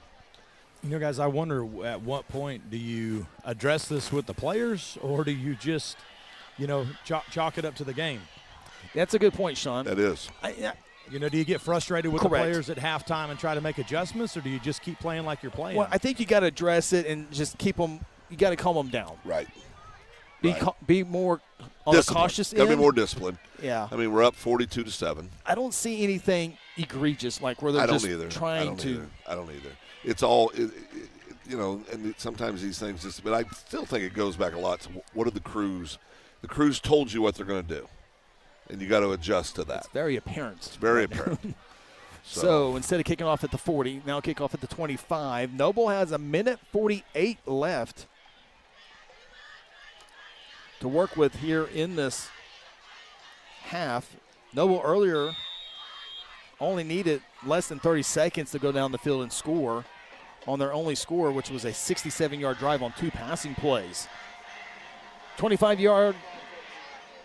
Guys, I wonder at what point do you address this with the players, or do you just, chalk it up to the game? That's a good point, Sean. That is. Do you get frustrated with the players at halftime and try to make adjustments, or do you just keep playing like you're playing? Well, I think you got to address it and just keep them. You got to calm them down. Right. Be more on the cautious end. Got to be more disciplined. Yeah. I mean, we're up 42-7. I don't see anything egregious like where they're just trying to. I don't either. It's all, and sometimes these things just, but I still think it goes back a lot to what are the crews? The crews told you what they're going to do, and you got to adjust to that. It's very apparent. It's very apparent. So instead of kicking off at the 40, now kick off at the 25. Noble has 1:48 left to work with here in this half. Noble earlier only needed less than 30 seconds to go down the field and score on their only score, which was a 67-yard drive on 2 passing plays. 25-yard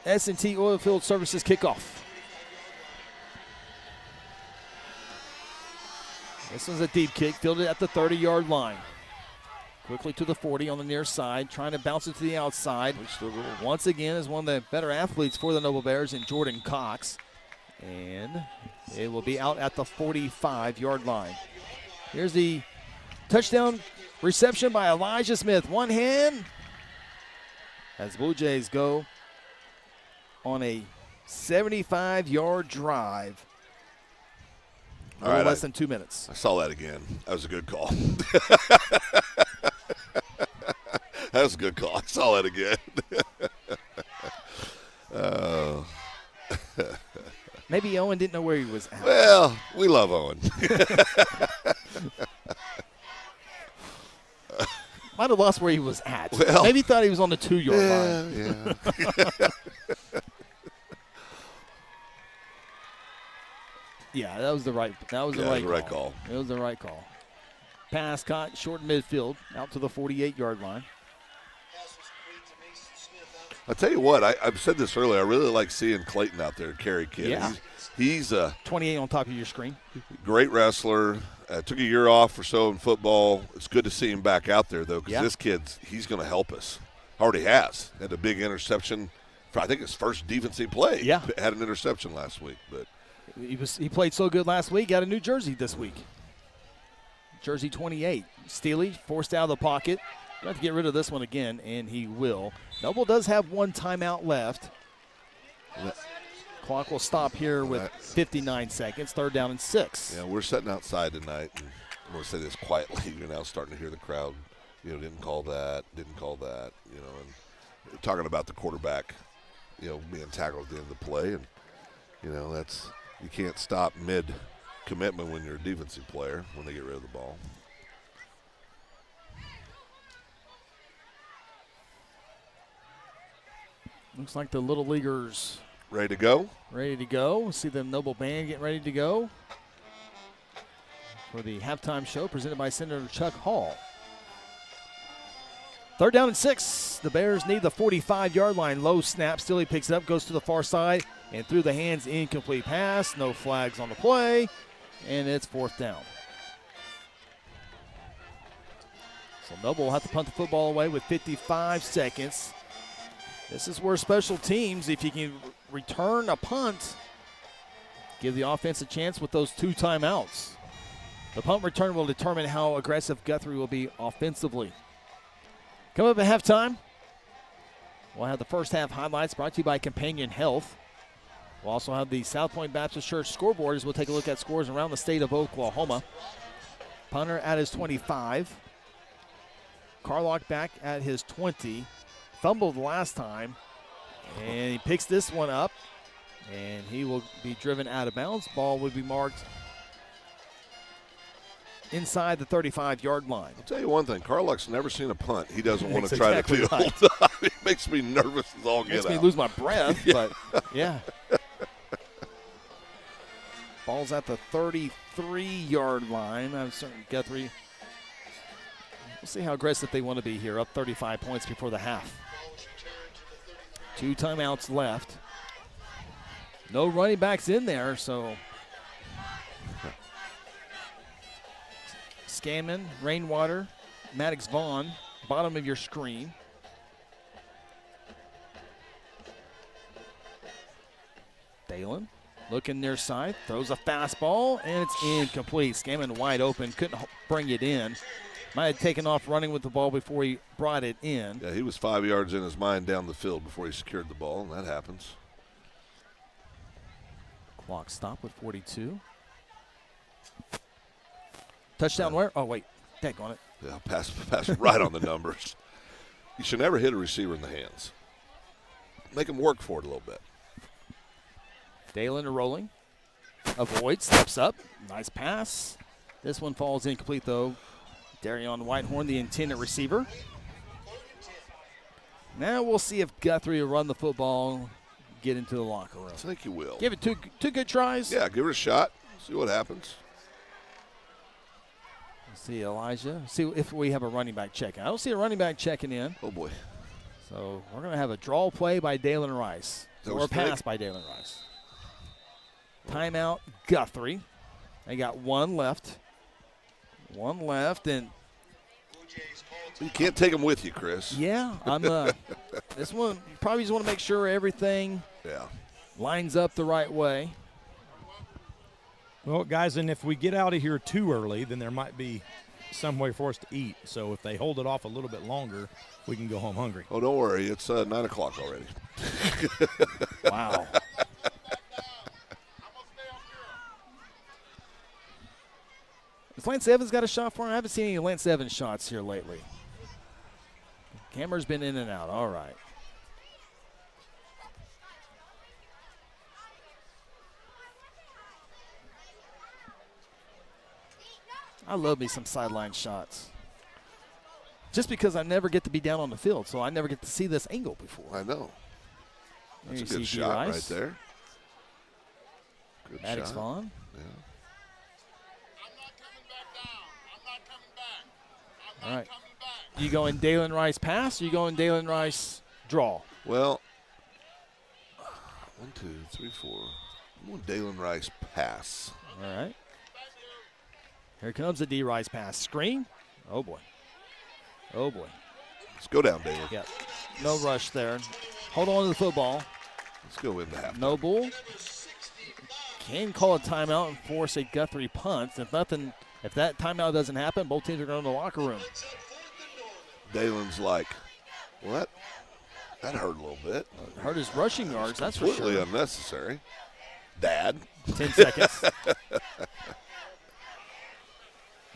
S&T Oilfield Services kickoff. This one's a deep kick, fielded at the 30-yard line. Quickly to the 40 on the near side, trying to bounce it to the outside. Once again is one of the better athletes for the Noble Bears in Jordan Cox. And it will be out at the 45-yard line. Here's the touchdown reception by Elijah Smith. One hand as Blue Jays go on a 75-yard drive. All right, less than 2 minutes. I saw that again. That was a good call. That was a good call. I saw that again. Maybe Owen didn't know where he was at. Well, we love Owen. Might have lost where he was at. Well, maybe he thought he was on the 2-yard line. Yeah. Yeah, that was the right. That was the right call. It was the right call. Pass caught short midfield out to the 48-yard line. I'll tell you what, I've said this earlier. I really like seeing Clayton out there carry kid. Yeah. He's 28 on top of your screen. Great wrestler. Took a year off or so in football. It's good to see him back out there, though, because this kid's he's going to help us. Already has. Had a big interception for, I think, his first defensive play. Yeah. Had an interception last week. But he played so good last week. Got a new jersey this week. Jersey 28. Steely forced out of the pocket. Going to have to get rid of this one again, and he will. Noble does have one timeout left. Clock will stop here with 59 seconds. 3rd down and 6. Yeah, we're sitting outside tonight, and I'm going to say this quietly. You're now starting to hear the crowd, didn't call that, and talking about the quarterback, being tackled at the end of the play. And, that's you can't stop mid-commitment when you're a defensive player when they get rid of the ball. Looks like the Little Leaguers Ready to go? Ready to go. We'll see the Noble Band getting ready to go for the halftime show presented by Senator Chuck Hall. 3rd down and 6. The Bears need the 45-yard line. Low snap. Still he picks it up, goes to the far side, and through the hands, incomplete pass. No flags on the play, and it's 4th down. So Noble will have to punt the football away with 55 seconds. This is where special teams, if you can return a punt, give the offense a chance with those 2 timeouts. The punt return will determine how aggressive Guthrie will be offensively. Coming up at halftime, we'll have the first half highlights brought to you by Companion Health. We'll also have the South Point Baptist Church scoreboard as we'll take a look at scores around the state of Oklahoma. Punter at his 25. Carlock back at his 20. Fumbled last time, and he picks this one up, and he will be driven out of bounds. Ball would be marked inside the 35-yard line. I'll tell you one thing. Carlock's never seen a punt he doesn't want to That's try exactly to field. right. It makes me nervous as all get Makes out. me lose my breath, Yeah. but yeah. Ball's at the 33-yard line. I'm certain Guthrie. We'll see how aggressive they want to be here. Up 35 points before the half. 2 timeouts left. No running backs in there, so Scammon, Rainwater, Maddox Vaughn, bottom of your screen. Dalen looking near side, throws a fastball, and it's incomplete. Scammon wide open, couldn't bring it in. Might have taken off running with the ball before he brought it in. Yeah, he was 5 yards in his mind down the field before he secured the ball, and that happens. Clock stop with 42. Touchdown where? Oh, wait. Dang on it. Yeah, pass right on the numbers. You should never hit a receiver in the hands. Make him work for it a little bit. Dalen rolling. Avoids, steps up. Nice pass. This one falls incomplete, though. Darion Whitehorn, the intended receiver. Now we'll see if Guthrie will run the football, get into the locker room. I think he will. Give it two good tries. Yeah, give it a shot. See what happens. See Elijah. See if we have a running back check. I don't see a running back checking in. Oh, boy. So we're going to have a draw play by Dalen Rice. Or a pass by Dalen Rice. Timeout, Guthrie. They got 1 left. 1 left, and you can't take them with you, Chris. Yeah, I'm. This one probably just want to make sure everything lines up the right way. Well, guys, and if we get out of here too early, then there might be some way for us to eat. So if they hold it off a little bit longer, we can go home hungry. Oh, don't worry. It's 9 o'clock already. Wow. Has Lance Evans got a shot for him? I haven't seen any Lance Evans shots here lately. Camera's been in and out. All right. I love me some sideline shots. Just because I never get to be down on the field, so I never get to see this angle before. I know. That's a There you good see shot D-Rice. right there. Good Maddox shot. Vaughn. Yeah. All right. You going Dalen Rice pass, or you going Dalen Rice draw? Well, 1, 2, 3, 4. I'm going Dalen Rice pass. All right. Here comes the D Rice pass. Screen. Oh, boy. Oh, boy. Let's go down, Dalen. Yep. No rush there. Hold on to the football. Let's go into half. Noble can call a timeout and force a Guthrie punt. If that timeout doesn't happen, both teams are going to the locker room. Dalen's like, well, that hurt a little bit. Hurt his rushing yards, that's for Completely sure. unnecessary. Dad. 10 seconds.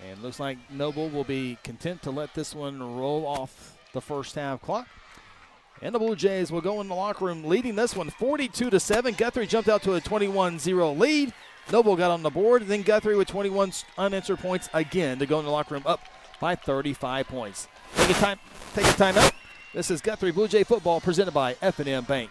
And looks like Noble will be content to let this one roll off the first half clock. And the Blue Jays will go in the locker room leading this one 42-7. Guthrie jumped out to a 21-0 lead. Noble got on the board. Then Guthrie with 21 unanswered points again to go in the locker room up by 35 points. Take a time out. This is Guthrie Blue Jay football presented by F&M Bank.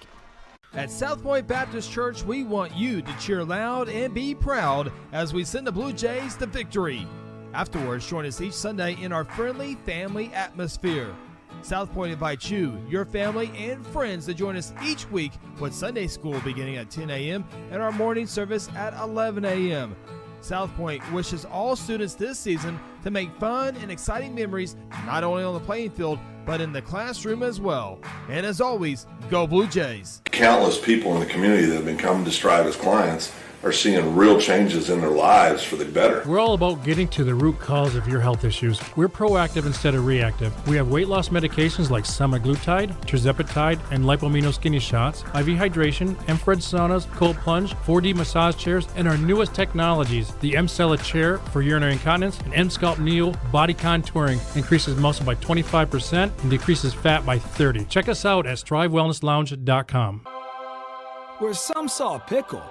At South Point Baptist Church, we want you to cheer loud and be proud as we send the Blue Jays to victory. Afterwards, join us each Sunday in our friendly family atmosphere. South Point invites you, your family, and friends to join us each week with Sunday school beginning at 10 a.m. and our morning service at 11 a.m. South Point wishes all students this season to make fun and exciting memories not only on the playing field, but in the classroom as well. And as always, go Blue Jays. Countless people in the community that have been coming to Strive as clients are seeing real changes in their lives for the better. We're all about getting to the root cause of your health issues. We're proactive instead of reactive. We have weight loss medications like semaglutide, tirzepatide, and lipomino skinny shots, IV hydration, infrared saunas, cold plunge, 4D massage chairs, and our newest technologies, the M-Cella chair for urinary incontinence, and M-Sculpt Neo body contouring increases muscle by 25% and decreases fat by 30%. Check us out at strivewellnesslounge.com. Where some saw a pickle,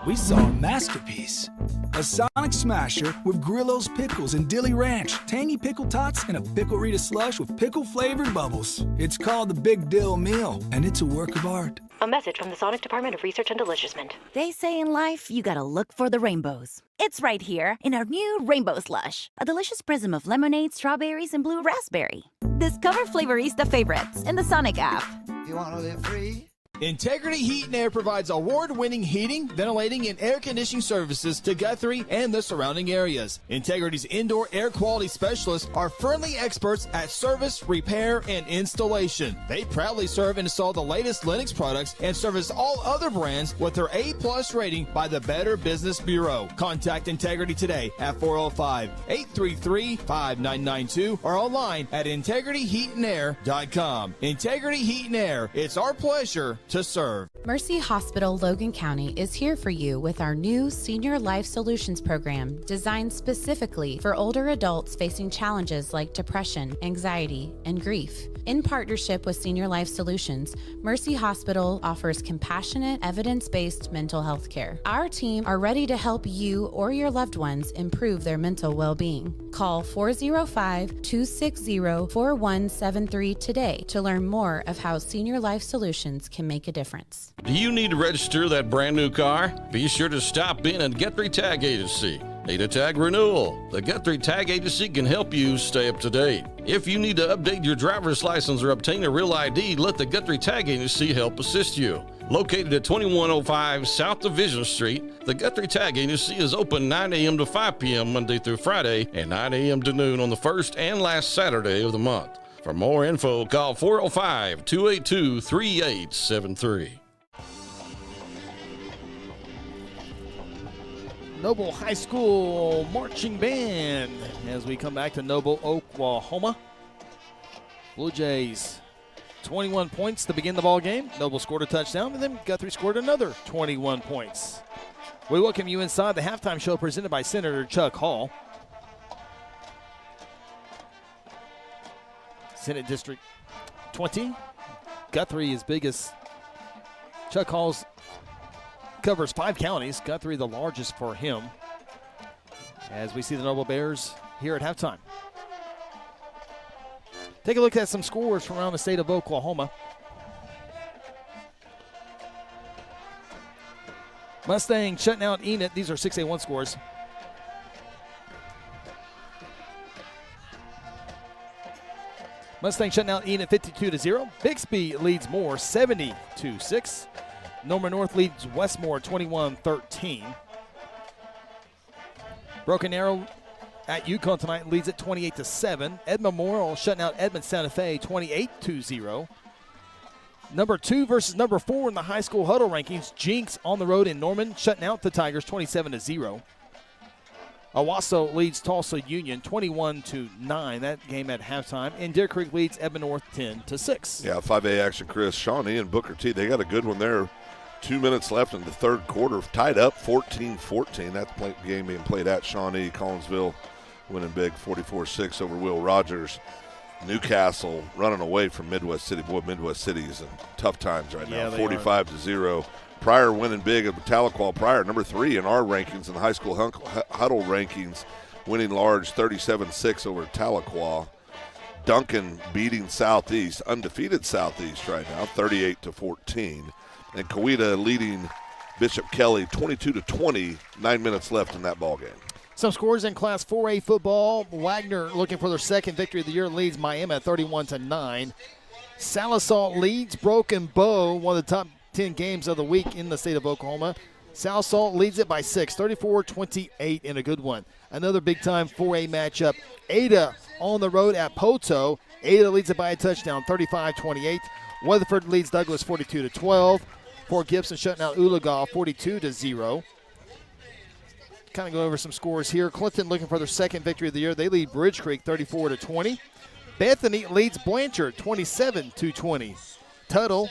we saw a masterpiece. A sonic smasher with Grillo's pickles and Dilly Ranch, tangy pickle tots, and a pickle Rita slush with pickle-flavored bubbles. It's called the Big Dill Meal, and it's a work of art. A message from the Sonic Department of Research and Deliciousment. They say in life, you gotta look for the rainbows. It's right here in our new Rainbow Slush, a delicious prism of lemonade, strawberries, and blue raspberry. Discover Flavorista favorites in the Sonic app. You wanna live free? Integrity Heat and Air provides award-winning heating, ventilating, and air conditioning services to Guthrie and the surrounding areas. Integrity's indoor air quality specialists are friendly experts at service, repair, and installation. They proudly serve and install the latest Linux products and service all other brands with their A+ rating by the Better Business Bureau. Contact Integrity today at 405-833-5992 or online at integrityheatandair.com. Integrity Heat and Air, it's our pleasure to serve. Mercy Hospital Logan County is here for you with our new Senior Life Solutions program designed specifically for older adults facing challenges like depression, anxiety, and grief. In partnership with Senior Life Solutions, Mercy Hospital offers compassionate, evidence-based mental health care. Our team are ready to help you or your loved ones improve their mental well-being. Call 405-260-4173 today to learn more of how Senior Life Solutions can make a difference. Do you need to register that brand new car? Be sure to stop in at Guthrie Tag Agency. Need a tag renewal? The Guthrie Tag Agency can help you stay up to date. If you need to update your driver's license or obtain a real ID, let the Guthrie Tag Agency help assist you. Located at 2105 South Division Street, the Guthrie Tag Agency is open 9 a.m. to 5 p.m. Monday through Friday and 9 a.m. to noon on the first and last Saturday of the month. For more info, call 405-282-3873. Noble High School Marching Band as we come back to Noble, Oklahoma. Blue Jays, 21 points to begin the ball game. Noble scored a touchdown, and then Guthrie scored another 21 points. We welcome you inside the halftime show presented by Senator Chuck Hall. Senate District 20. Guthrie is big as Chuck Hall's covers 5 counties. Guthrie the largest for him. As we see the Noble Bears here at halftime. Take a look at some scores from around the state of Oklahoma. Mustang shutting out Enid. These are 6A1 scores. Mustang shutting out Enid 52-0. Bixby leads Moore 70-6. Norman North leads Westmore 21-13. Broken Arrow at Yukon tonight leads at 28-7. Ed Memorial shutting out Edmond Santa Fe 28-0. Number 2 versus number 4 in the high school huddle rankings. Jinx on the road in Norman shutting out the Tigers 27-0. Owasso leads Tulsa Union 21-9. That game at halftime. And Deer Creek leads Edmond North 10-6. Yeah, 5A action, Chris. Shawnee and Booker T, they got a good one there. 2 minutes left in the third quarter. Tied up 14-14. That's the game being played at Shawnee. Collinsville winning big 44-6 over Will Rogers. Newcastle running away from Midwest City. Boy, Midwest City is in tough times right now. 45-0. Pryor winning big at Tahlequah. Pryor, number 3 in our rankings, in the high school huddle rankings, winning large 37-6 over Tahlequah. Duncan beating Southeast, undefeated Southeast right now, 38-14. and Coweta leading Bishop Kelly 22-20, 9 minutes left in that ball game. Some scores in Class 4A football. Wagner looking for their second victory of the year, leads Miami at 31-9. Salisal leads Broken Bow, one of the top 10 games of the week in the state of Oklahoma. Salisal leads it by 6, 34-28 in a good one. Another big-time 4A matchup. Ada on the road at Poto. Ada leads it by a touchdown, 35-28. Weatherford leads Douglas 42-12. Fort Gibson shutting out Oologah 42-0. Kind of go over some scores here. Clinton looking for their second victory of the year. They lead Bridge Creek 34-20. Bethany leads Blanchard 27-20. Tuttle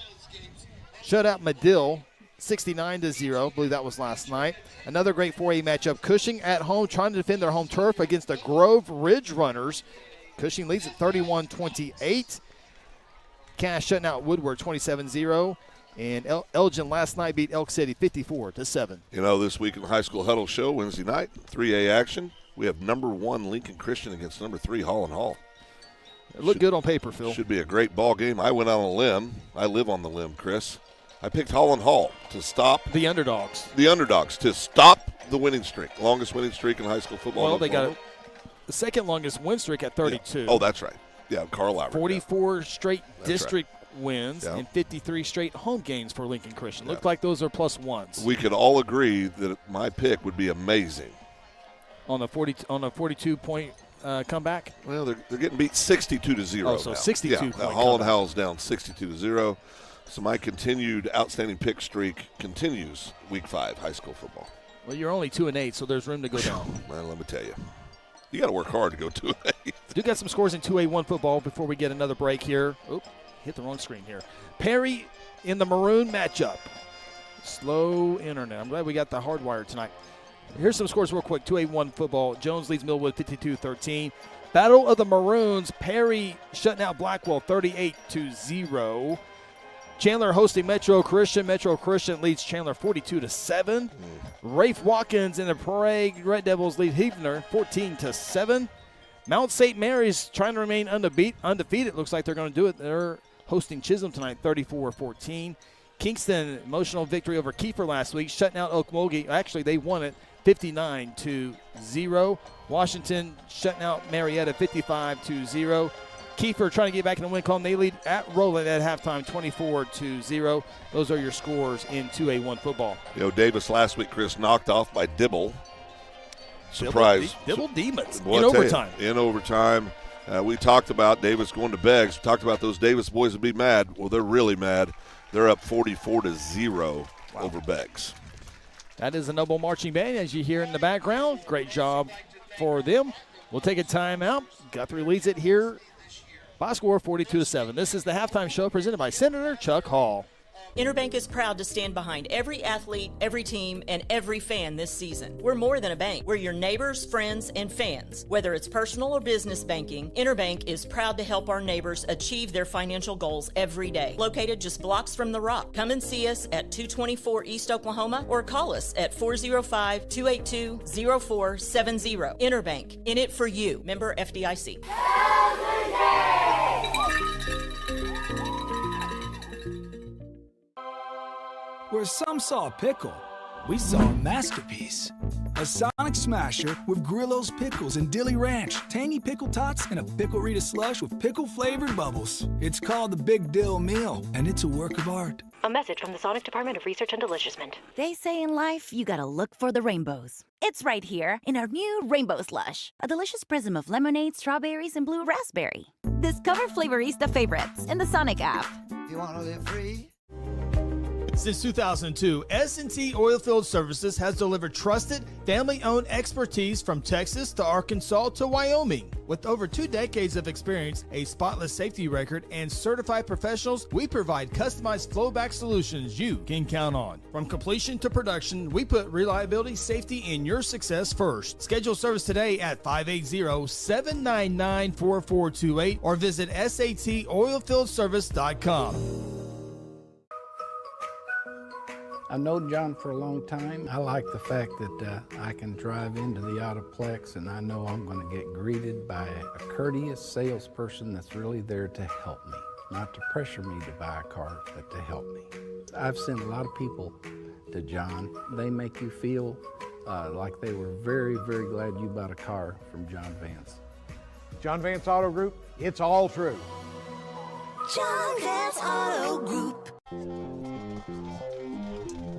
shut out Medill 69-0. I believe that was last night. Another great 4A matchup. Cushing at home trying to defend their home turf against the Grove Ridge Runners. Cushing leads at 31-28. Cash shutting out Woodward 27-0. And Elgin last night beat Elk City 54-7. You know, this week in the High School Huddle Show, Wednesday night, 3A action, we have number 1 Lincoln Christian against number 3 Holland Hall. It looked good on paper, Phil. Should be a great ball game. I went out on a limb. I live on the limb, Chris. I picked Holland Hall to stop. The underdogs. The underdogs to stop the winning streak. Longest winning streak in high school football. Well, they got the second longest win streak at 32. Yeah. Oh, that's right. Yeah, Carl Lowry. 44 straight district right. wins and 53 straight home games for Lincoln Christian. Yeah. Looked like those are plus ones. We could all agree that my pick would be amazing. On a 42-point comeback? Well, they're getting beat 62-0 Oh, so 62 point Holland Hall's down 62-0. So my continued outstanding pick streak continues week 5 high school football. Well, you're only 2-8, so there's room to go down. Well, let me tell you. You got to work hard to go 2-8. Do got some scores in 2A1 football before we get another break here. Oop, hit the wrong screen here. Perry in the Maroon matchup. Slow internet. I'm glad we got the hardwire tonight. Here's some scores real quick. 2A1 football. Jones leads Millwood 52-13. Battle of the Maroons. Perry shutting out Blackwell 38-0. Chandler hosting Metro Christian. Metro Christian leads Chandler 42-7. Rafe Watkins and the Prague Red Devils lead Heavener 14-7. Mount St. Mary's trying to remain undefeated. Looks like they're going to do it. They're hosting Chisholm tonight 34-14. Kingston, emotional victory over Kiefer last week, shutting out Okmulgee. Actually, they won it 59-0. Washington shutting out Marietta 55-0. Kiefer trying to get back in the win column. They lead at Roland at halftime 24-0. Those are your scores in 2A1 football. You know, Davis last week, Chris, knocked off by Dibble. Surprise. Dibble Demons in overtime. In overtime. We talked about Davis going to Beggs. We talked about those Davis boys would be mad. Well, they're really mad. They're up 44-0 over Beggs. That is a Noble Marching Band, as you hear in the background. Great job for them. We'll take a timeout. Guthrie leads it here by a score 42-7. This is the halftime show presented by Senator Chuck Hall. Interbank is proud to stand behind every athlete, every team, and every fan this season. We're more than a bank. We're your neighbors, friends, and fans. Whether it's personal or business banking, Interbank is proud to help our neighbors achieve their financial goals every day. Located just blocks from the Rock. Come and see us at 224 East Oklahoma or call us at 405-282-0470. Interbank, in it for you. Member FDIC. Where some saw a pickle, we saw a masterpiece. A Sonic Smasher with Grillo's Pickles and Dilly Ranch, tangy pickle tots, and a Pickle Rita slush with pickle-flavored bubbles. It's called the Big Dill Meal, and it's a work of art. A message from the Sonic Department of Research and Deliciousment. They say in life, you gotta look for the rainbows. It's right here in our new Rainbow Slush, a delicious prism of lemonade, strawberries, and blue raspberry. Discover Flavorista favorites in the Sonic app. You wanna live free? Since 2002, S&T Oilfield Services has delivered trusted, family-owned expertise from Texas to Arkansas to Wyoming. With over 2 decades of experience, a spotless safety record, and certified professionals, we provide customized flowback solutions you can count on. From completion to production, we put reliability, safety, and your success first. Schedule service today at 580-799-4428 or visit satoilfieldservice.com. I've known John for a long time. I like the fact that I can drive into the Autoplex and I know I'm going to get greeted by a courteous salesperson that's really there to help me. Not to pressure me to buy a car, but to help me. I've sent a lot of people to John. They make you feel like they were very, very glad you bought a car from John Vance. John Vance Auto Group, it's all true. John Vance Auto Group.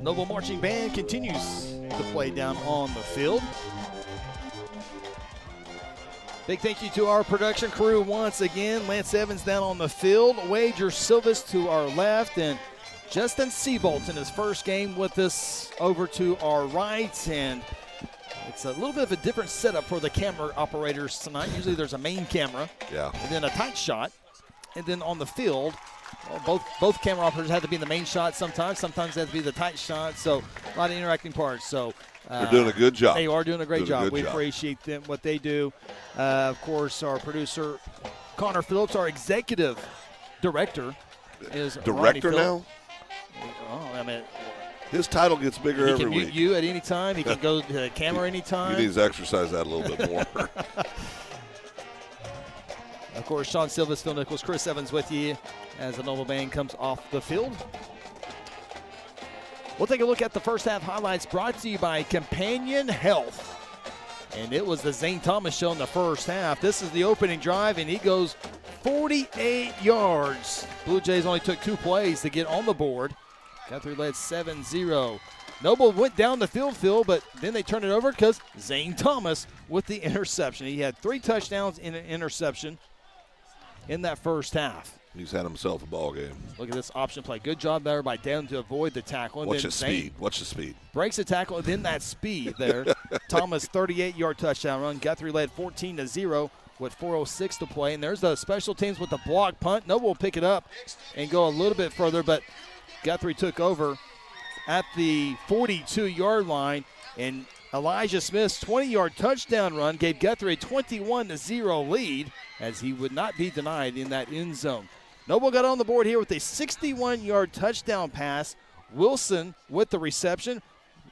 Noble Marching Band continues to play down on the field. Big thank you to our production crew once again. Lance Evans down on the field. Wager Silvis to our left. And Justin Seabolt in his first game with us over to our right. And it's a little bit of a different setup for the camera operators tonight. Usually there's a main camera. Yeah. And then a tight shot. And then on the field, well, both camera operators have to be in the main shot sometimes. Sometimes they have to be the tight shot. So a lot of interacting parts. So they're doing a good job. They are doing a great job. We appreciate them, what they do. Of course, our producer, Connor Phillips, our executive director, is director now. Oh, I mean, his title gets bigger every week. He can mute you at any time. He can go to the camera anytime. He needs to exercise that a little bit more. Of course, Sean Silvas, Phil Nichols, Chris Evans with you as the Noble Band comes off the field. We'll take a look at the first half highlights brought to you by Companion Health. And it was the Zane Thomas show in the first half. This is the opening drive, and he goes 48 yards. Blue Jays only took 2 plays to get on the board. Guthrie led 7-0. Noble went down the field, Phil, but then they turned it over because Zane Thomas with the interception. He had 3 touchdowns in an interception in that first half. He's had himself a ball game. Look at this option play. Good job there by Dan to avoid the tackle. And Watch then the speed. Watch the speed. Breaks the tackle, and then that speed there. Thomas, 38-yard touchdown run. Guthrie led 14-0 with 4:06 to play. And there's the special teams with the block punt. Noble will pick it up and go a little bit further, but Guthrie took over at the 42-yard line. And Elijah Smith's 20-yard touchdown run gave Guthrie a 21-0 lead as he would not be denied in that end zone. Noble got on the board here with a 61-yard touchdown pass. Wilson with the reception. A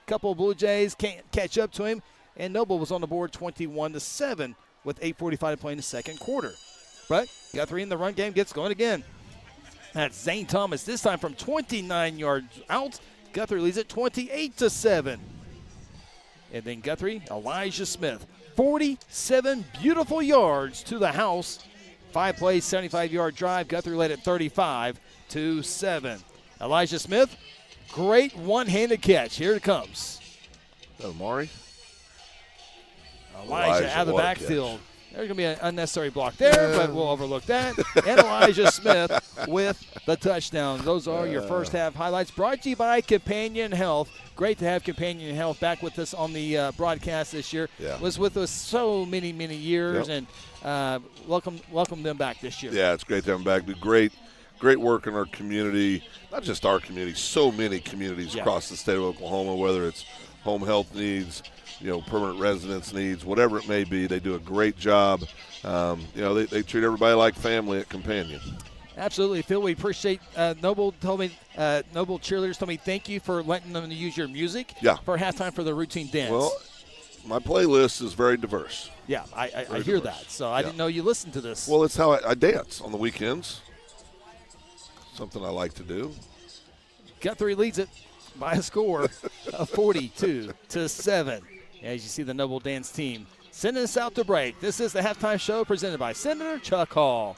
couple of Blue Jays can't catch up to him, and Noble was on the board 21-7 with 8:45 to play in the second quarter. But Guthrie in the run game gets going again. That's Zane Thomas, this time from 29 yards out. Guthrie leads it 28-7. And then Guthrie, Elijah Smith, 47 beautiful yards to the house. 5 plays, 75-yard drive. Guthrie led it 35-7. Elijah Smith, great one-handed catch. Here it comes. Amari. Elijah out of the backfield. There's going to be an unnecessary block there, but we'll overlook that. And Elijah Smith with the touchdown. Those are your first half highlights brought to you by Companion Health. Great to have Companion Health back with us on the broadcast this year. Yeah. Was with us so many years, and welcome them back this year. Yeah, it's great to have them back. Do great work in our community. Not just our community, so many communities across the state of Oklahoma, whether it's home health needs, permanent residence needs, whatever it may be. They do a great job. They treat everybody like family at Companion. Absolutely, Phil. We appreciate Noble cheerleaders told me thank you for letting them use your music for halftime for the routine dance. Well, my playlist is very diverse. Yeah, I hear that. So I didn't know you listened to this. Well, it's how I dance on the weekends. Something I like to do. Guthrie leads it by a score of 42-7. As you see the Noble Dance team sending us out to break. This is the halftime show presented by Senator Chuck Hall.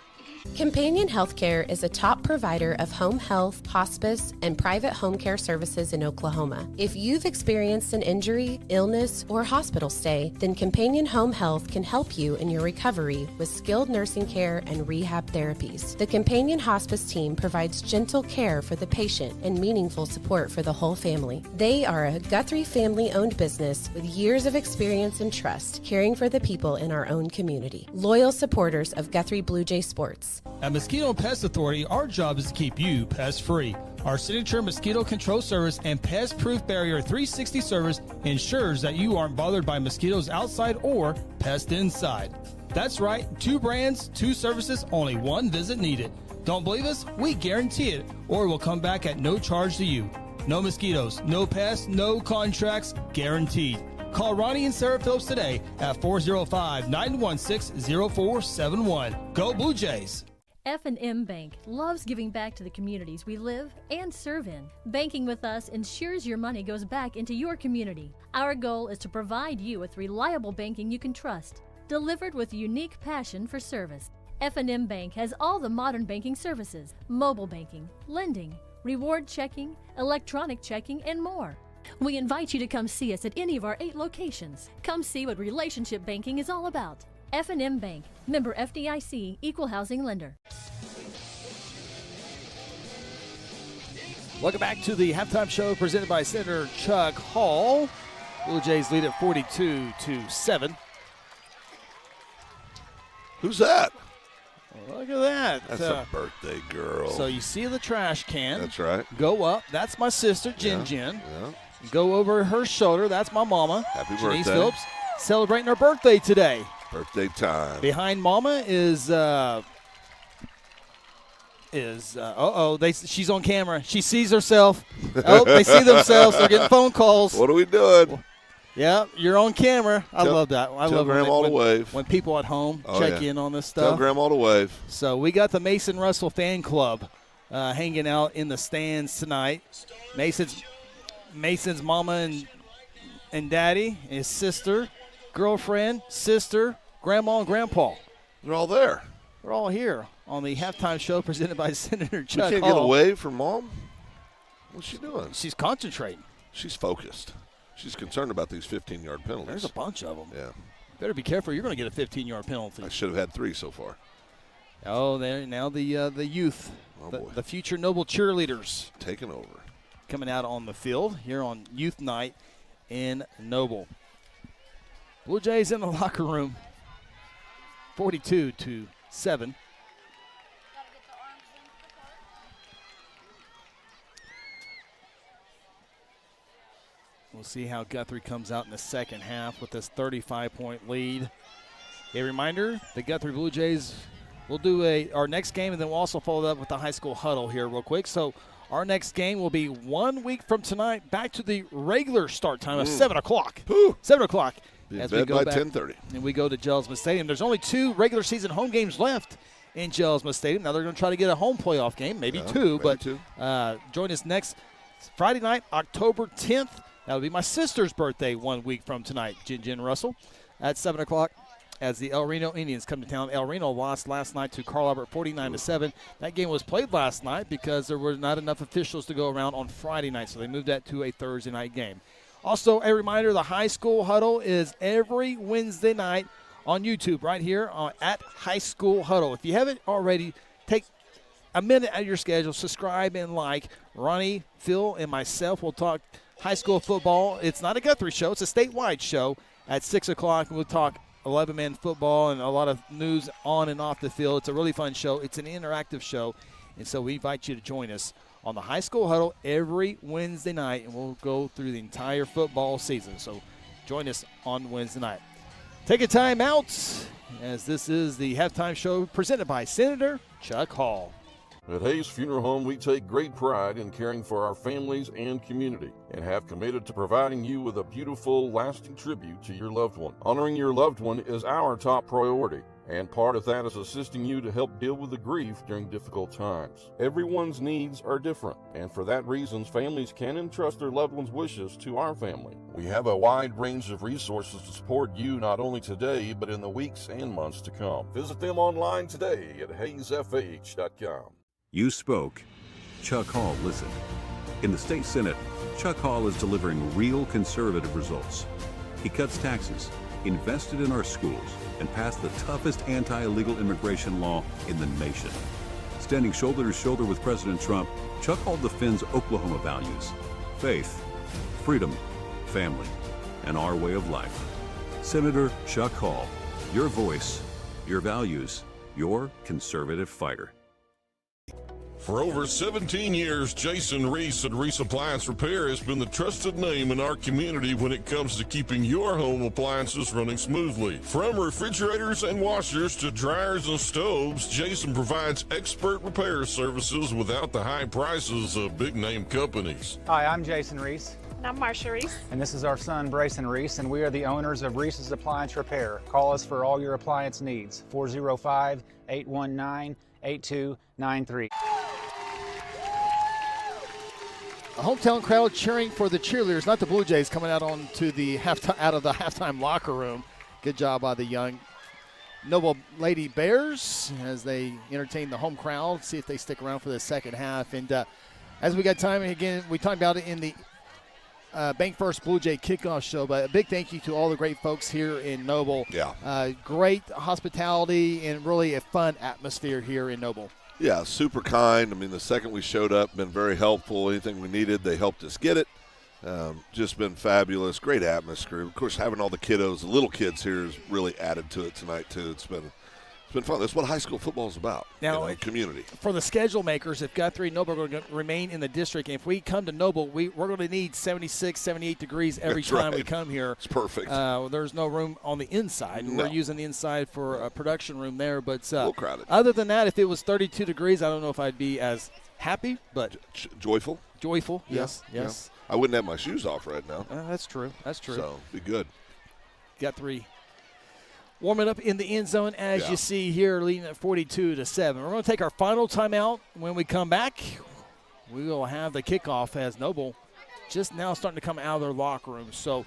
Companion Healthcare is a top provider of home health, hospice, and private home care services in Oklahoma. If you've experienced an injury, illness, or hospital stay, then Companion Home Health can help you in your recovery with skilled nursing care and rehab therapies. The Companion Hospice team provides gentle care for the patient and meaningful support for the whole family. They are a Guthrie family-owned business with years of experience and trust, caring for the people in our own community. Loyal supporters of Guthrie Bluejays sports. At Mosquito and Pest Authority, our job is to keep you pest-free. Our signature mosquito control service and pest-proof barrier 360 service ensures that you aren't bothered by mosquitoes outside or pests inside. That's right, 2 brands, 2 services, only 1 visit needed. Don't believe us? We guarantee it, or we'll come back at no charge to you. No mosquitoes, no pests, no contracts, guaranteed. Call Ronnie and Sarah Phillips today at 405-916-0471. Go Blue Jays. F&M Bank loves giving back to the communities we live and serve in. Banking with us ensures your money goes back into your community. Our goal is to provide you with reliable banking you can trust, delivered with unique passion for service. F&M Bank has all the modern banking services, mobile banking, lending, reward checking, electronic checking, and more. We invite you to come see us at any of our 8 locations. Come see what relationship banking is all about. F&M Bank, member FDIC, equal housing lender. Welcome back to the halftime show presented by Senator Chuck Hall. Blue Jays lead at 42-7. Who's that? Look at that. That's a birthday girl. So you see the trash can. That's right. Go up. That's my sister, Jen. Yeah. Go over her shoulder. That's my mama. Happy Janice birthday. Phillips, celebrating her birthday today. Birthday time. Behind mama is she's on camera. She sees herself. Oh, they see themselves. They're getting phone calls. What are we doing? Yeah, you're on camera. I love that. I love Grandma to wave. When people at home check in on this stuff. Tell Grandma to wave. So we got the Mason Russell fan club hanging out in the stands tonight. Mason's mama and daddy, his sister, girlfriend, sister, grandma, and grandpa. They're all there. We're all here on the halftime show presented by Senator Chuck Hall. You can't get a wave from Mom? What's she doing? She's concentrating. She's focused. She's concerned about these 15-yard penalties. There's a bunch of them. Yeah. Better be careful. You're going to get a 15-yard penalty. I should have had 3 so far. Oh, there now the youth, the future Noble cheerleaders taking over, coming out on the field here on Youth Night in Noble. Blue Jays in the locker room, 42-7. We'll see how Guthrie comes out in the second half with this 35-point lead. A reminder, the Guthrie Blue Jays will do our next game, and then we'll also follow up with the high school huddle here real quick. So our next game will be 1 week from tonight, back to the regular start time of 7 o'clock. 7 o'clock. Be as in we bed go by back 10:30. And we go to Gelsma Stadium. There's only 2 regular season home games left in Gelsma Stadium. Now they're going to try to get a home playoff game, maybe 2. But join us next Friday night, October 10th. That'll be my sister's birthday 1 week from tonight, Jen Russell, at 7 o'clock as the El Reno Indians come to town. El Reno lost last night to Carl Albert 49-7. That game was played last night because there were not enough officials to go around on Friday night, so they moved that to a Thursday night game. Also, a reminder, the high school huddle is every Wednesday night on YouTube right here at High School Huddle. If you haven't already, take a minute out of your schedule, subscribe and like. Ronnie, Phil, and myself will talk high school football. It's not a Guthrie show. It's a statewide show at 6 o'clock. We'll talk 11-man football and a lot of news on and off the field. It's a really fun show. It's an interactive show, and so we invite you to join us on the high school huddle every Wednesday night, and we'll go through the entire football season. So join us on Wednesday night. Take a time out, as this is the halftime show presented by Senator Chuck Hall. At Hayes Funeral Home, we take great pride in caring for our families and community and have committed to providing you with a beautiful, lasting tribute to your loved one. Honoring your loved one is our top priority, and part of that is assisting you to help deal with the grief during difficult times. Everyone's needs are different, and for that reason, families can entrust their loved one's wishes to our family. We have a wide range of resources to support you not only today, but in the weeks and months to come. Visit them online today at hayesfh.com. You spoke. Chuck Hall listened. In the state Senate, Chuck Hall is delivering real conservative results. He cuts taxes, invested in our schools, and passed the toughest anti-illegal immigration law in the nation. Standing shoulder to shoulder with President Trump, Chuck Hall defends Oklahoma values: faith, freedom, family, and our way of life. Senator Chuck Hall, your voice, your values, your conservative fighter. For over 17 years, Jason Reese at Reese Appliance Repair has been the trusted name in our community when it comes to keeping your home appliances running smoothly. From refrigerators and washers to dryers and stoves, Jason provides expert repair services without the high prices of big-name companies. Hi, I'm Jason Reese. And I'm Marsha Reese. And this is our son, Brayson Reese, and we are the owners of Reese's Appliance Repair. Call us for all your appliance needs, 405-819-8000. 8293. A hometown crowd cheering for the cheerleaders, not the Blue Jays, coming out onto the out of the halftime locker room. Good job by the young Noble Lady Bears as they entertain the home crowd. See if they stick around for the second half. And as we got time, and again, we talked about it in the Bank First Blue Jay Kickoff show, but a big thank you to all the great folks here in Noble. Yeah. Great hospitality and really a fun atmosphere here in Noble. Yeah, super kind. I mean, the second we showed up, been very helpful. Anything we needed, they helped us get it. Just been fabulous. Great atmosphere. Of course, having all the kiddos, the little kids here has really added to it tonight, too. It's been fun. That's what high school football is about, now, community. For the schedule makers, if Guthrie and Noble are going to remain in the district, and if we come to Noble, we're going to need 76, 78 degrees every time we come here. It's perfect. There's no room on the inside. No. We're using the inside for a production room there. But a little crowded. Other than that, if it was 32 degrees, I don't know if I'd be as happy, but joyful. Joyful, Yeah. yes. Yeah. I wouldn't have my shoes off right now. That's true. So, be good. Guthrie warming up in the end zone as you see here, leading at 42-7. We're going to take our final timeout. When we come back, we will have the kickoff as Noble just now starting to come out of their locker room. So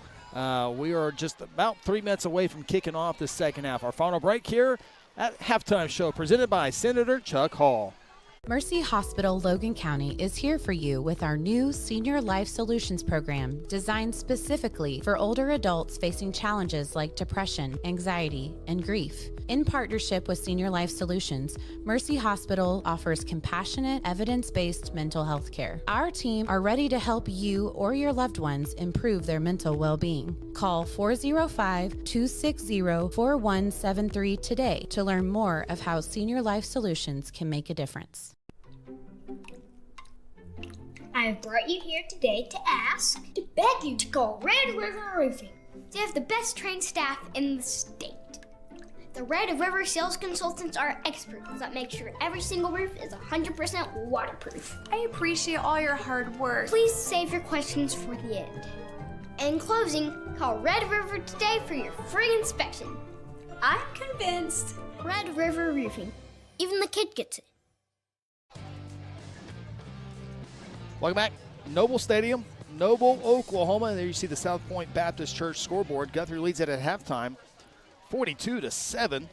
we are just about 3 minutes away from kicking off the second half. Our final break here at Halftime Show presented by Senator Chuck Hall. Mercy Hospital Logan County is here for you with our new Senior Life Solutions program designed specifically for older adults facing challenges like depression, anxiety, and grief. In partnership with Senior Life Solutions, Mercy Hospital offers compassionate, evidence-based mental health care. Our team are ready to help you or your loved ones improve their mental well-being. Call 405-260-4173 today to learn more of how Senior Life Solutions can make a difference. I have brought you here today to beg you to call Red River Roofing. They have the best trained staff in the state. The Red River sales consultants are experts that make sure every single roof is 100% waterproof. I appreciate all your hard work. Please save your questions for the end. In closing, call Red River today for your free inspection. I'm convinced. Red River Roofing. Even the kid gets it. Welcome back. Noble Stadium, Noble, Oklahoma. There you see the South Point Baptist Church scoreboard. Guthrie leads it at halftime, 42-7.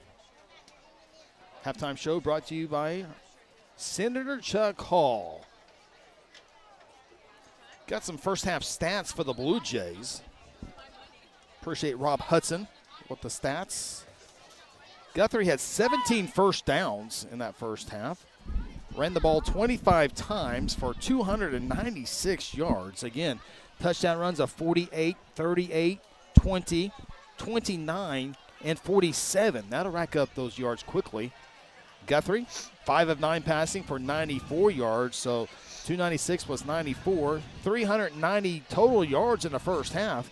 Halftime show brought to you by Senator Chuck Hall. Got some first half stats for the Blue Jays. Appreciate Rob Hudson with the stats. Guthrie had 17 first downs in that first half. Ran the ball 25 times for 296 yards. Again, touchdown runs of 48, 38, 20, 29, and 47. That'll rack up those yards quickly. Guthrie, 5 of 9 passing for 94 yards. So 296 plus 94, 390 total yards in the first half.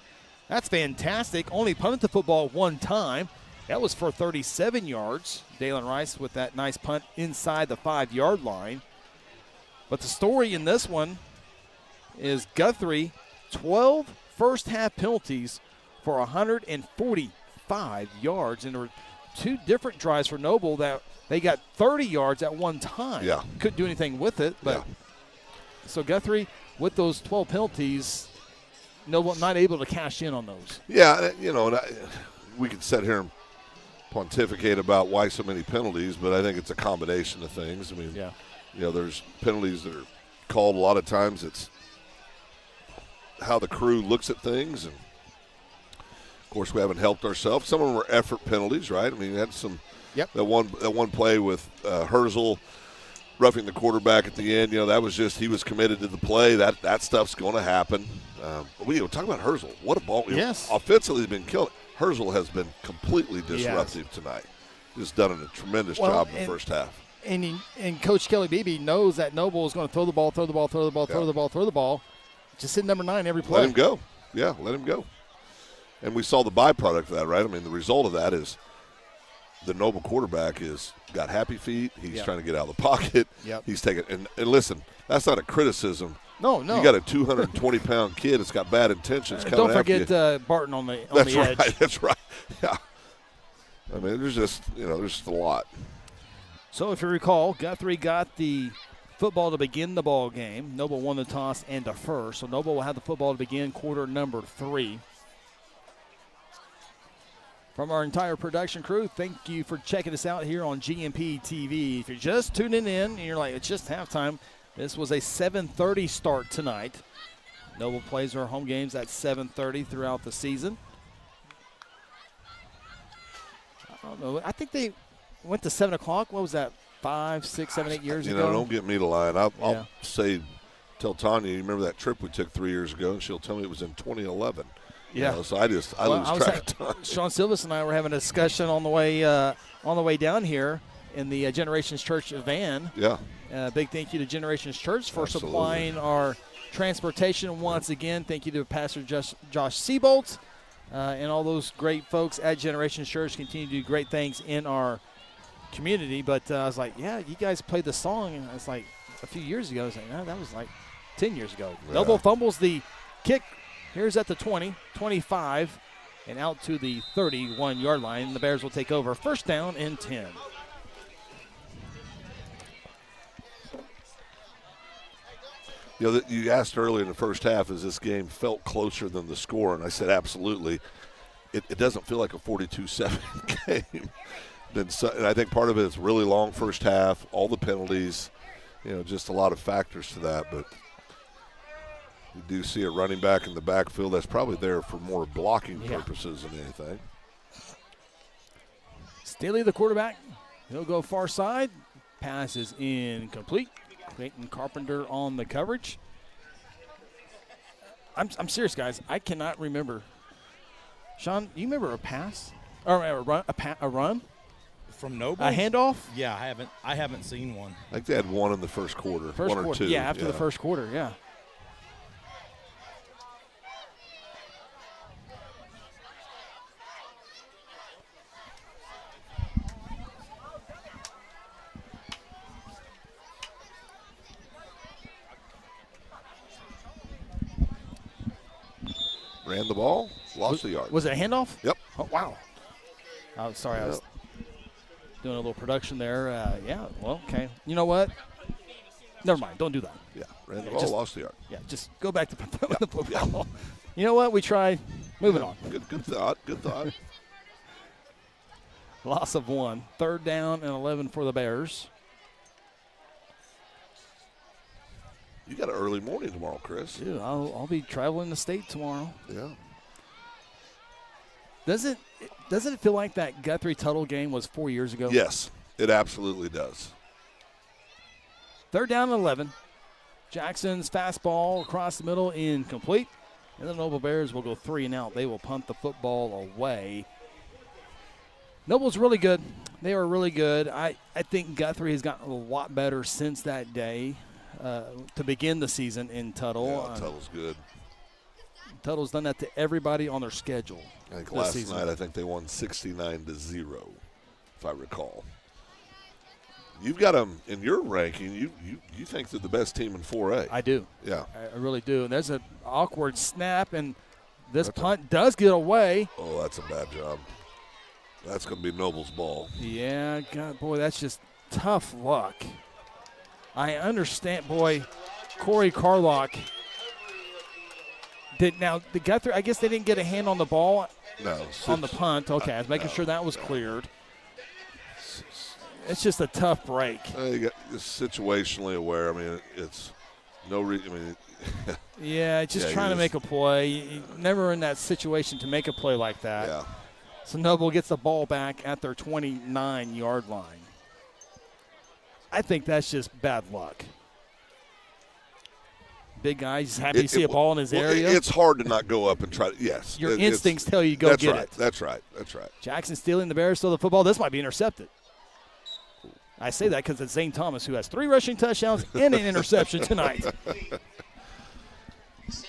That's fantastic. Only punted the football one time. That was for 37 yards. Dalen Rice with that nice punt inside the 5-yard line. But the story in this one is Guthrie, 12 first-half penalties for 145 yards. And there were 2 different drives for Noble that they got 30 yards at one time. Yeah. Couldn't do anything with it. But so Guthrie, with those 12 penalties, Noble not able to cash in on those. Yeah, and we could sit here and pontificate about why so many penalties, but I think it's a combination of things. I mean, there's penalties that are called a lot of times. It's how the crew looks at things, and of course we haven't helped ourselves. Some of them were effort penalties, right? I mean, you had some that one play with Herzl roughing the quarterback at the end. That was just he was committed to the play. That stuff's going to happen. But we talk about Herzl. What a ball! Yes, offensively he's been killing. Herzl has been completely disruptive tonight. Just done a tremendous job in the first half. And Coach Kelly Beebe knows that Noble is going to throw the ball. Just hit number 9 every play. Let him go. Yeah, let him go. And we saw the byproduct of that, right? I mean, the result of that is the Noble quarterback is got happy feet. He's trying to get out of the pocket. He's taking and listen, that's not a criticism. No. You got a 220-pound kid that's got bad intentions coming after you. Don't forget Barton on the edge. That's right. Yeah. I mean, there's just there's just a lot. So if you recall, Guthrie got the football to begin the ball game. Noble won the toss and defer. So Noble will have the football to begin quarter number 3. From our entire production crew, thank you for checking us out here on GNP TV. If you're just tuning in and you're like, it's just halftime, this was a 7:30 start tonight. Noble plays their home games at 7:30 throughout the season. I don't know. I think they went to 7 o'clock. What was that, 5, 6, 7, 8 years ago? Don't get me to lie. I'll say, tell Tanya, you remember that trip we took 3 years ago, and she'll tell me it was in 2011. Yeah. So I lose track of time. Sean Silvis and I were having a discussion on the way down here in the Generations Church van. Yeah. Big thank you to Generations Church for Absolutely. supplying our transportation once again. Thank you to Pastor Josh Seabolt and all those great folks at Generations Church. Continue to do great things in our community. But I was like, yeah, you guys played the song. And it's like a few years ago. I was like, no, that was like 10 years ago. Yeah. Noble fumbles the kick. Here's at the 20, 25, and out to the 31-yard line. The Bears will take over. First down and 10. You asked earlier in the first half, has this game felt closer than the score? And I said absolutely. It doesn't feel like a 42-7 game. And I think part of it is really long first half, all the penalties, just a lot of factors to that. But you do see a running back in the backfield that's probably there for more blocking purposes than anything. Staley, the quarterback, he'll go far side. Pass is incomplete. Clayton Carpenter on the coverage. I'm serious, guys. I cannot remember. Sean, you remember a pass or a run from Noble? A handoff? Yeah, I haven't seen one. I think they had one in the first quarter. One or two. Yeah, after the first quarter. Yeah. Ran the ball, lost the yard. Was it a handoff? Yep. Oh, wow. Oh, sorry, I was doing a little production there. Yeah, well, okay. You know what? Never mind. Don't do that. Yeah, ran the ball, lost the yard. Yeah, just go back to the football. You know what? We tried. Moving on. Good thought. Good thought. Loss of 1. Third down and 11 for the Bears. You got an early morning tomorrow, Chris. Dude, I'll be traveling the state tomorrow. Yeah. Doesn't it feel like that Guthrie Tuttle game was 4 years ago? Yes, it absolutely does. Third down and 11. Jackson's fastball across the middle, incomplete. And the Noble Bears will go 3 and out. They will punt the football away. Noble's really good. They are really good. I think Guthrie has gotten a lot better since that day. To begin the season in Tuttle. Yeah, Tuttle's good. Tuttle's done that to everybody on their schedule. I think last night I think they won 69-0, if I recall. You've got them in your ranking. You think they're the best team in 4A. I do. Yeah. I really do. And there's an awkward snap, and this punt does get away. Oh, that's a bad job. That's going to be Noble's ball. Yeah, God, boy, that's just tough luck. I understand, boy, Corey Carlock. The Guthrie, I guess they didn't get a hand on the ball on the punt. Okay, I was making sure that was cleared. It's just a tough break. You got situationally aware. I mean, it's no reason. I mean, yeah, just trying to make a play. You're never in that situation to make a play like that. Yeah. So Noble gets the ball back at their 29-yard line. I think that's just bad luck. Big guy, he's happy to see a ball in his area. It's hard to not go up and try. Yes. Your instincts tell you go get it. That's right. Jackson stealing the Bears, still the football. This might be intercepted. I say that because it's Zane Thomas, who has 3 rushing touchdowns and an interception tonight.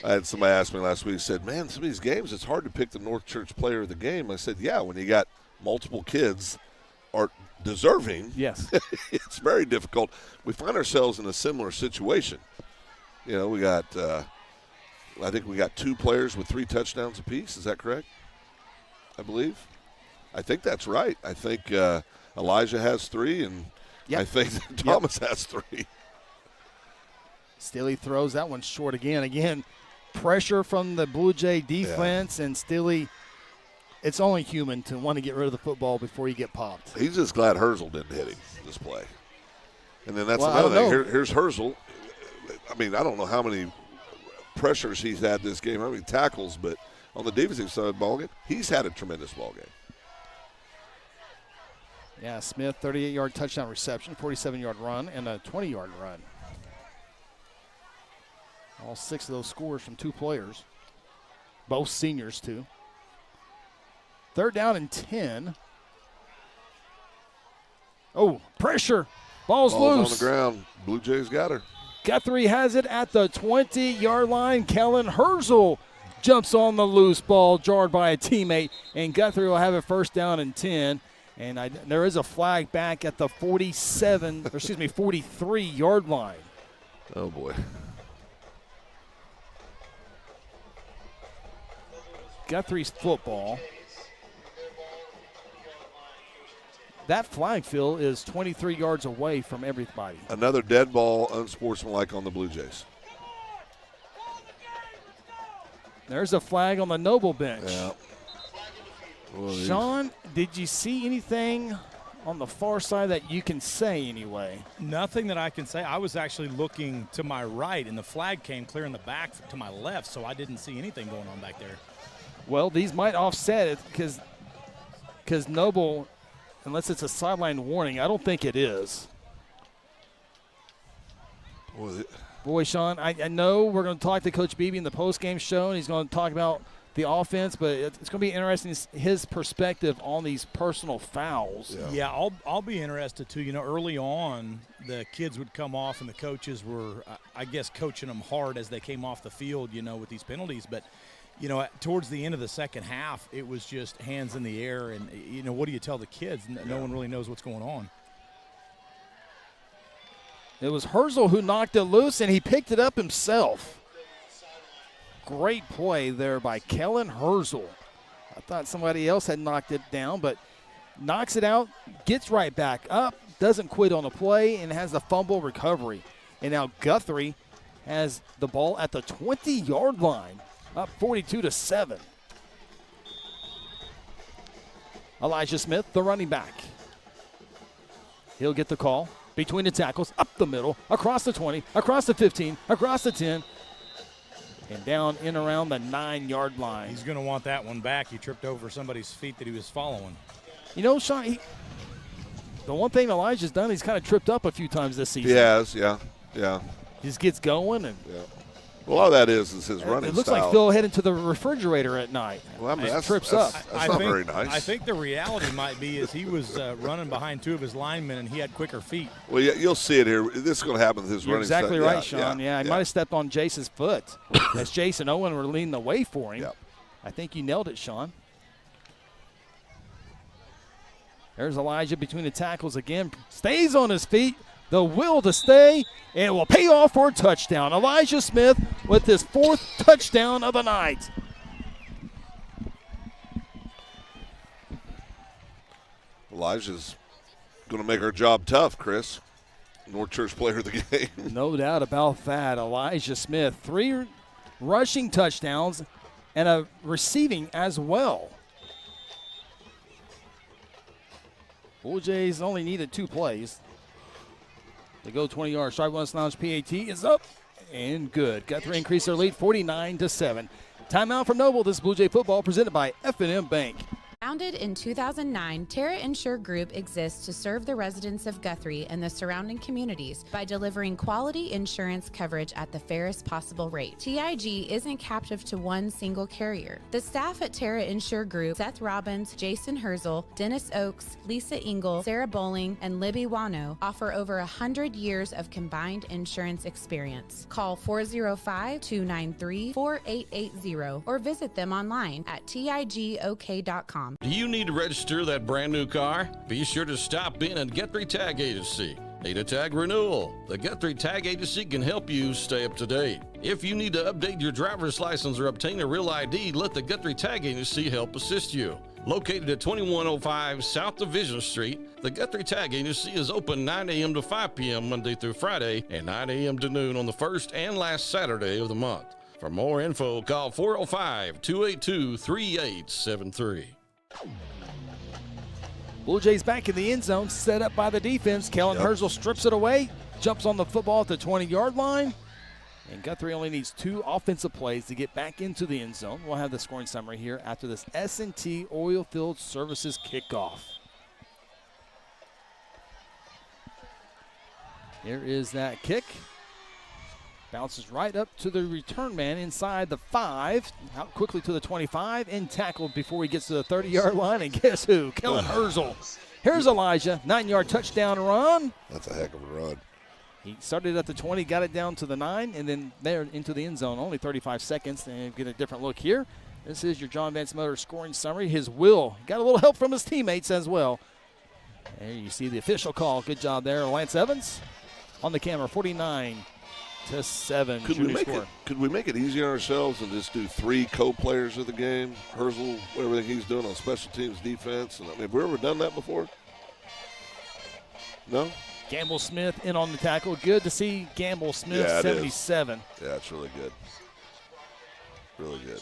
I had somebody ask me last week, said, man, some of these games, it's hard to pick the North Church player of the game. I said, yeah, when you got multiple kids are deserving, yes, it's very difficult. We find ourselves in a similar situation. You know, we got, I think we got 2 players with 3 touchdowns apiece. Is that correct? I believe. I think that's right. I think Elijah has 3 and I think that Thomas has 3. Stilly throws that one short again. Again, pressure from the Blue Jay defense, and Stilly, it's only human to want to get rid of the football before you get popped. He's just glad Herzl didn't hit him this play. And then that's another thing. Here's Herzl. I mean, I don't know how many pressures he's had this game, how many tackles, but on the defensive side of the ballgame, he's had a tremendous ballgame. Yeah, Smith, 38-yard touchdown reception, 47-yard run, and a 20-yard run. All 6 of those scores from 2 players, both seniors, too. 3rd down and 10. Oh, pressure. Ball's loose. On the ground. Blue Jays got her. Guthrie has it at the 20-yard line. Kellen Herzl jumps on the loose ball, jarred by a teammate, and Guthrie will have it 1st down and 10. And there is a flag back at the 43-yard line. Oh, boy. Guthrie's football. That flag, Phil, is 23 yards away from everybody. Another dead ball, unsportsmanlike on the Blue Jays. There's a flag on the Noble bench. Yeah. Well, Sean, did you see anything on the far side that you can say anyway? Nothing that I can say. I was actually looking to my right, and the flag came clear in the back to my left, so I didn't see anything going on back there. Well, these might offset it because Noble, unless it's a sideline warning, I don't think it is. Boy, Sean, I know we're going to talk to Coach Beebe in the postgame show, and he's going to talk about the offense, but it's going to be interesting his perspective on these personal fouls. Yeah, I'll be interested too. You know, early on, the kids would come off, and the coaches were, I guess, coaching them hard as they came off the field, you know, with these penalties. But, you know, towards the end of the second half, it was just hands in the air, and, you know, what do you tell the kids? No one really knows what's going on. It was Herzl who knocked it loose, and he picked it up himself. Great play there by Kellen Herzl. I thought somebody else had knocked it down, but knocks it out, gets right back up, doesn't quit on the play, and has the fumble recovery. And now Guthrie has the ball at the 20-yard line, up 42-7. Elijah Smith, the running back. He'll get the call between the tackles, up the middle, across the 20, across the 15, across the 10, and down in around the 9-yard line. He's going to want that one back. He tripped over somebody's feet that he was following. You know, Sean, the one thing Elijah's done, he's kind of tripped up a few times this season. He has, yeah. He just gets going. And a lot of that is his running style. It looks like Phil heading to the refrigerator at night. Well, I mean, that's not very nice. I think the reality might be is he was running behind 2 of his linemen, and he had quicker feet. Well, yeah, you'll see it here. This is going to happen with his You're running exactly style. right, Sean. Yeah, he might have stepped on Jace's foot as Jace and Owen were leading the way for him. I think you nailed it, Sean. There's Elijah between the tackles again. Stays on his feet. The will to stay, and it will pay off for a touchdown. Elijah Smith with his 4th touchdown of the night. Elijah's going to make our job tough, Chris. North Church player of the game. No doubt about that. Elijah Smith, 3 rushing touchdowns and a receiving as well. Blue Jays only needed 2 plays. They go 20 yards. Strive West Lounge PAT is up and good. Guthrie increase their lead 49-7. Timeout from Noble. This is Blue Jay football presented by F&M Bank. Founded in 2009, Terra Insure Group exists to serve the residents of Guthrie and the surrounding communities by delivering quality insurance coverage at the fairest possible rate. TIG isn't captive to one single carrier. The staff at Terra Insure Group, Seth Robbins, Jason Herzl, Dennis Oakes, Lisa Engel, Sarah Bowling, and Libby Wano, offer over 100 years of combined insurance experience. Call 405-293-4880 or visit them online at tigok.com. Do you need to register that brand new car? Be sure to stop in at Guthrie Tag Agency. Need a tag renewal? The Guthrie Tag Agency can help you stay up to date. If you need to update your driver's license or obtain a real ID, let the Guthrie Tag Agency help assist you. Located at 2105 South Division Street, the Guthrie Tag Agency is open 9 a.m. to 5 p.m. Monday through Friday and 9 a.m. to noon on the first and last Saturday of the month. For more info, call 405-282-3873. Blue Jays back in the end zone, set up by the defense. Kellen Herzl strips it away, jumps on the football at the 20-yard line. And Guthrie only needs 2 offensive plays to get back into the end zone. We'll have the scoring summary here after this S&T Oilfield Services kickoff. Here is that kick. Bounces right up to the return man inside the 5. Out quickly to the 25 and tackled before he gets to the 30-yard line. And guess who? Kellen Herzl. Here's Elijah, 9-yard touchdown run. That's a heck of a run. He started at the 20, got it down to the 9, and then there into the end zone. Only 35 seconds, and get a different look here. This is your John Vance Motors scoring summary. His Will got a little help from his teammates as well. There you see the official call. Good job there. Lance Evans on the camera, 49-7. Could we make it easier on ourselves and just do 3 co-players of the game? Herzl, everything he's doing on special teams, defense. And, have we ever done that before? No? Gamble Smith in on the tackle. Good to see Gamble Smith, 77. Yeah, it's really good. Really good.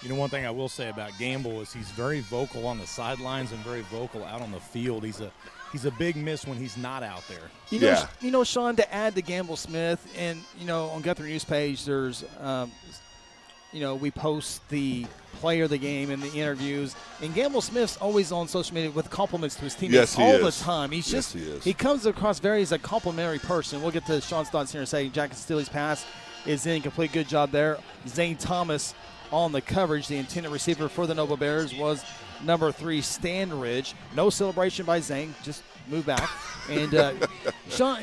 You know, one thing I will say about Gamble is he's very vocal on the sidelines and very vocal out on the field. He's a big miss when he's not out there. You know, Sean, to add to Gamble Smith, and, you know, on Guthrie News page, there's we post the player of the game and the interviews. And Gamble Smith's always on social media with compliments to his teammates all the time. He comes across as a complimentary person. We'll get to Sean's thoughts here in a second. Jack Steely's pass is incomplete. Good job there. Zane Thomas on the coverage. The intended receiver for the Noble Bears was number 3, Stanridge. No celebration by Zane. Just move back. And Sean,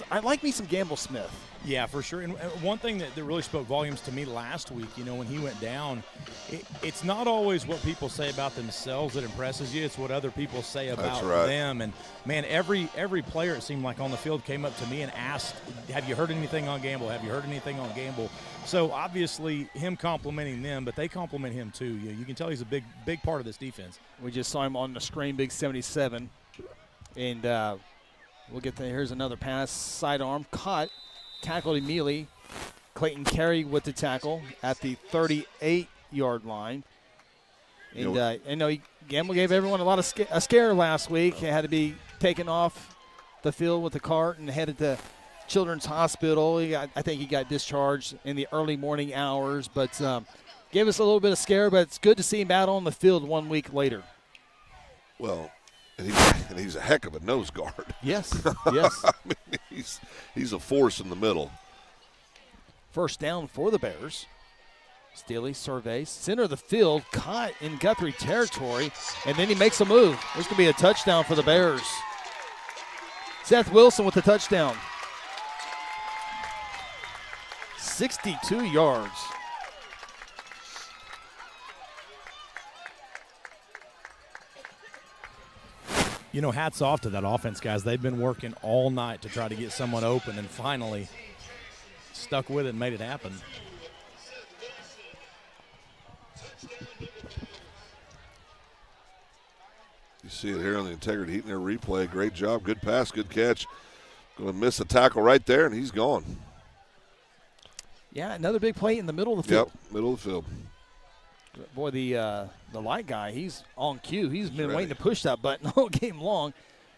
I like me some Gamble Smith. Yeah, for sure. And one thing that really spoke volumes to me last week, you know, when he went down, it's not always what people say about themselves that impresses you. It's what other people say about them. And, man, every player, it seemed like, on the field came up to me and asked, have you heard anything on Gamble? Have you heard anything on Gamble? So, obviously, him complimenting them, but they compliment him too. You can tell he's a big part of this defense. We just saw him on the screen, big 77. And we'll get there. Here's another pass, sidearm, caught. Tackled immediately. Clayton Carey with the tackle at the 38-yard line. And I know Gamble gave everyone a scare last week. He had to be taken off the field with the cart and headed to Children's Hospital. I think he got discharged in the early morning hours, but gave us a little bit of scare, but it's good to see him out on the field 1 week later. Well, and he's a heck of a nose guard. Yes, yes. I mean, he's a force in the middle. First down for the Bears. Steely surveys, center of the field, caught in Guthrie territory, and then he makes a move. There's going to be a touchdown for the Bears. Seth Wilson with the touchdown. 62 yards. You know, hats off to that offense, guys. They've been working all night to try to get someone open and finally stuck with it and made it happen. You see it here on the Integrity Heat and Air replay. Great job, good pass, good catch. Going to miss a tackle right there, and he's gone. Yeah, another big play in the middle of the field. Yep, middle of the field. Boy, the light guy, he's on cue. He's been waiting to push that button all game long.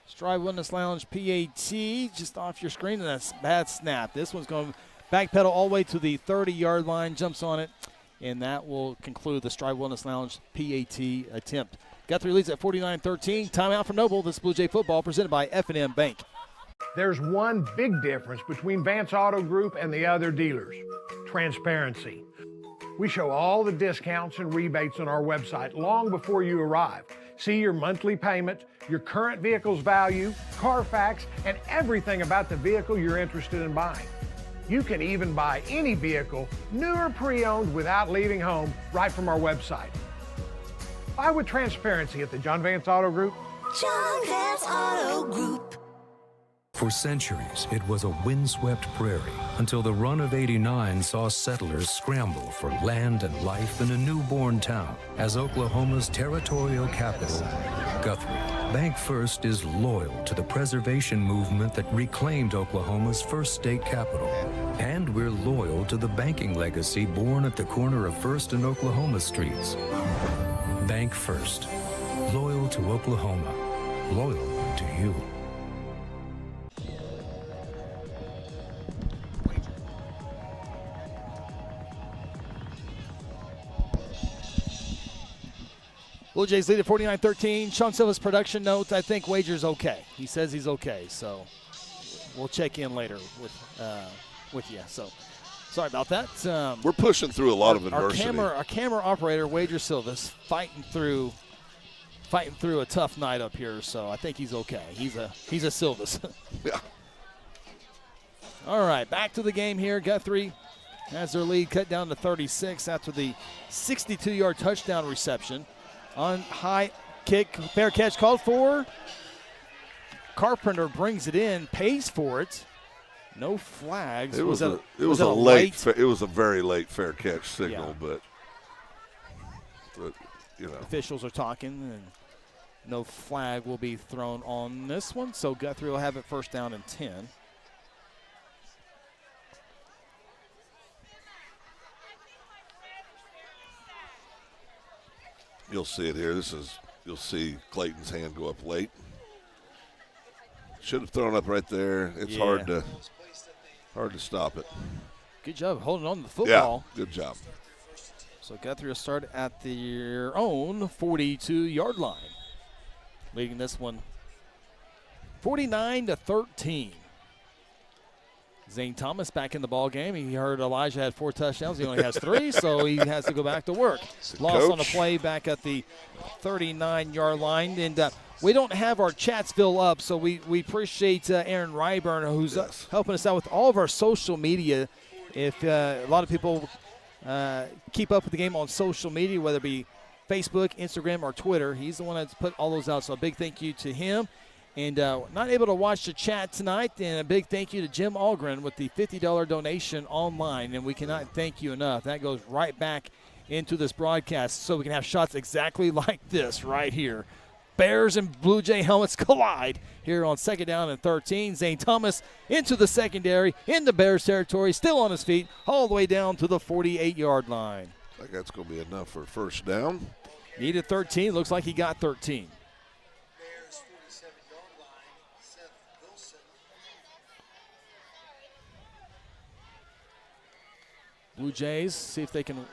Stride Wellness Lounge PAT just off your screen, and that's bad snap. This one's going to backpedal all the way to the 30-yard line, jumps on it, and that will conclude the Stride Wellness Lounge PAT attempt. Guthrie leads at 49-13. Timeout for Noble. This is Blue Jay football presented by F&M Bank. There's one big difference between Vance Auto Group and the other dealers: transparency. We show all the discounts and rebates on our website long before you arrive. See your monthly payment, your current vehicle's value, Carfax, and everything about the vehicle you're interested in buying. You can even buy any vehicle, new or pre-owned, without leaving home, right from our website. Buy with transparency at the John Vance Auto Group. John Vance Auto Group. For centuries, it was a windswept prairie until the run of '89 saw settlers scramble for land and life in a newborn town as Oklahoma's territorial capital, Guthrie. Bank First is loyal to the preservation movement that reclaimed Oklahoma's first state capital. And we're loyal to the banking legacy born at the corner of First and Oklahoma streets. Bank First. Loyal to Oklahoma. Loyal to you. Blue Jays lead at 49-13. Sean Silva's production notes, I think Wager's okay. He says he's okay, so we'll check in later with you. So sorry about that. We're pushing through a lot of adversity. Our camera operator, Wager Silva's fighting through a tough night up here, so I think he's okay. He's a Silvas. Yeah. All right, back to the game here. Guthrie has their lead cut down to 36 after the 62-yard touchdown reception. On high kick, fair catch called for. Carpenter brings it in, pays for it. No flags. It was a very late fair catch signal, Yeah. but you know. Officials are talking, and no flag will be thrown on this one. So Guthrie will have it first down and 10. You'll see it here. You'll see Clayton's hand go up late. Should have thrown up right there. It's hard to stop it. Good job holding on to the football. Yeah, good job. So Guthrie will start at their own 42-yard line, leading this one 49-13. Zane Thomas back in the ball game. He heard Elijah had 4 touchdowns. He only has 3, so he has to go back to work. Lost on the play back at the 39-yard line. And we don't have our chats fill up, so we appreciate Aaron Ryburn, who's helping us out with all of our social media. If a lot of people keep up with the game on social media, whether it be Facebook, Instagram, or Twitter, he's the one that's put all those out. So a big thank you to him. And not able to watch the chat tonight, and a big thank you to Jim Algren with the $50 donation online, and we cannot thank you enough. That goes right back into this broadcast so we can have shots exactly like this right here. Bears and Blue Jay helmets collide here on 2nd down and 13. Zane Thomas into the secondary, in the Bears territory, still on his feet, all the way down to the 48-yard line. I think that's going to be enough for first down. Needed 13. Looks like he got 13. Blue Jays, see if they can. You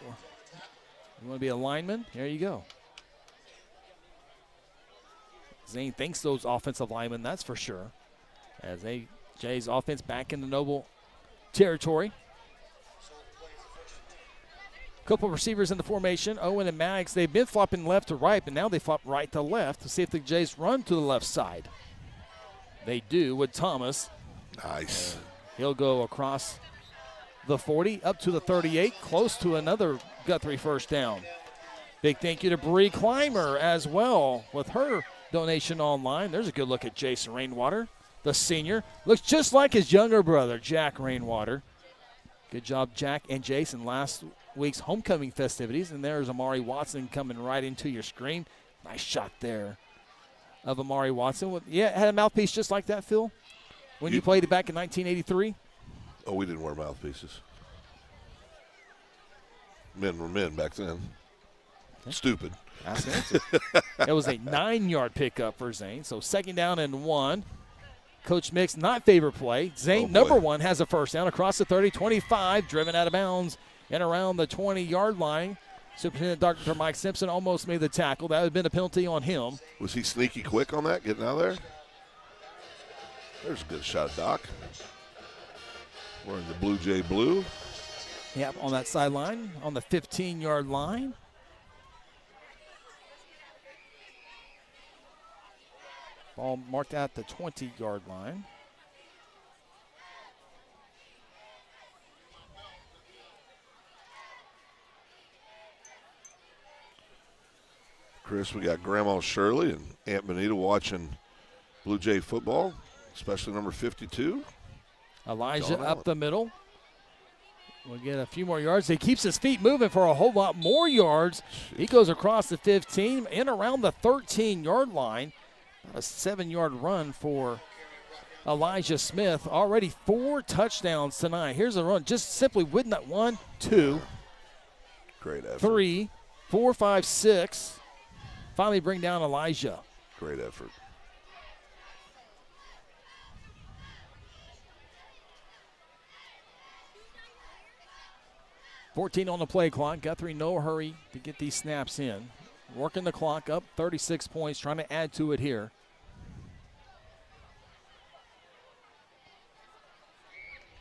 want to be a lineman? There you go. Zane thinks those offensive linemen, that's for sure. As Jays offense back in the Noble territory. Couple receivers in the formation. Owen and Maggs, they've been flopping left to right, but now they flop right to left to see if the Jays run to the left side. They do with Thomas. Nice. He'll go across the 40 up to the 38, close to another Guthrie first down. Big thank you to Bree Clymer as well with her donation online. There's a good look at Jason Rainwater, the senior. Looks just like his younger brother, Jack Rainwater. Good job, Jack and Jason, last week's homecoming festivities. And there's Amari Watson coming right into your screen. Nice shot there of Amari Watson. Yeah, had a mouthpiece just like that, Phil, when you played it back in 1983. Oh, we didn't wear mouthpieces. Men were men back then. Okay. Stupid. It was a 9-yard pickup for Zane. So 2nd down and 1. Coach Mick's not favorite play. Zane, number 1, has a first down across the 30, 25, driven out of bounds and around the 20-yard line. Superintendent Dr. Mike Simpson almost made the tackle. That would have been a penalty on him. Was he sneaky quick on that, getting out of there? There's a good shot, Doc. Wearing the Blue Jay blue. Yep, on that sideline, on the 15-yard line. Ball marked at the 20-yard line. Chris, we got Grandma Shirley and Aunt Benita watching Blue Jay football. especially number 52. Elijah up the middle. We'll get a few more yards. He keeps his feet moving for a whole lot more yards. He goes across the 15 and around the 13-yard line. A 7-yard run for Elijah Smith. Already 4 touchdowns tonight. Here's a run. Just simply with that 1, 2, great effort. 3, 4, 5, 6. Finally bring down Elijah. Great effort. $14 on the play clock. Guthrie, no hurry to get these snaps in. Working the clock up, 36 points, trying to add to it here.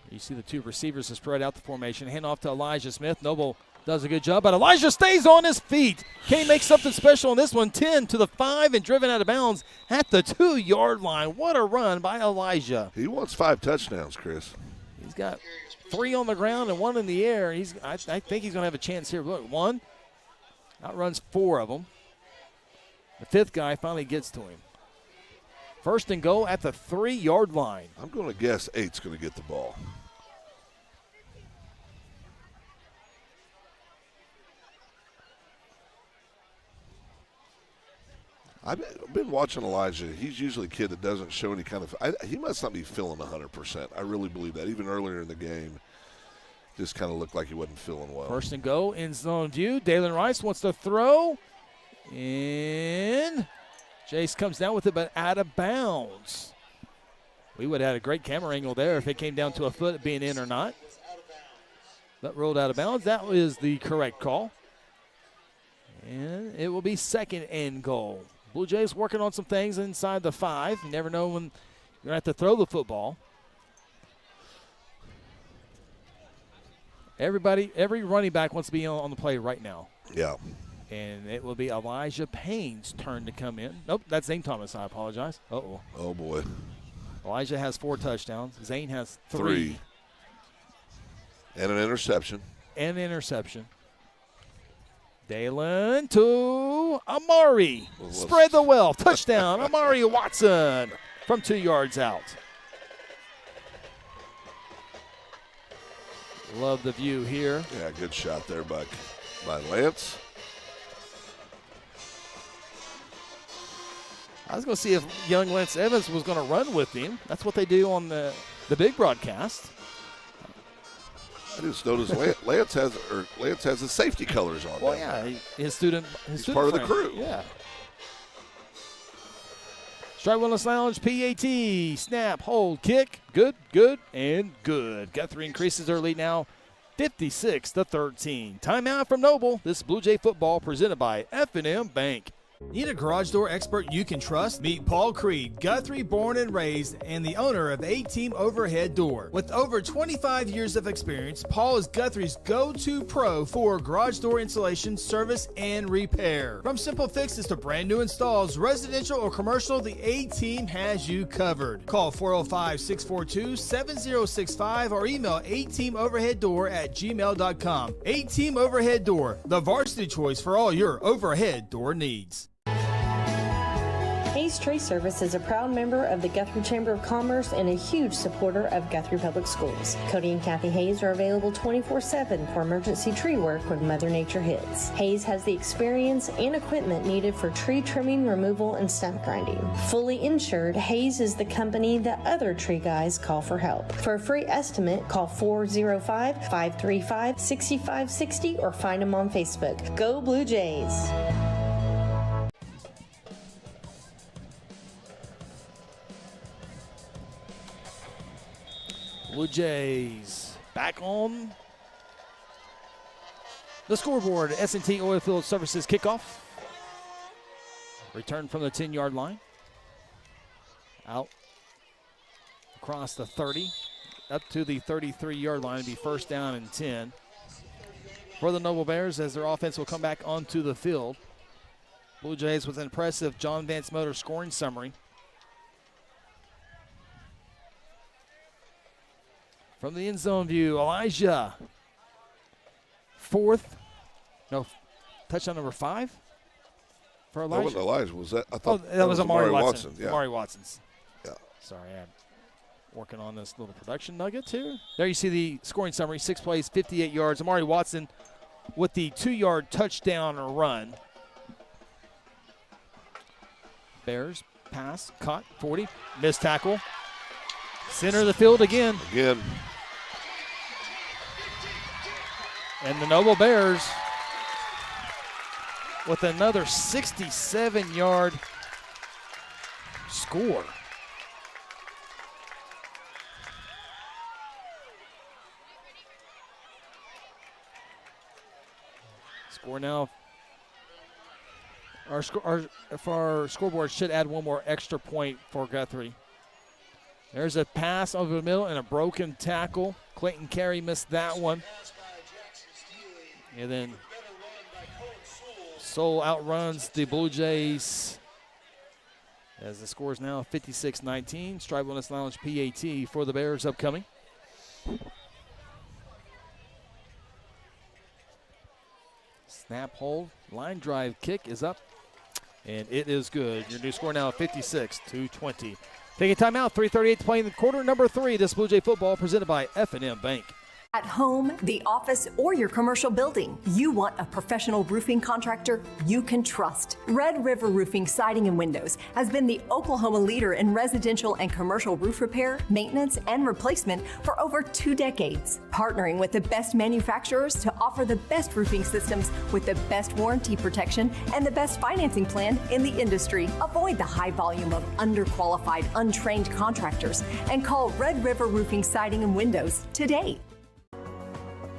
You see the 2 receivers have spread out the formation. Hand off to Elijah Smith. Noble does a good job, but Elijah stays on his feet. Can he make something special on this one? 10 to the 5 and driven out of bounds at the 2-yard line. What a run by Elijah. He wants 5 touchdowns, Chris. He's got 3 on the ground and 1 in the air. I think he's going to have a chance here. Look, 1. Outruns 4 of them. The 5th guy finally gets to him. First and goal at the 3-yard line. I'm going to guess 8's going to get the ball. I've been watching Elijah. He's usually a kid that doesn't show any kind of – he must not be feeling 100%. I really believe that. Even earlier in the game, just kind of looked like he wasn't feeling well. First and goal, in zone view. Dalen Rice wants to throw. And Jace comes down with it, but out of bounds. We would have had a great camera angle there if it came down to a foot being in or not. But rolled out of bounds. That was the correct call. And it will be 2nd and goal. Blue Jays working on some things inside the 5. You never know when you're going to have to throw the football. Every running back wants to be on the play right now. Yeah. And it will be Elijah Payne's turn to come in. Nope, that's Zane Thomas. I apologize. Uh-oh. Oh, boy. Elijah has 4 touchdowns. Zane has 3. And an interception. Dalen to Amari. Spread the wealth. Touchdown, Amari Watson from 2 yards out. Love the view here. Yeah, good shot there by Lance. I was going to see if young Lance Evans was going to run with him. That's what they do on the big broadcast. I just noticed Lance has his safety colors on. Well, yeah, his student part of the friend. crew. Yeah. Strike Wellness Lounge, PAT, snap, hold, kick, good, and good. Guthrie increases their lead now, 56-13. Timeout from Noble. This is Blue Jay football presented by F&M Bank. Need a garage door expert you can trust? Meet Paul Creed, Guthrie born and raised, and the owner of A-Team Overhead Door. With over 25 years of experience, Paul is Guthrie's go-to pro for garage door installation, service, and repair. From simple fixes to brand new installs, residential or commercial, the A-Team has you covered. Call 405-642-7065 or email ateamoverheaddoor@gmail.com. A-Team Overhead Door, the varsity choice for all your overhead door needs. Hayes Tree Service is a proud member of the Guthrie Chamber of Commerce and a huge supporter of Guthrie Public Schools. Cody and Kathy Hayes are available 24/7 for emergency tree work when Mother Nature hits. Hayes has the experience and equipment needed for tree trimming, removal, and stump grinding. Fully insured, Hayes is the company that other tree guys call for help. For a free estimate, call 405-535-6560 or find them on Facebook. Go Blue Jays! Blue Jays back on the scoreboard. S&T Oilfield Services kickoff. Return from the 10-yard line. Out across the 30, up to the 33-yard line. It'll be 1st down and 10 for the Noble Bears as their offense will come back onto the field. Blue Jays with an impressive John Vance Motor scoring summary. From the end zone view, Elijah. Touchdown number 5 for Elijah. That wasn't Elijah, was that? I thought that was Amari Watson. Yeah. Amari Watson's. Yeah. Sorry, working on this little production nugget here. There you see the scoring summary, 6 plays, 58 yards. Amari Watson with the 2-yard touchdown run. Bears pass, caught, 40, missed tackle. Center of the field again. And the Noble Bears with another 67-yard score. Score now. If our scoreboard should add one more extra point for Guthrie. There's a pass over the middle and a broken tackle. Clayton Carey missed that one. And then Soul outruns the Blue Jays as the score is now 56-19. Strive Wellness Lounge PAT for the Bears upcoming. Snap, hold, line drive kick is up, and it is good. Your new score now 56-20. Taking timeout, 3:38 to play in the quarter number 3. This Blue Jay football presented by F&M Bank. At home, the office, or your commercial building, you want a professional roofing contractor you can trust. Red River Roofing Siding and Windows has been the Oklahoma leader in residential and commercial roof repair, maintenance, and replacement for over 2 decades. Partnering with the best manufacturers to offer the best roofing systems with the best warranty protection and the best financing plan in the industry. Avoid the high volume of underqualified, untrained contractors and call Red River Roofing Siding and Windows today.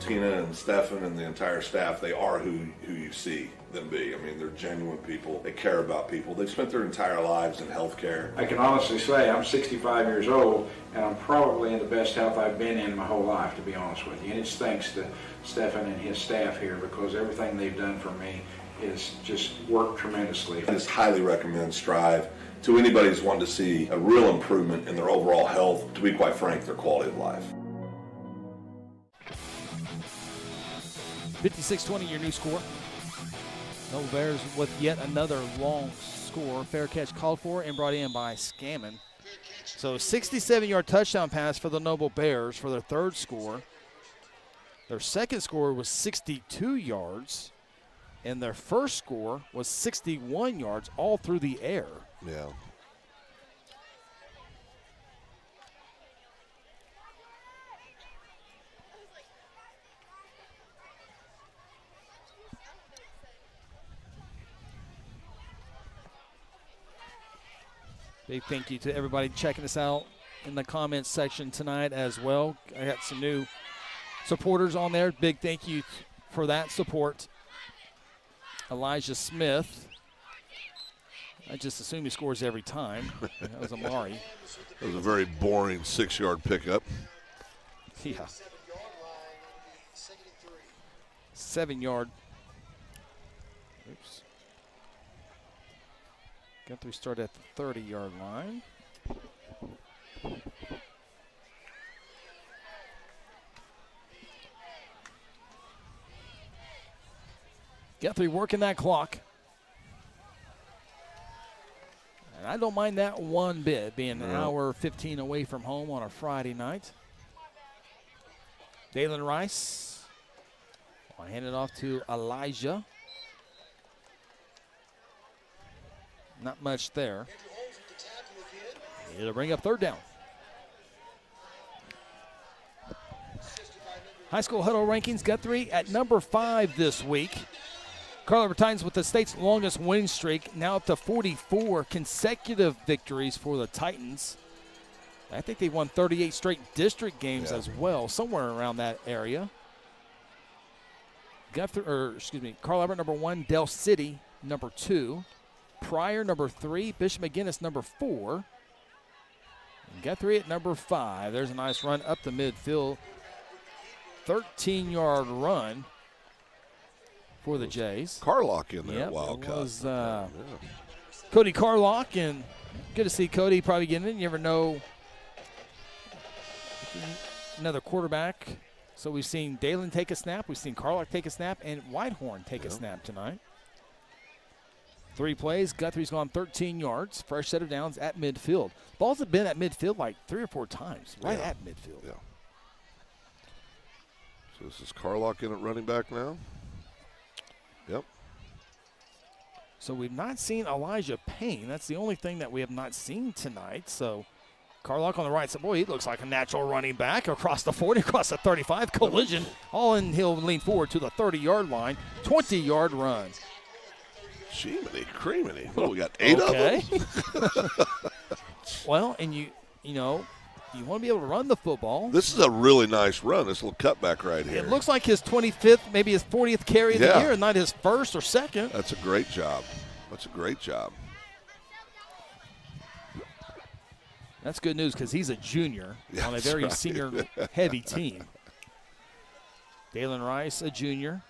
Tina and Stefan and the entire staff, they are who you see them be. I mean, they're genuine people. They care about people. They've spent their entire lives in healthcare. I can honestly say I'm 65 years old, and I'm probably in the best health I've been in my whole life, to be honest with you. And it's thanks to Stefan and his staff here, because everything they've done for me is just worked tremendously. I just highly recommend Strive to anybody who's wanting to see a real improvement in their overall health, to be quite frank, their quality of life. 56-20, your new score. Noble Bears with yet another long score. Fair catch called for and brought in by Scammon. So 67-yard touchdown pass for the Noble Bears for their 3rd score. Their 2nd score was 62 yards. And their 1st score was 61 yards, all through the air. Yeah. Big thank you to everybody checking us out in the comments section tonight as well. I got some new supporters on there. Big thank you for that support. Elijah Smith. I just assume he scores every time. That was Amari. That was a very boring 6-yard pickup. Yeah. 7-yard. Oops. Guthrie start at the 30-yard line. Guthrie working that clock. And I don't mind that one bit, being an hour 15 away from home on a Friday night. Dalen Rice. I'll hand it off to Elijah. Not much there. It'll bring up 3rd down. High school huddle rankings, Guthrie at number 5 this week. Carl Titans with the state's longest winning streak, now up to 44 consecutive victories for the Titans. I think they won 38 straight district games as well, somewhere around that area. Carl Albert number 1, Del City number 2. Pryor, number 3. Bishop McGinnis, number 4. And Guthrie at number 5. There's a nice run up the midfield. 13-yard run for the Jays. Carlock in there, yep, Wildcat. It was Cody Carlock, and good to see Cody probably getting in. You never know. Another quarterback. So we've seen Dalen take a snap. We've seen Carlock take a snap, and Whitehorn take a snap tonight. 3 plays. Guthrie's gone 13 yards. Fresh set of downs at midfield. Balls have been at midfield like 3 or 4 times, right at midfield. Yeah. So this is Carlock in at running back now. Yep. So we've not seen Elijah Payne. That's the only thing that we have not seen tonight. So Carlock on the right side. Boy, he looks like a natural running back across the 40, across the 35. Collision. All in, he'll lean forward to the 30-yard line. 20-yard run. Jiminy creaminy. Well, we got 8 of them. Well, and you know, you want to be able to run the football. This is a really nice run, this little cutback right here. It looks like his 25th, maybe his 40th carry of the year, and not his first or second. That's a great job. That's a great job. That's good news because he's a junior on a very senior-heavy team. Dalen Rice, a junior.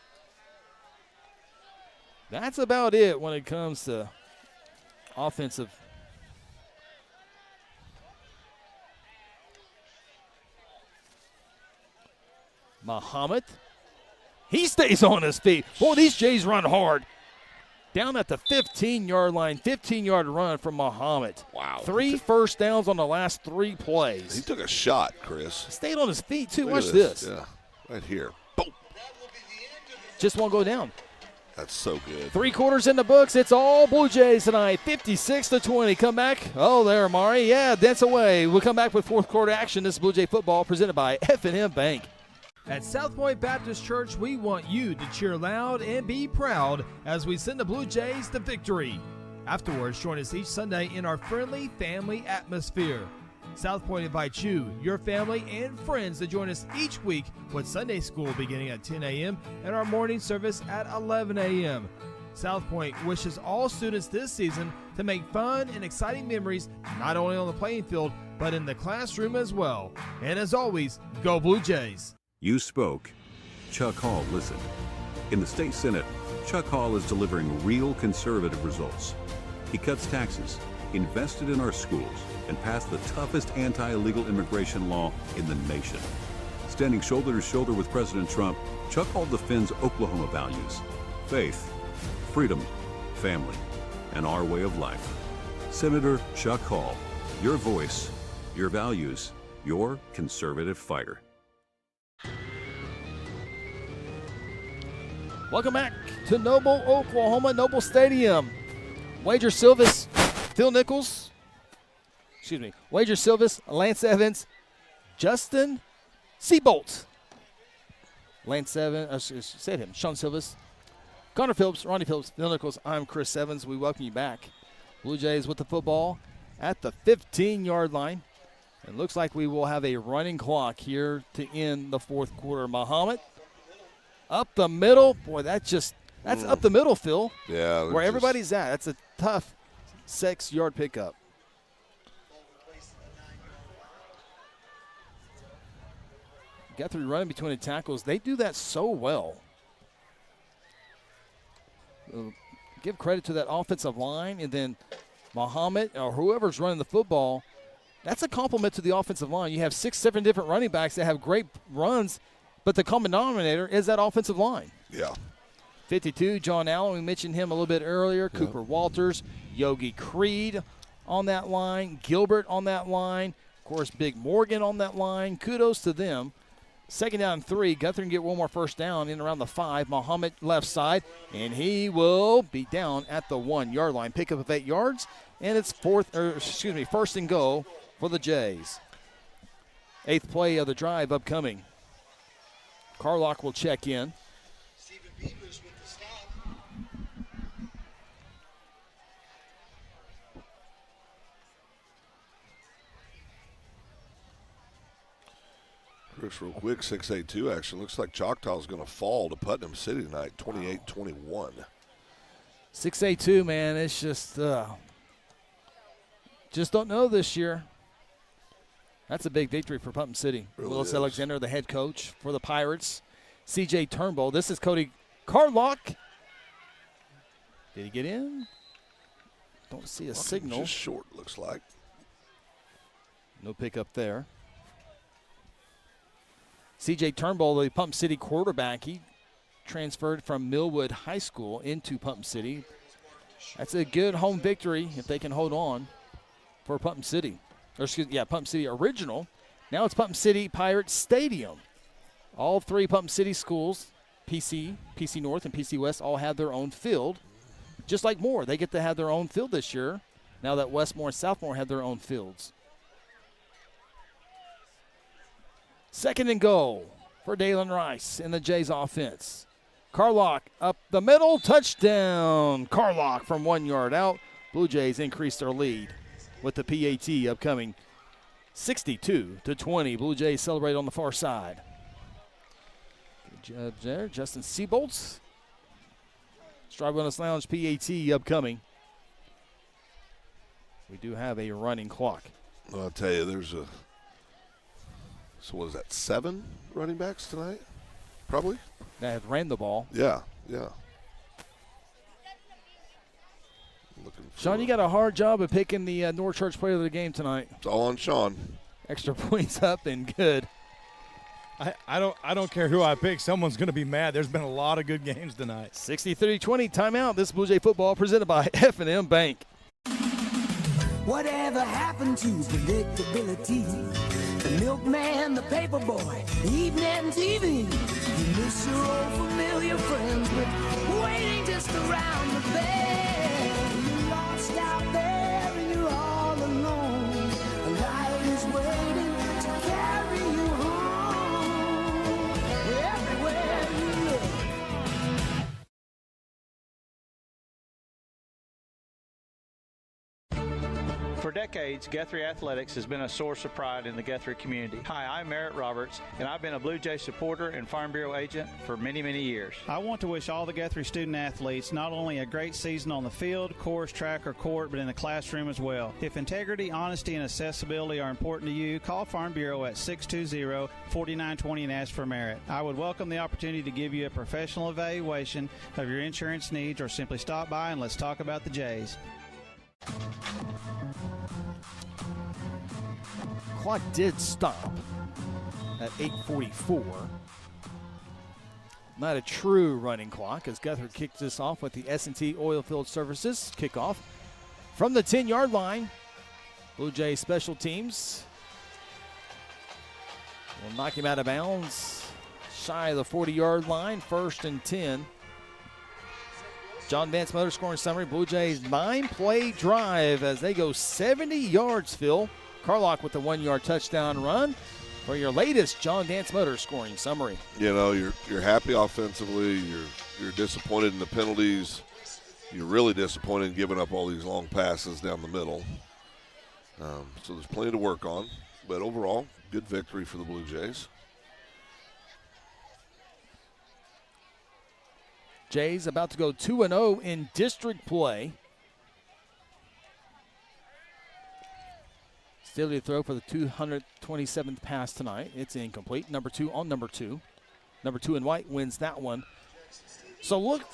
That's about it when it comes to offensive. Muhammad. He stays on his feet. Boy, these Jays run hard. Down at the 15-yard line, 15-yard run from Muhammad. Wow. 3 first downs on the last 3 plays. He took a shot, Chris. Stayed on his feet, too. Look Watch at this. Yeah, right here. Boom. Just won't go down. That's so good. 3 quarters in the books. It's all Blue Jays tonight. 56-20. Come back. Oh, there, Amari. Yeah, dance away. We'll come back with fourth quarter action. This is Blue Jay football presented by F&M Bank. At South Point Baptist Church, we want you to cheer loud and be proud as we send the Blue Jays to victory. Afterwards, join us each Sunday in our friendly family atmosphere. South Point invites you, your family, and friends to join us each week with Sunday school beginning at 10 a.m. and our morning service at 11 a.m. South Point wishes all students this season to make fun and exciting memories not only on the playing field, but in the classroom as well. And as always, go Blue Jays! You spoke. Chuck Hall listened. In the state Senate, Chuck Hall is delivering real conservative results. He cuts taxes, invested in our schools, and passed the toughest anti-illegal immigration law in the nation. Standing shoulder to shoulder with President Trump, Chuck Hall defends Oklahoma values: faith, freedom, family, and our way of life. Senator Chuck Hall, your voice, your values, your conservative fighter. Welcome back to Noble, Oklahoma, Noble Stadium. Wager Silvis, Phil Nichols, Wager Silvis, Lance Evans, Justin Seabolt. Lance Evans, Sean Silvis, Connor Phillips, Ronnie Phillips, Phil Nichols. I'm Chris Evans. We welcome you back. Blue Jays with the football at the 15-yard line. It looks like we will have a running clock here to end the fourth quarter. Muhammad up the middle. Boy, that's up the middle, Phil. Yeah. Where everybody's at. That's a tough 6-yard pickup. Guthrie running between the tackles. They do that so well. Give credit to that offensive line, and then Muhammad or whoever's running the football, that's a compliment to the offensive line. You have 6, 7 different running backs that have great runs, but the common denominator is that offensive line. Yeah. 52, John Allen, we mentioned him a little bit earlier. Yeah. Cooper Walters, Yogi Creed on that line, Gilbert on that line, of course, Big Morgan on that line. Kudos to them. 2nd down and 3. Guthrie can get one more first down in around the 5. Muhammad left side, and he will be down at the 1-yard line. Pickup of 8 yards, and it's first and goal for the Jays. 8th play of the drive upcoming. Carlock will check in. Chris, real quick, 6-8-2 action. Looks like Choctaw's going to fall to Putnam City tonight, 28-21. 6-8-2, man. It's just don't know this year. That's a big victory for Putnam City. Really Willis is. Alexander, the head coach for the Pirates. C.J. Turnbull. This is Cody Carlock. Did he get in? Don't see a signal. Just short, looks like. No pickup there. C.J. Turnbull, the Putnam City quarterback, he transferred from Millwood High School into Putnam City. That's a good home victory if they can hold on for Putnam City. Putnam City Original. Now it's Putnam City Pirates Stadium. All three Putnam City schools, PC North, and PC West, all have their own field. Just like Moore, they get to have their own field this year, now that Westmore and Southmore have their own fields. 2nd and goal for Dalen Rice in the Jays offense. Carlock up the middle, touchdown. Carlock from 1 yard out. Blue Jays increase their lead with the PAT upcoming 62-20. Blue Jays celebrate on the far side. Good job there, Justin Seabolts. Strive Wellness Lounge PAT upcoming. We do have a running clock. Well, I'll tell you, there's a, so what is that, 7 running backs tonight? Probably. That have ran the ball. Yeah. Sean, you got a hard job of picking the North Church player of the game tonight. It's all on Sean. Extra points up and good. I don't care who I pick. Someone's going to be mad. There's been a lot of good games tonight. 63-20 timeout. This Blue Jay football presented by F&M Bank. Whatever happened to predictability? The milkman, the paper boy, evening TV. You miss your old familiar friends, but waiting just around the bend. You're lost out there and you're all alone. A light is waiting to carry you home. Everywhere you look. For decades, Guthrie Athletics has been a source of pride in the Guthrie community. Hi, I'm Merritt Roberts, and I've been a Blue Jay supporter and Farm Bureau agent for many, many years. I want to wish all the Guthrie student athletes not only a great season on the field, course, track, or court, but in the classroom as well. If integrity, honesty, and accessibility are important to you, call Farm Bureau at 620-4920 and ask for Merritt. I would welcome the opportunity to give you a professional evaluation of your insurance needs, or simply stop by and let's talk about the Jays. Clock did stop at 8:44. Not a true running clock as Guthrie kicks this off with the S&T Oilfield Services kickoff from the 10-yard line. Blue Jays special teams will knock him out of bounds shy of the 40-yard line, 1st and 10. John Vance Motor scoring summary. Blue Jays 9-play drive as they go 70 yards, Phil. Carlock with the 1-yard touchdown run for your latest John Vance Motor scoring summary. You know, you're happy offensively. You're disappointed in the penalties. You're really disappointed in giving up all these long passes down the middle. So there's plenty to work on. But overall, good victory for the Blue Jays. Jays about to go 2-0 in district play. Staley to throw for the 227th pass tonight. It's incomplete. Number 2 on number 2. Number 2 in white wins that one. So look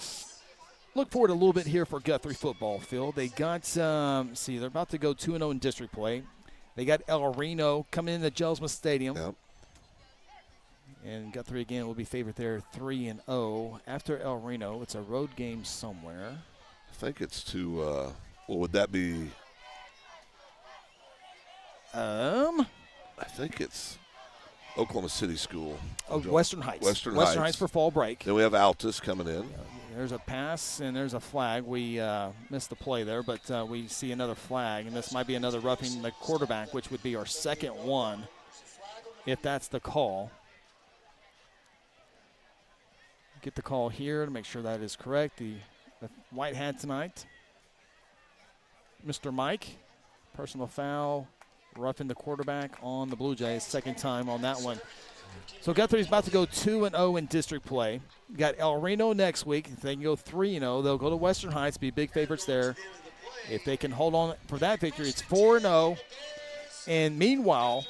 forward a little bit here for Guthrie football, Phil. They got, they're about to go 2-0 in district play. They got El Reno coming into Jelsma Stadium. Yep. And Guthrie again will be favored there 3-0. After El Reno, it's a road game somewhere. I think it's to, would that be? I think it's Oklahoma City School. Oh, Western Heights. Western Heights for fall break. Then we have Altus coming in. There's a pass and there's a flag. We missed the play there, but we see another flag, and this might be another roughing the quarterback, which would be our second one, if that's the call. Get the call here to make sure that is correct. The white hat tonight, Mr. Mike, personal foul, roughing the quarterback on the Blue Jays, second time on that one. So Guthrie's about to go 2-0 in district play. Got El Reno next week. If they can go 3-0, they'll go to Western Heights, be big favorites there. If they can hold on for that victory, it's 4-0. And meanwhile,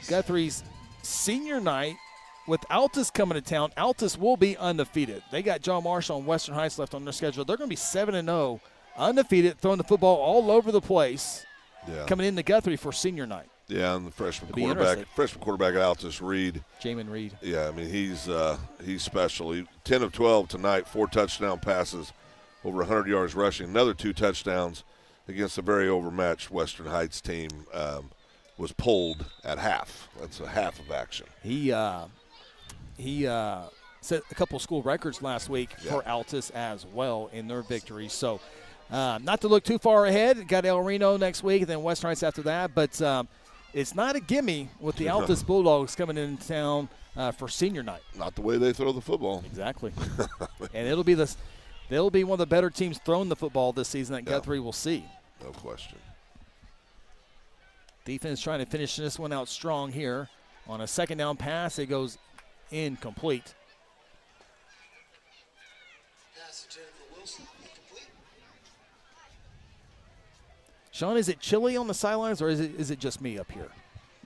Guthrie's senior night, with Altus coming to town, Altus will be undefeated. They got John Marshall and Western Heights left on their schedule. They're going to be 7-0, undefeated, throwing the football all over the place, coming into Guthrie for senior night. Yeah, and the freshman quarterback at Altus, Reed. Jamin Reed. Yeah, I mean, he's special. 10 of 12 tonight, 4 touchdown passes, over 100 yards rushing, another 2 touchdowns against a very overmatched Western Heights team. Was pulled at half. That's a half of action. He set a couple of school records last week for Altus as well in their victory. So not to look too far ahead. Got El Reno next week and then Western Heights after that. But it's not a gimme with the Altus Bulldogs coming into town for senior night. Not the way they throw the football. Exactly. And they'll be one of the better teams throwing the football this season that Guthrie will see. No question. Defense trying to finish this one out strong here. On a second down pass, it goes incomplete. Sean, is it chilly on the sidelines, or is it just me up here?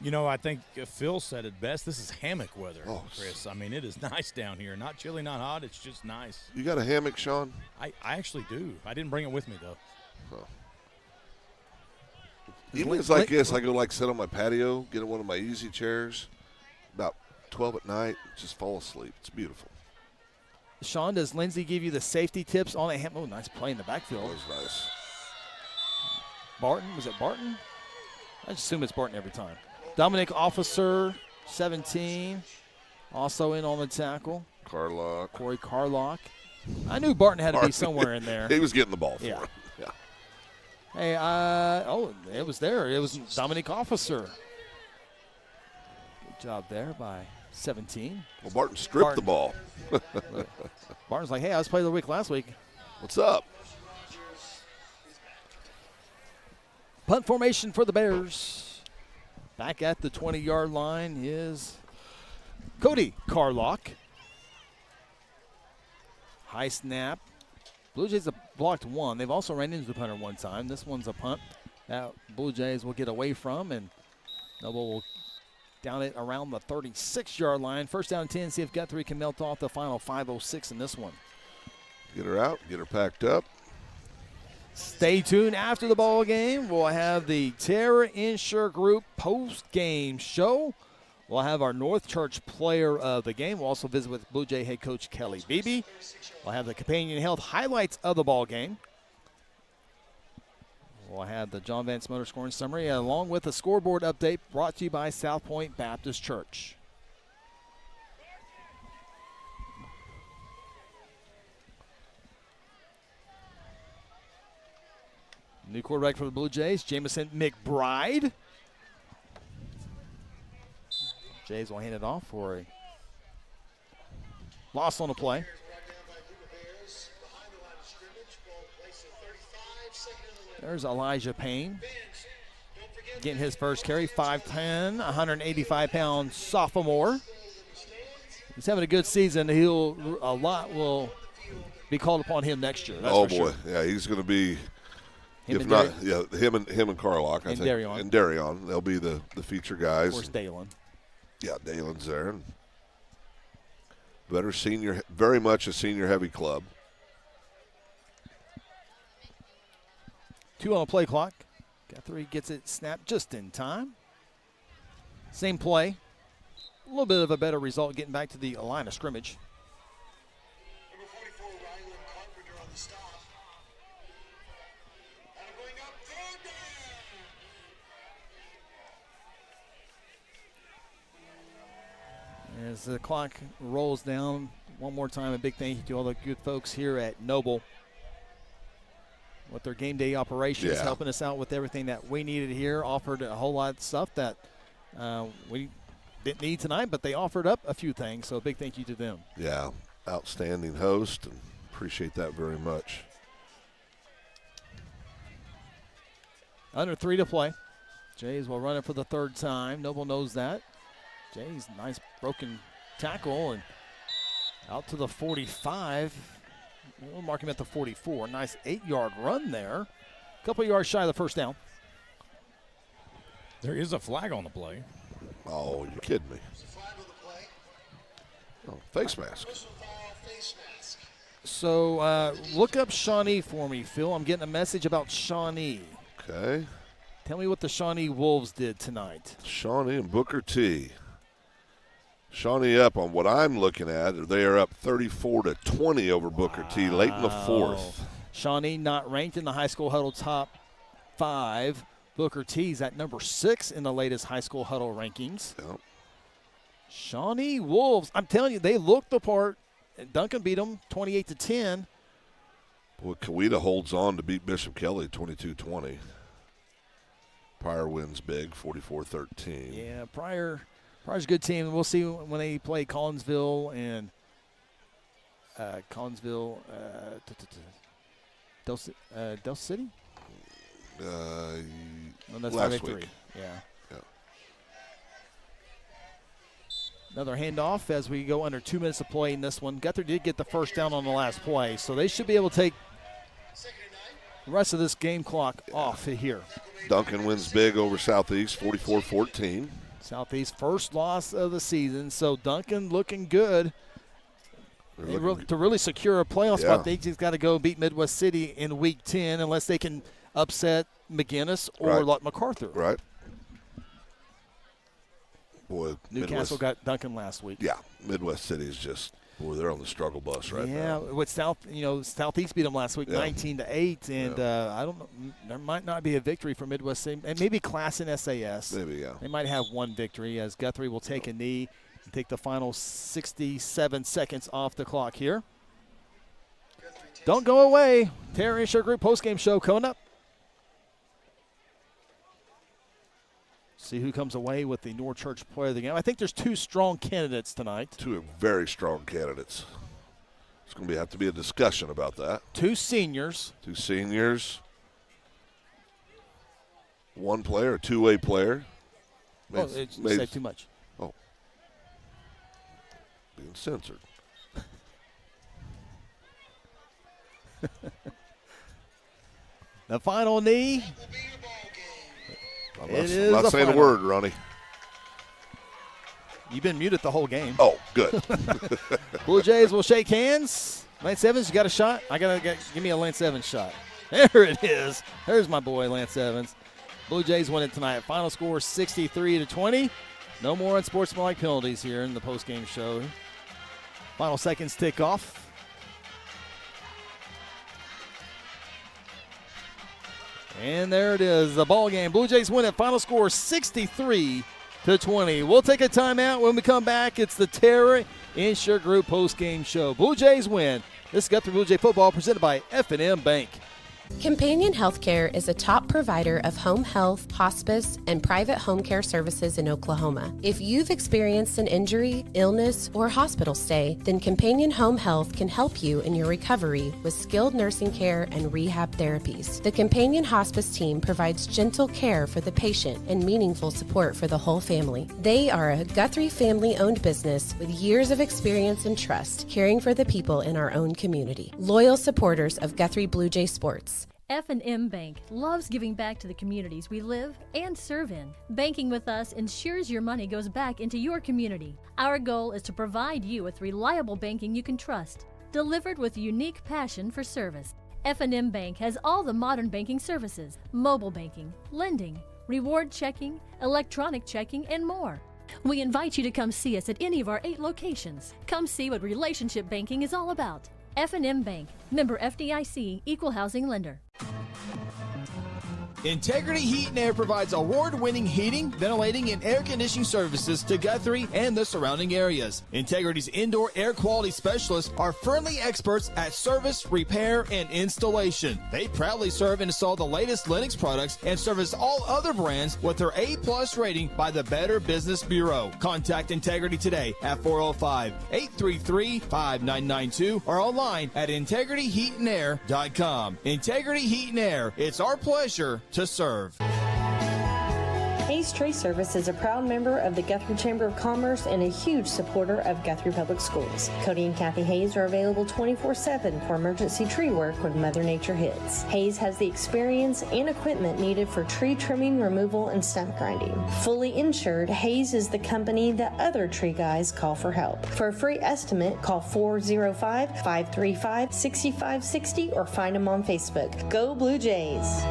You know, I think Phil said it best. This is hammock weather, Chris. I mean, it is nice down here. Not chilly, not hot. It's just nice. You got a hammock, Sean? I actually do. I didn't bring it with me, though. Oh. Evenings like this, I go sit on my patio, get in one of my easy chairs, about 12 at night, just fall asleep. It's beautiful. Sean, does Lindsay give you the safety tips on a hammock? Oh, nice play in the backfield. That was nice. Barton, was it Barton? I just assume it's Barton every time. Dominic Officer, 17, also in on the tackle. Carlock. Corey Carlock. I knew Barton had to be somewhere in there. He was getting the ball for him. Yeah. Hey, it was there. It was Dominic Officer. Good job there by 17. Well, Barton stripped the ball. Barton's like, hey, I was playing the week last week. What's up? Punt formation for the Bears. Back at the 20-yard line is Cody Carlock. High snap. Blue Jays have blocked one. They've also ran into the punter one time. This one's a punt that Blue Jays will get away from, and Noble will down it around the 36-yard line. First down and 10, see if Guthrie can melt off the final 5:06 in this one. Get her out, get her packed up. Stay tuned after the ball game. We'll have the Terra Insure Group post-game show. We'll have our North Church player of the game. We'll also visit with Blue Jay head coach Kelly Beebe. We'll have the Companion Health highlights of the ball game. We'll have the John Vance Motor scoring summary along with a scoreboard update brought to you by South Point Baptist Church. New quarterback for the Blue Jays, Jamison McBride. Jays will hand it off for a loss on the play. There's Elijah Payne getting his first carry, 5'10", 185-pound sophomore. He's having a good season. A lot will be called upon him next year. That's for boy, sure. Yeah, he's going to be. Him if and not, Dar- him and Carlock, I and think, Darion. and Darion, they'll be the feature guys. Of course, Dalen. Yeah, Dalen's there. Better senior, very much a senior-heavy club. 2 on the play clock. Guthrie gets it snapped just in time. Same play. A little bit of a better result getting back to the line of scrimmage. As the clock rolls down, one more time, a big thank you to all the good folks here at Noble with their game day operations, helping us out with everything that we needed here, offered a whole lot of stuff that we didn't need tonight, but they offered up a few things, so a big thank you to them. Yeah, outstanding host, and appreciate that very much. Under 3 to play. Jays will run it for the third time. Noble knows that. Jays, nice broken tackle and out to the 45. We'll mark him at the 44. Nice 8-yard run there. A couple yards shy of the first down. There is a flag on the play. Oh, you're kidding me. Oh, face mask. So look up Shawnee for me, Phil. I'm getting a message about Shawnee. Okay. Tell me what the Shawnee Wolves did tonight. Shawnee and Booker T. Shawnee up on what I'm looking at. They are up 34-20 over Booker T late in the fourth. Shawnee not ranked in the high school huddle top 5. Booker T's at number 6 in the latest high school huddle rankings. Yep. Shawnee Wolves, I'm telling you, they looked the part. Duncan beat them 28-10. Boy, Coweta holds on to beat Bishop Kelly 22-20. Pryor wins big, 44-13. Yeah, Pryor's a good team. We'll see when they play Collinsville and Del City? No, that's last 5-3. week. Yeah. Yeah. Another handoff as we go under 2 minutes of play in this one. Guthrie did get the first down on the last play, so they should be able to take the rest of this game clock off here. Duncan wins big over Southeast, 44-14. Southeast first loss of the season, so Duncan looking good. To really secure a playoff spot, they just got to go beat Midwest City in Week 10 unless they can upset McGinnis or MacArthur. Right. Boy, Newcastle got Duncan last week. Yeah, Midwest City is just, boy, they're on the struggle bus right now. Yeah, with Southeast beat them last week 19-8, and I don't know, there might not be a victory for Midwest City, and maybe Class in SAS. Maybe, yeah. They might have one victory as Guthrie will take a knee and take the final 67 seconds off the clock here. Don't go away. Terry Insure Group postgame show coming up. See who comes away with the North Church Player of the Game. I think there's 2 strong candidates tonight. 2 very strong candidates. It's going to have to be a discussion about that. 2 seniors. 2 seniors. 1 player, a two-way player. You said too much. Oh. Being censored. The final knee. I'm not saying a word, Ronnie. You've been muted the whole game. Oh, good. Blue Jays will shake hands. Lance Evans, you got a shot? Give me a Lance Evans shot. There it is. There's my boy, Lance Evans. Blue Jays win it tonight. Final score 63-20. No more unsportsmanlike penalties here in the postgame show. Final seconds tick off. And there it is, the ball game. Blue Jays win it. Final score 63-20. We'll take a timeout. When we come back, it's the Terra Insure Group postgame show. Blue Jays win. This is Guthrie Blue Jay football presented by F&M Bank. Companion Healthcare is a top provider of home health, hospice, and private home care services in Oklahoma. If you've experienced an injury, illness, or hospital stay, then Companion Home Health can help you in your recovery with skilled nursing care and rehab therapies. The Companion Hospice team provides gentle care for the patient and meaningful support for the whole family. They are a Guthrie family-owned business with years of experience and trust, caring for the people in our own community. Loyal supporters of Guthrie Blue Jay Sports. F&M Bank loves giving back to the communities we live and serve in. Banking with us ensures your money goes back into your community. Our goal is to provide you with reliable banking you can trust, delivered with unique passion for service. F&M Bank has all the modern banking services, mobile banking, lending, reward checking, electronic checking, and more. We invite you to come see us at any of our 8 locations. Come see what relationship banking is all about. F&M Bank, member FDIC, equal housing lender. Integrity Heat and Air provides award-winning heating, ventilating, and air conditioning services to Guthrie and the surrounding areas. Integrity's indoor air quality specialists are friendly experts at service, repair, and installation. They proudly serve and install the latest Linux products and service all other brands with their A+ rating by the Better Business Bureau. Contact Integrity today at 405-833-5992 or online at integrityheatandair.com. Integrity Heat and Air, it's our pleasure to serve. Hayes Tree Service is a proud member of the Guthrie Chamber of Commerce and a huge supporter of Guthrie Public Schools. Cody and Kathy Hayes are available 24/7 for emergency tree work when Mother Nature hits. Hayes has the experience and equipment needed for tree trimming, removal, and stump grinding. Fully insured, Hayes is the company that other tree guys call for help. For a free estimate, call 405-535-6560 or find them on Facebook. Go Blue Jays!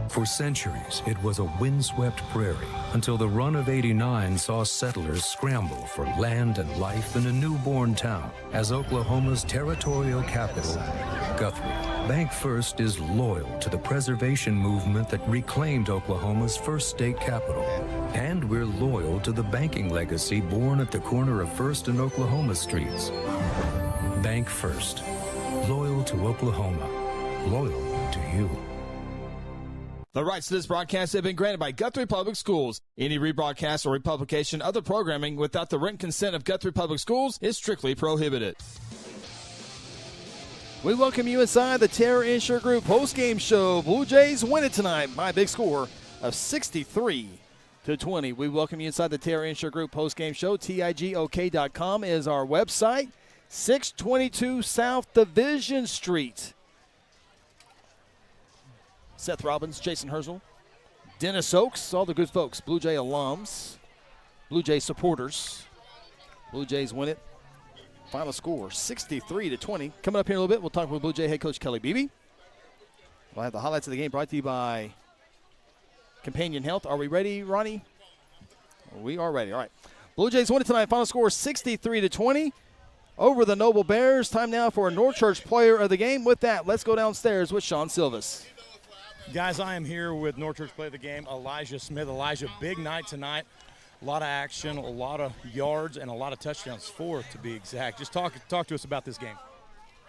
For centuries, it was a windswept prairie until the run of '89 saw settlers scramble for land and life in a newborn town as Oklahoma's territorial capital, Guthrie. Bank First is loyal to the preservation movement that reclaimed Oklahoma's first state capital. And we're loyal to the banking legacy born at the corner of First and Oklahoma Streets. Bank First. Loyal to Oklahoma. Loyal to you. The rights to this broadcast have been granted by Guthrie Public Schools. Any rebroadcast or republication of other programming without the written consent of Guthrie Public Schools is strictly prohibited. We welcome you inside the Terra Insure Group postgame show. Blue Jays win it tonight by a big score of 63-20. We welcome you inside the Terra Insure Group postgame show. TIGOK.com is our website. 622 South Division Street. Seth Robbins, Jason Herzl, Dennis Oaks, all the good folks, Blue Jay alums, Blue Jay supporters. Blue Jays win it. Final score, 63-20. Coming up here in a little bit, we'll talk with Blue Jay head coach Kelly Beebe. We'll have the highlights of the game brought to you by Companion Health. Are we ready, Ronnie? We are ready. All right. Blue Jays win it tonight. Final score, 63-20. Over the Noble Bears. Time now for a North Church player of the game. With that, let's go downstairs with Sean Silvas. Guys, I am here with North Church player of the game, Elijah Smith. Elijah, big night tonight. A lot of action, a lot of yards, and a lot of touchdowns, 4 to be exact. Just talk to us about this game.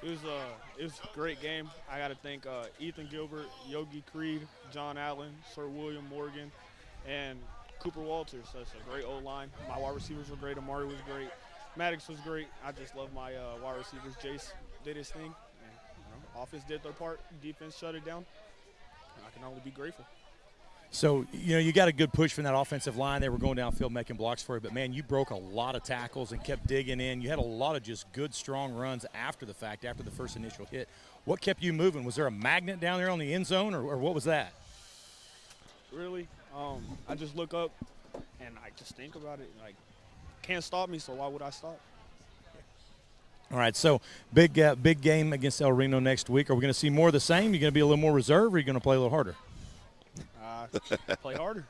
It was a great game. I got to thank Ethan Gilbert, Yogi Creed, John Allen, Sir William Morgan, and Cooper Walters. That's a great O-line. My wide receivers were great. Amari was great. Maddox was great. I just love my wide receivers. Jace did his thing. And, offense did their part. Defense shut it down. I can only be grateful. So, you got a good push from that offensive line. They were going downfield making blocks for you. But, man, you broke a lot of tackles and kept digging in. You had a lot of just good, strong runs after the fact, after the first initial hit. What kept you moving? Was there a magnet down there on the end zone, or what was that? Really? I just look up, and I just think about it. Like, can't stop me, so why would I stop? All right, so big game against El Reno next week. Are we going to see more of the same? Are you going to be a little more reserved, or are you going to play a little harder? Play harder.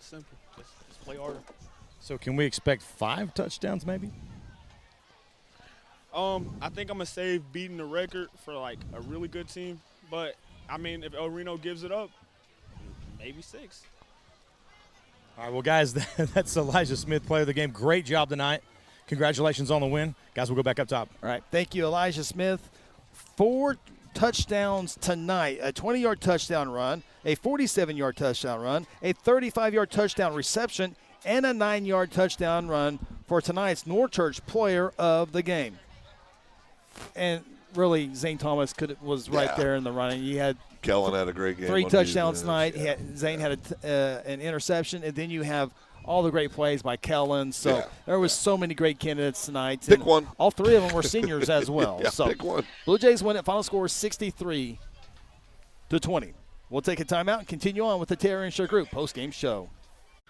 Simple. Just play harder. So can we expect 5 touchdowns maybe? I think I'm going to save beating the record for, like, a really good team. But, I mean, if El Reno gives it up, maybe 6. All right, well, guys, that's Elijah Smith, player of the game. Great job tonight. Congratulations on the win. Guys, we'll go back up top. All right. Thank you, Elijah Smith. 4 touchdowns tonight, a 20-yard touchdown run, a 47-yard touchdown run, a 35-yard touchdown reception, and a 9-yard touchdown run for tonight's North Church player of the game. And really, Zane Thomas was right there in the running. He had Kellen had a great game. 3 touchdowns tonight. Zane had an interception, and then you have all the great plays by Kellen. So there was so many great candidates tonight. Pick one. All 3 of them were seniors as well. So pick one. Blue Jays win it. Final score 63-20. We'll take a timeout and continue on with the Terra Insure Group postgame show.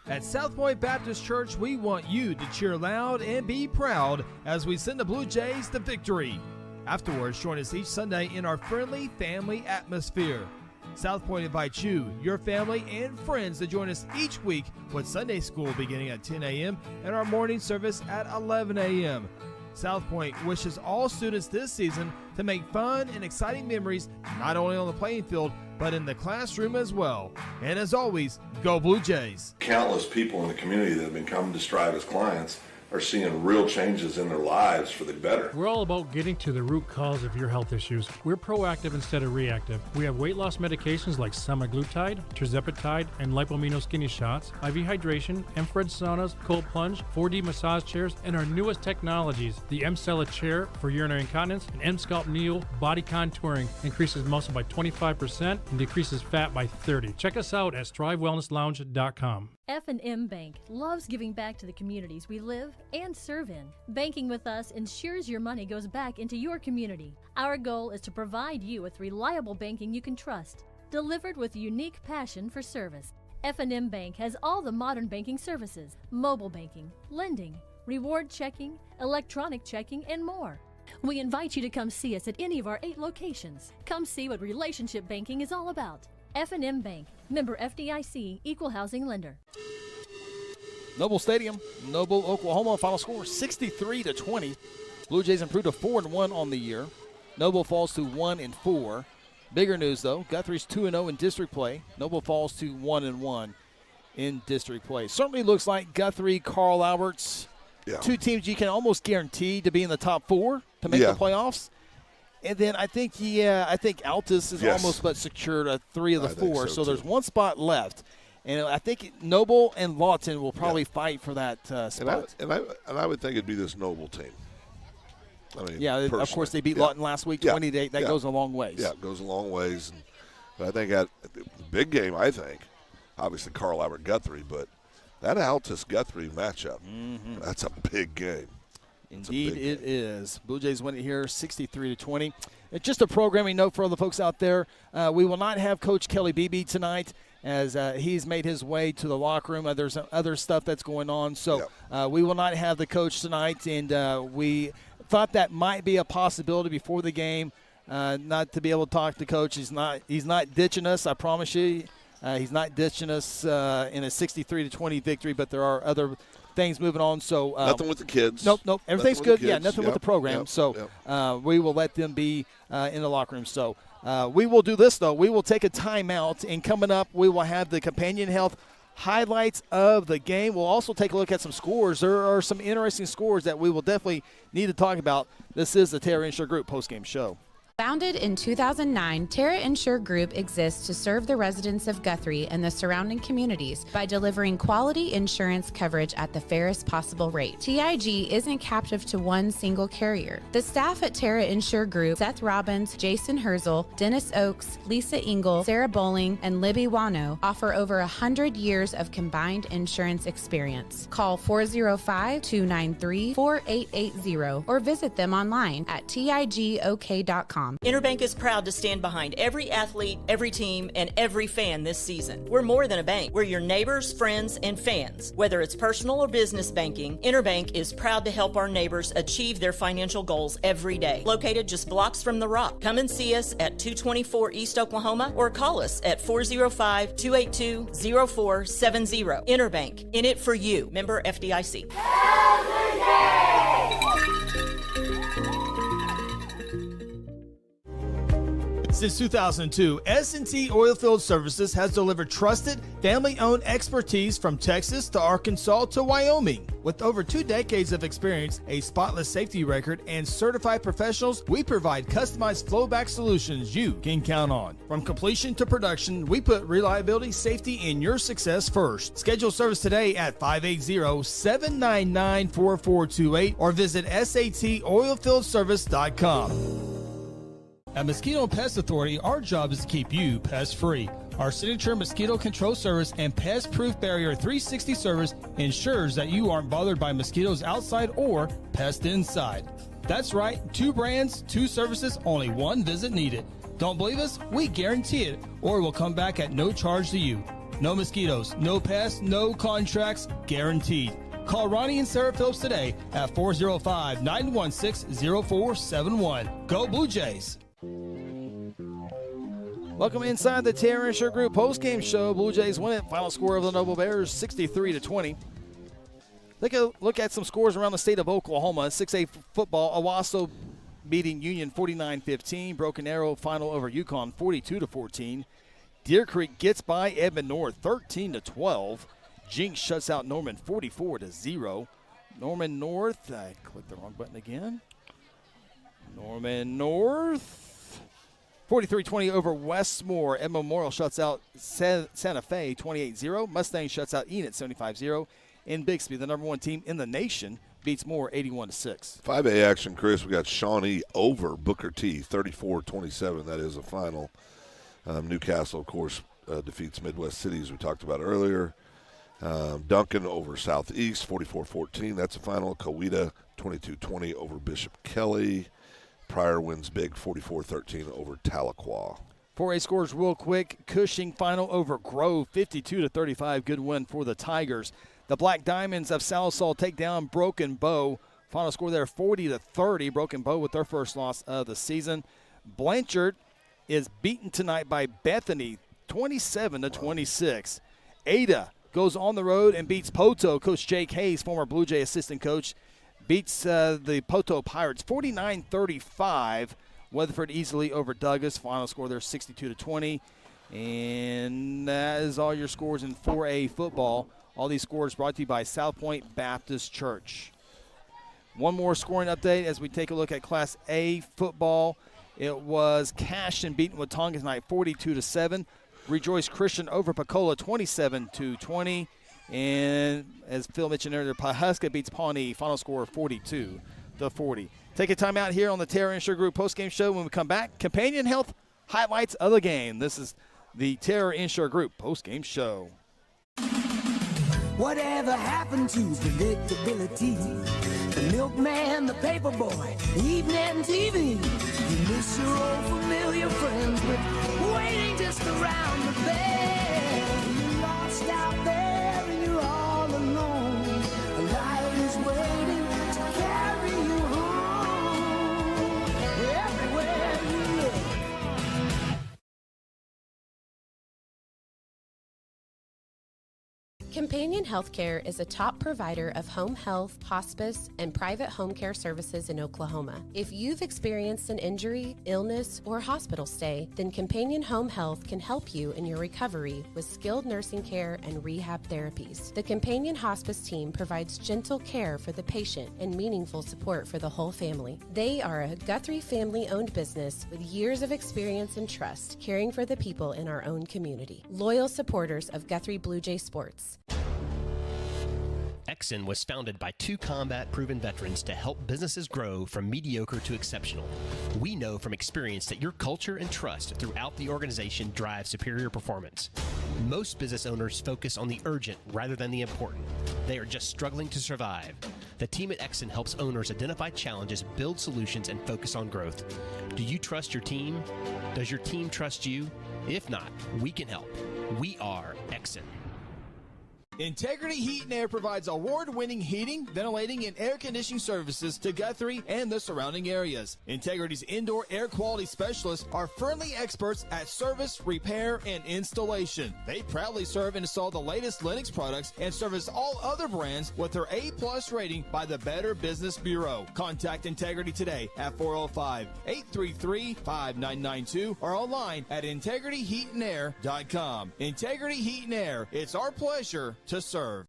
At South Point Baptist Church, we want you to cheer loud and be proud as we send the Blue Jays to victory. Afterwards, join us each Sunday in our friendly family atmosphere. South Point invites you, your family, and friends to join us each week with Sunday school beginning at 10 a.m. and our morning service at 11 a.m. South Point wishes all students this season to make fun and exciting memories not only on the playing field, but in the classroom as well. And as always, go Blue Jays. Countless people in the community that have been coming to Strive as clients are seeing real changes in their lives for the better. We're all about getting to the root cause of your health issues. We're proactive instead of reactive. We have weight loss medications like semaglutide, tirzepatide, and lipomino skinny shots, IV hydration, infrared saunas, cold plunge, 4D massage chairs, and our newest technologies, the M-Cella chair for urinary incontinence, and M-Scalp Neo body contouring increases muscle by 25% and decreases fat by 30%. Check us out at strivewellnesslounge.com. F&M Bank loves giving back to the communities we live and serve in. Banking with us ensures your money goes back into your community. Our goal is to provide you with reliable banking you can trust, delivered with unique passion for service. F&M Bank has all the modern banking services, mobile banking, lending, reward checking, electronic checking, and more. We invite you to come see us at any of our 8 locations. Come see what relationship banking is all about. F&M Bank, member FDIC, equal housing lender. Noble Stadium, Noble, Oklahoma. Final score 63-20. Blue Jays improved to 4-1 on the year. Noble falls to 1-4. Bigger news, though, Guthrie's 2-0 in district play. Noble falls to 1-1 in district play. Certainly looks like Guthrie, Carl Alberts, two teams you can almost guarantee to be in the top 4 to make the playoffs. And then I think Altus is almost but secured 3 of the 4. So there's one spot left. And I think Noble and Lawton will probably fight for that spot. And I would think it'd be this Noble team. I mean, of course they beat Lawton last week, 20-8. That goes a long ways. Yeah, it goes a long ways. But I think the big game, obviously Carl Albert Guthrie, but that Altus Guthrie matchup, that's a big game. Indeed, it is. Blue Jays win it here 63-20. It's just a programming note for all the folks out there. We will not have Coach Kelly Beebe tonight as he's made his way to the locker room. There's other stuff that's going on. So we will not have the coach tonight, and we thought that might be a possibility before the game, not to be able to talk to Coach. He's not ditching us, I promise you. He's not ditching us in a 63-20 victory, but there are other things moving on. So nothing with the kids. Nope. Everything's good. Yeah, nothing with the program. We will let them be in the locker room. So we will do this, though. We will take a timeout, and coming up, we will have the companion health highlights of the game. We'll also take a look at some scores. There are some interesting scores that we will definitely need to talk about. This is the Terra Insure Group postgame show. Founded in 2009, Terra Insure Group exists to serve the residents of Guthrie and the surrounding communities by delivering quality insurance coverage at the fairest possible rate. TIG isn't captive to one single carrier. The staff at Terra Insure Group, Seth Robbins, Jason Herzl, Dennis Oakes, Lisa Engel, Sarah Bowling, and Libby Wano, offer over 100 years of combined insurance experience. Call 405-293-4880 or visit them online at tigok.com. Interbank is proud to stand behind every athlete, every team, and every fan this season. We're more than a bank. We're your neighbors, friends, and fans. Whether it's personal or business banking, Interbank is proud to help our neighbors achieve their financial goals every day. Located just blocks from the Rock. Come and see us at 224 East Oklahoma or call us at 405-282-0470. Interbank, in it for you. Member FDIC. Since 2002, S&T Oilfield Services has delivered trusted, family-owned expertise from Texas to Arkansas to Wyoming. With over 2 decades of experience, a spotless safety record, and certified professionals, we provide customized flowback solutions you can count on. From completion to production, we put reliability, safety, and your success first. Schedule service today at 580-799-4428 or visit satoilfieldservice.com. At Mosquito Pest Authority, our job is to keep you pest-free. Our signature mosquito control service and pest-proof barrier 360 service ensures that you aren't bothered by mosquitoes outside or pests inside. That's right, 2 brands, 2 services, only 1 visit needed. Don't believe us? We guarantee it, or we'll come back at no charge to you. No mosquitoes, no pests, no contracts, guaranteed. Call Ronnie and Sarah Phillips today at 405-916-0471. Go Blue Jays! Welcome inside the Terra Insure Group postgame show. Blue Jays win it. Final score of the Noble Bears, 63-20. Take a look at some scores around the state of Oklahoma. 6A football, Owasso beating Union 49-15. Broken Arrow final over Yukon 42-14. Deer Creek gets by Edmond North 13-12. Jinx shuts out Norman 44-0. Norman North, I clicked the wrong button again. Norman North 43-20 over Westmore. Ed Memorial shuts out Santa Fe 28-0. Mustang shuts out Enid 75-0. In Bixby, the number 1 team in the nation, beats Moore 81-6. 5A action, Chris. We got Shawnee over Booker T 34-27. That is a final. Newcastle, of course, defeats Midwest City, as we talked about earlier. Duncan over Southeast 44-14. That's a final. Coweta 22-20 over Bishop Kelly. Pryor wins big 44-13 over Tahlequah. 4A scores real quick. Cushing final over Grove 52-35. Good win for the Tigers. The Black Diamonds of Sallisaw take down Broken Bow. Final score there 40-30. Broken Bow with their first loss of the season. Blanchard is beaten tonight by Bethany 27-26. Ada goes on the road and beats Poto. Coach Jake Hayes, former Blue Jay assistant coach, beats the Poto Pirates 49-35. Weatherford easily over Douglas. Final score there 62-20. And that is all your scores in 4A football. All these scores brought to you by South Point Baptist Church. One more scoring update as we take a look at Class A football. It was Caston beaten Watonga tonight 42-7. Rejoice Christian over Pecola 27-20. And as Phil mentioned earlier, Pawhuska beats Pawnee. Final score 42-40. Take a time out here on the Terra Insure Group postgame show. When we come back, Companion Health highlights of the game. This is the Terra Insure Group postgame show. Whatever happened to predictability? The milkman, the paper boy, evening TV. You miss your old familiar friends, but waiting just around the bend. You're lost out there and you're all alone. A light is waiting to carry you home. Everywhere you look. Companion Healthcare is a top provider of home health, hospice, and private home care services in Oklahoma. If you've experienced an injury, illness, or hospital stay, then Companion Home Health can help you in your recovery with skilled nursing care and rehab therapies. The Companion Hospice team provides gentle care for the patient and meaningful support for the whole family. They are a Guthrie family-owned business with years of experience and trust caring for the people in our own community. Loyal supporters of Guthrie Bluejays sports. Exxon was founded by two combat-proven veterans to help businesses grow from mediocre to exceptional. We know from experience that your culture and trust throughout the organization drive superior performance. Most business owners focus on the urgent rather than the important. They are just struggling to survive. The team at Exxon helps owners identify challenges, build solutions, and focus on growth. Do you trust your team? Does your team trust you? If not, we can help. We are Exxon. Integrity Heat and Air provides award-winning heating, ventilating, and air conditioning services to Guthrie and the surrounding areas. Integrity's indoor air quality specialists are friendly experts at service, repair, and installation. They proudly serve and install the latest Linux products and service all other brands with their A+ rating by the Better Business Bureau. Contact Integrity today at 405-833-5992 or online at integrityheatandair.com. Integrity Heat and Air, it's our pleasure to serve.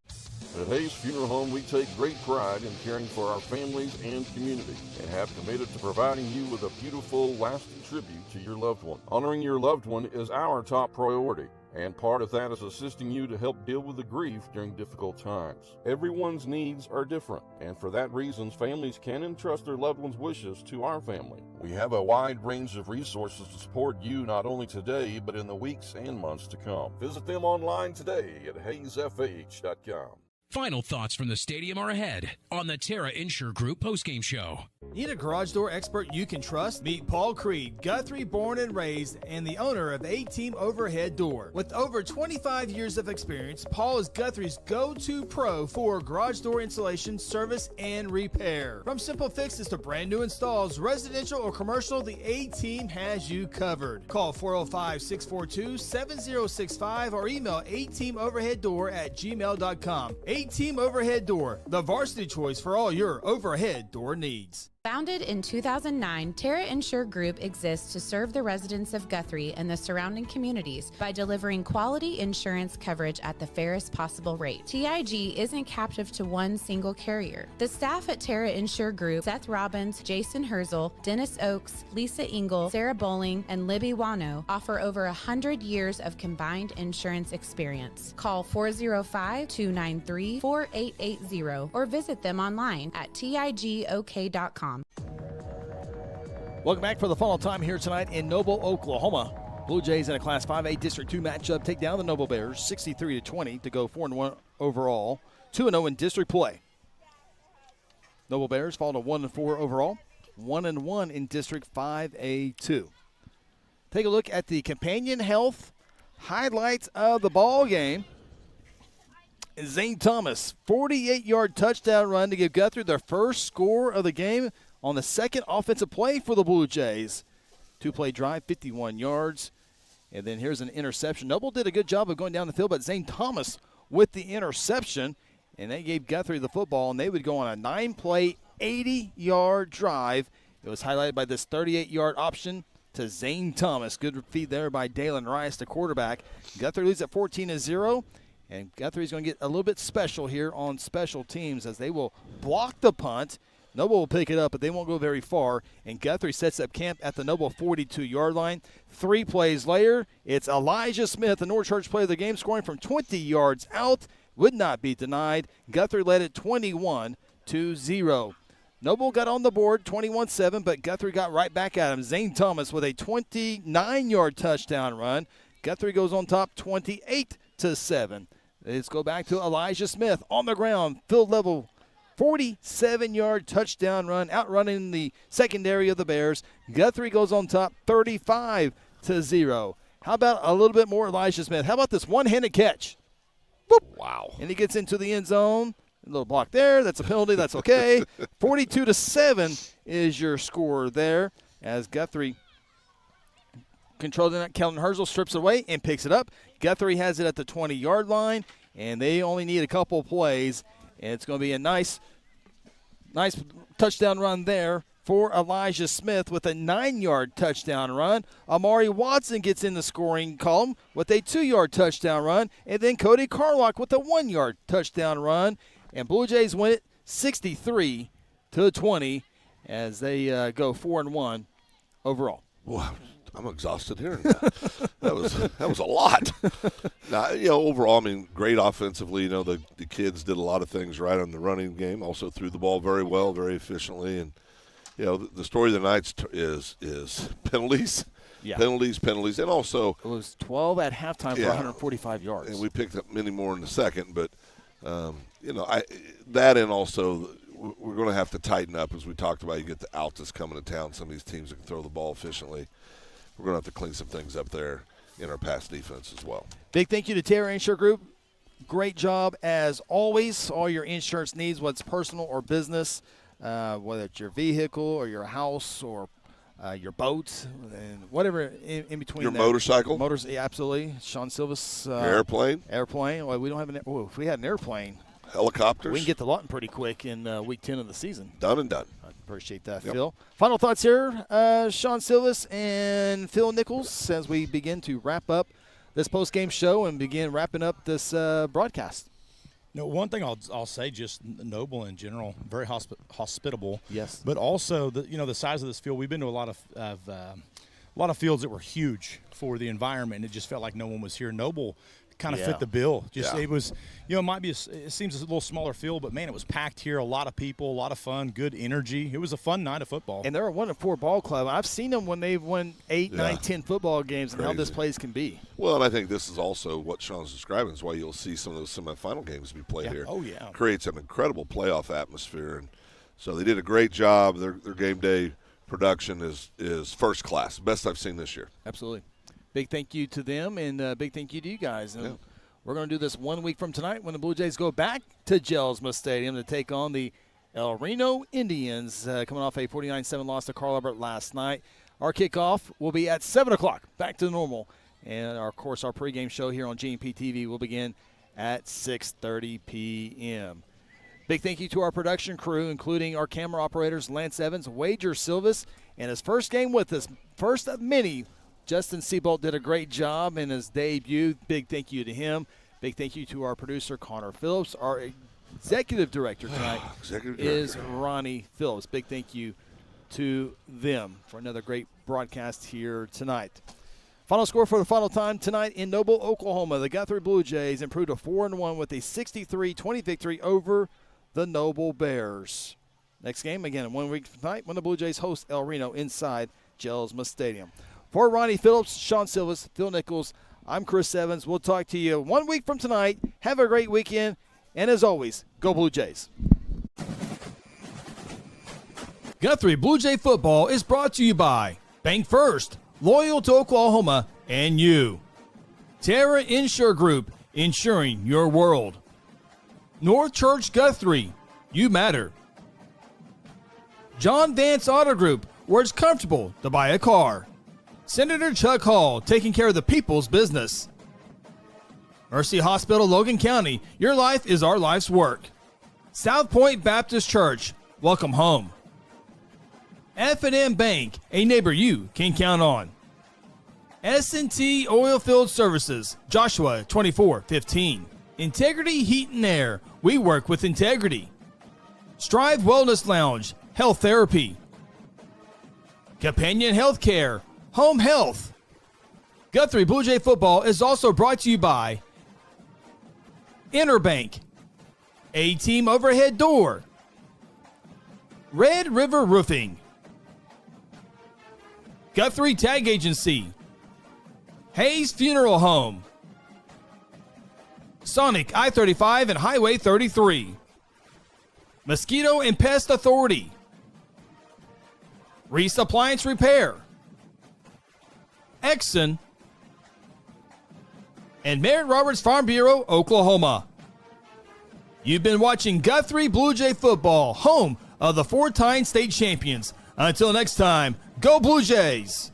At Hayes Funeral Home, we take great pride in caring for our families and community and have committed to providing you with a beautiful, lasting tribute to your loved one. Honoring your loved one is our top priority, and part of that is assisting you to help deal with the grief during difficult times. Everyone's needs are different, and for that reason, families can entrust their loved one's wishes to our family. We have a wide range of resources to support you not only today, but in the weeks and months to come. Visit them online today at hayesfh.com. Final thoughts from the stadium are ahead on the Terra Insure Group postgame show. Need a garage door expert you can trust? Meet Paul Creed, Guthrie born and raised, and the owner of A-Team Overhead Door. With over 25 years of experience, Paul is Guthrie's go-to pro for garage door installation, service, and repair. From simple fixes to brand new installs, residential or commercial, the A-Team has you covered. Call 405-642-7065 or email ateamoverheaddoor@gmail.com. A-Team Overhead Door, the varsity choice for all your overhead door needs. Founded in 2009, Terra Insure Group exists to serve the residents of Guthrie and the surrounding communities by delivering quality insurance coverage at the fairest possible rate. TIG isn't captive to one single carrier. The staff at Terra Insure Group, Seth Robbins, Jason Herzl, Dennis Oakes, Lisa Engel, Sarah Bowling, and Libby Wano, offer over 100 years of combined insurance experience. Call 405-293-4880 or visit them online at tigok.com. Welcome back for the final time here tonight in Noble, Oklahoma. Blue Jays in a Class 5A District 2 matchup take down the Noble Bears 63-20 to go 4-1 overall, 2-0 in district play. Noble Bears fall to 1-4 overall, 1-1 in District 5A2. Take a look at the Companion Health highlights of the ball game. Zane Thomas, 48-yard touchdown run to give Guthrie their first score of the game on the second offensive play for the Blue Jays. Two-play drive, 51 yards. And then here's an interception. Noble did a good job of going down the field, but Zane Thomas with the interception. And they gave Guthrie the football, and they would go on a 9-play, 80-yard drive It was highlighted by this 38-yard option to Zane Thomas. Good feed there by Dalen Rice, the quarterback. Guthrie leads at 14-0, and Guthrie's going to get a little bit special here on special teams as they will block the punt. Noble will pick it up, but they won't go very far, and Guthrie sets up camp at the Noble 42-yard line. 3 plays later, it's Elijah Smith, the North Church player of the game, scoring from 20 yards out. Would not be denied. Guthrie led it 21-0. Noble got on the board 21-7, but Guthrie got right back at him. Zane Thomas with a 29-yard touchdown run. Guthrie goes on top 28-7. Let's go back to Elijah Smith on the ground, field level 47-yard touchdown run, outrunning the secondary of the Bears. Guthrie goes on top 35-0. How about a little bit more Elijah Smith? How about this one-handed catch? Boop. Wow. And he gets into the end zone. A little block there. That's a penalty. That's okay. 42-7 is your score there as Guthrie controlling that. Kellen Herzl strips it away and picks it up. Guthrie has it at the 20-yard line, and they only need a couple plays. And it's going to be a nice touchdown run there for Elijah Smith with a 9-yard touchdown run. Amari Watson gets in the scoring column with a 2-yard touchdown run. And then Cody Carlock with a 1-yard touchdown run. And Blue Jays win it 63-20 as they go 4-1 overall. Wow. I'm exhausted hearing that. that was a lot. Now, overall, I mean, great offensively. The kids did a lot of things right on the running game. Also threw the ball very well, very efficiently. And, the story of the night is penalties. Yeah. Penalties. And also it was 12 at halftime for 145 yards. And we picked up many more in the second. But, that and also we're going to have to tighten up, as we talked about. You get the Altus coming to town, some of these teams that can throw the ball efficiently. We're going to have to clean some things up there in our pass defense as well. Big thank you to Terra Insurance Group. Great job as always. All your insurance needs, whether it's personal or business, whether it's your vehicle or your house or your boat and whatever in between. Your motorcycle? Motors, yeah, absolutely. Sean Silva's. Airplane? Airplane. Well, we don't have if we had an airplane. Helicopters? We can get to Lawton pretty quick in week 10 of the season. Done and done. I appreciate that, Phil. Final thoughts here, Sean Silvas and Phil Nichols, as we begin to wrap up this post-game show and begin wrapping up this broadcast. One thing I'll say, just Noble in general, very hospitable. Yes. But also, the size of this field. We've been to a lot of fields that were huge for the environment, and it just felt like no one was here. Noble kind of fit the bill. It was, it seems a little smaller field, but man, it was packed here. A lot of people, a lot of fun, good energy. It was a fun night of football. And they're a 1-4 ball club. I've seen them when they've won 8, 9, 10 football games, and how this place can be. Well, and I think this is also what Sean's describing is why you'll see some of those semifinal games be played here. Oh yeah, creates an incredible playoff atmosphere, and so they did a great job. Their game day production is first class, best I've seen this year. Absolutely. Big thank you to them, and big thank you to you guys. And we're going to do this 1 week from tonight when the Blue Jays go back to Gelsma Stadium to take on the El Reno Indians, coming off a 49-7 loss to Carl Albert last night. Our kickoff will be at 7 o'clock, back to normal. And, of course, our pregame show here on GNP TV will begin at 6:30 p.m. Big thank you to our production crew, including our camera operators, Lance Evans, Wager Silvas, and his first game with us, first of many. Justin Seabolt did a great job in his debut. Big thank you to him. Big thank you to our producer, Connor Phillips. Our executive director tonight is Ronnie Phillips. Big thank you to them for another great broadcast here tonight. Final score for the final time tonight in Noble, Oklahoma. The Guthrie Bluejays improved to 4-1 with a 63-20 victory over the Noble Bears. Next game, again, 1 week tonight when the Blue Jays host El Reno inside Gelsma Stadium. For Ronnie Phillips, Sean Silvas, Phil Nichols, I'm Chris Evans. We'll talk to you 1 week from tonight. Have a great weekend. And as always, go Blue Jays. Guthrie Blue Jay football is brought to you by Bank First, loyal to Oklahoma, and you. Terra Insure Group, insuring your world. North Church Guthrie, you matter. John Vance Auto Group, where it's comfortable to buy a car. Senator Chuck Hall, taking care of the people's business. Mercy Hospital, Logan County, your life is our life's work. South Point Baptist Church, welcome home. F&M Bank, a neighbor you can count on. S&T Oilfield Services, Joshua 2415. Integrity Heat and Air, we work with integrity. Strive Wellness Lounge, health therapy. Companion Healthcare, home health. Guthrie Bluejay Football is also brought to you by Interbank, A-Team Overhead Door, Red River Roofing, Guthrie Tag Agency, Hayes Funeral Home, Sonic I-35 and Highway 33, Mosquito and Pest Authority, Reese Appliance Repair, Exxon, and Merritt Roberts Farm Bureau, Oklahoma. You've been watching Guthrie Bluejay Football, home of the four-time state champions. Until next time, go Blue Jays!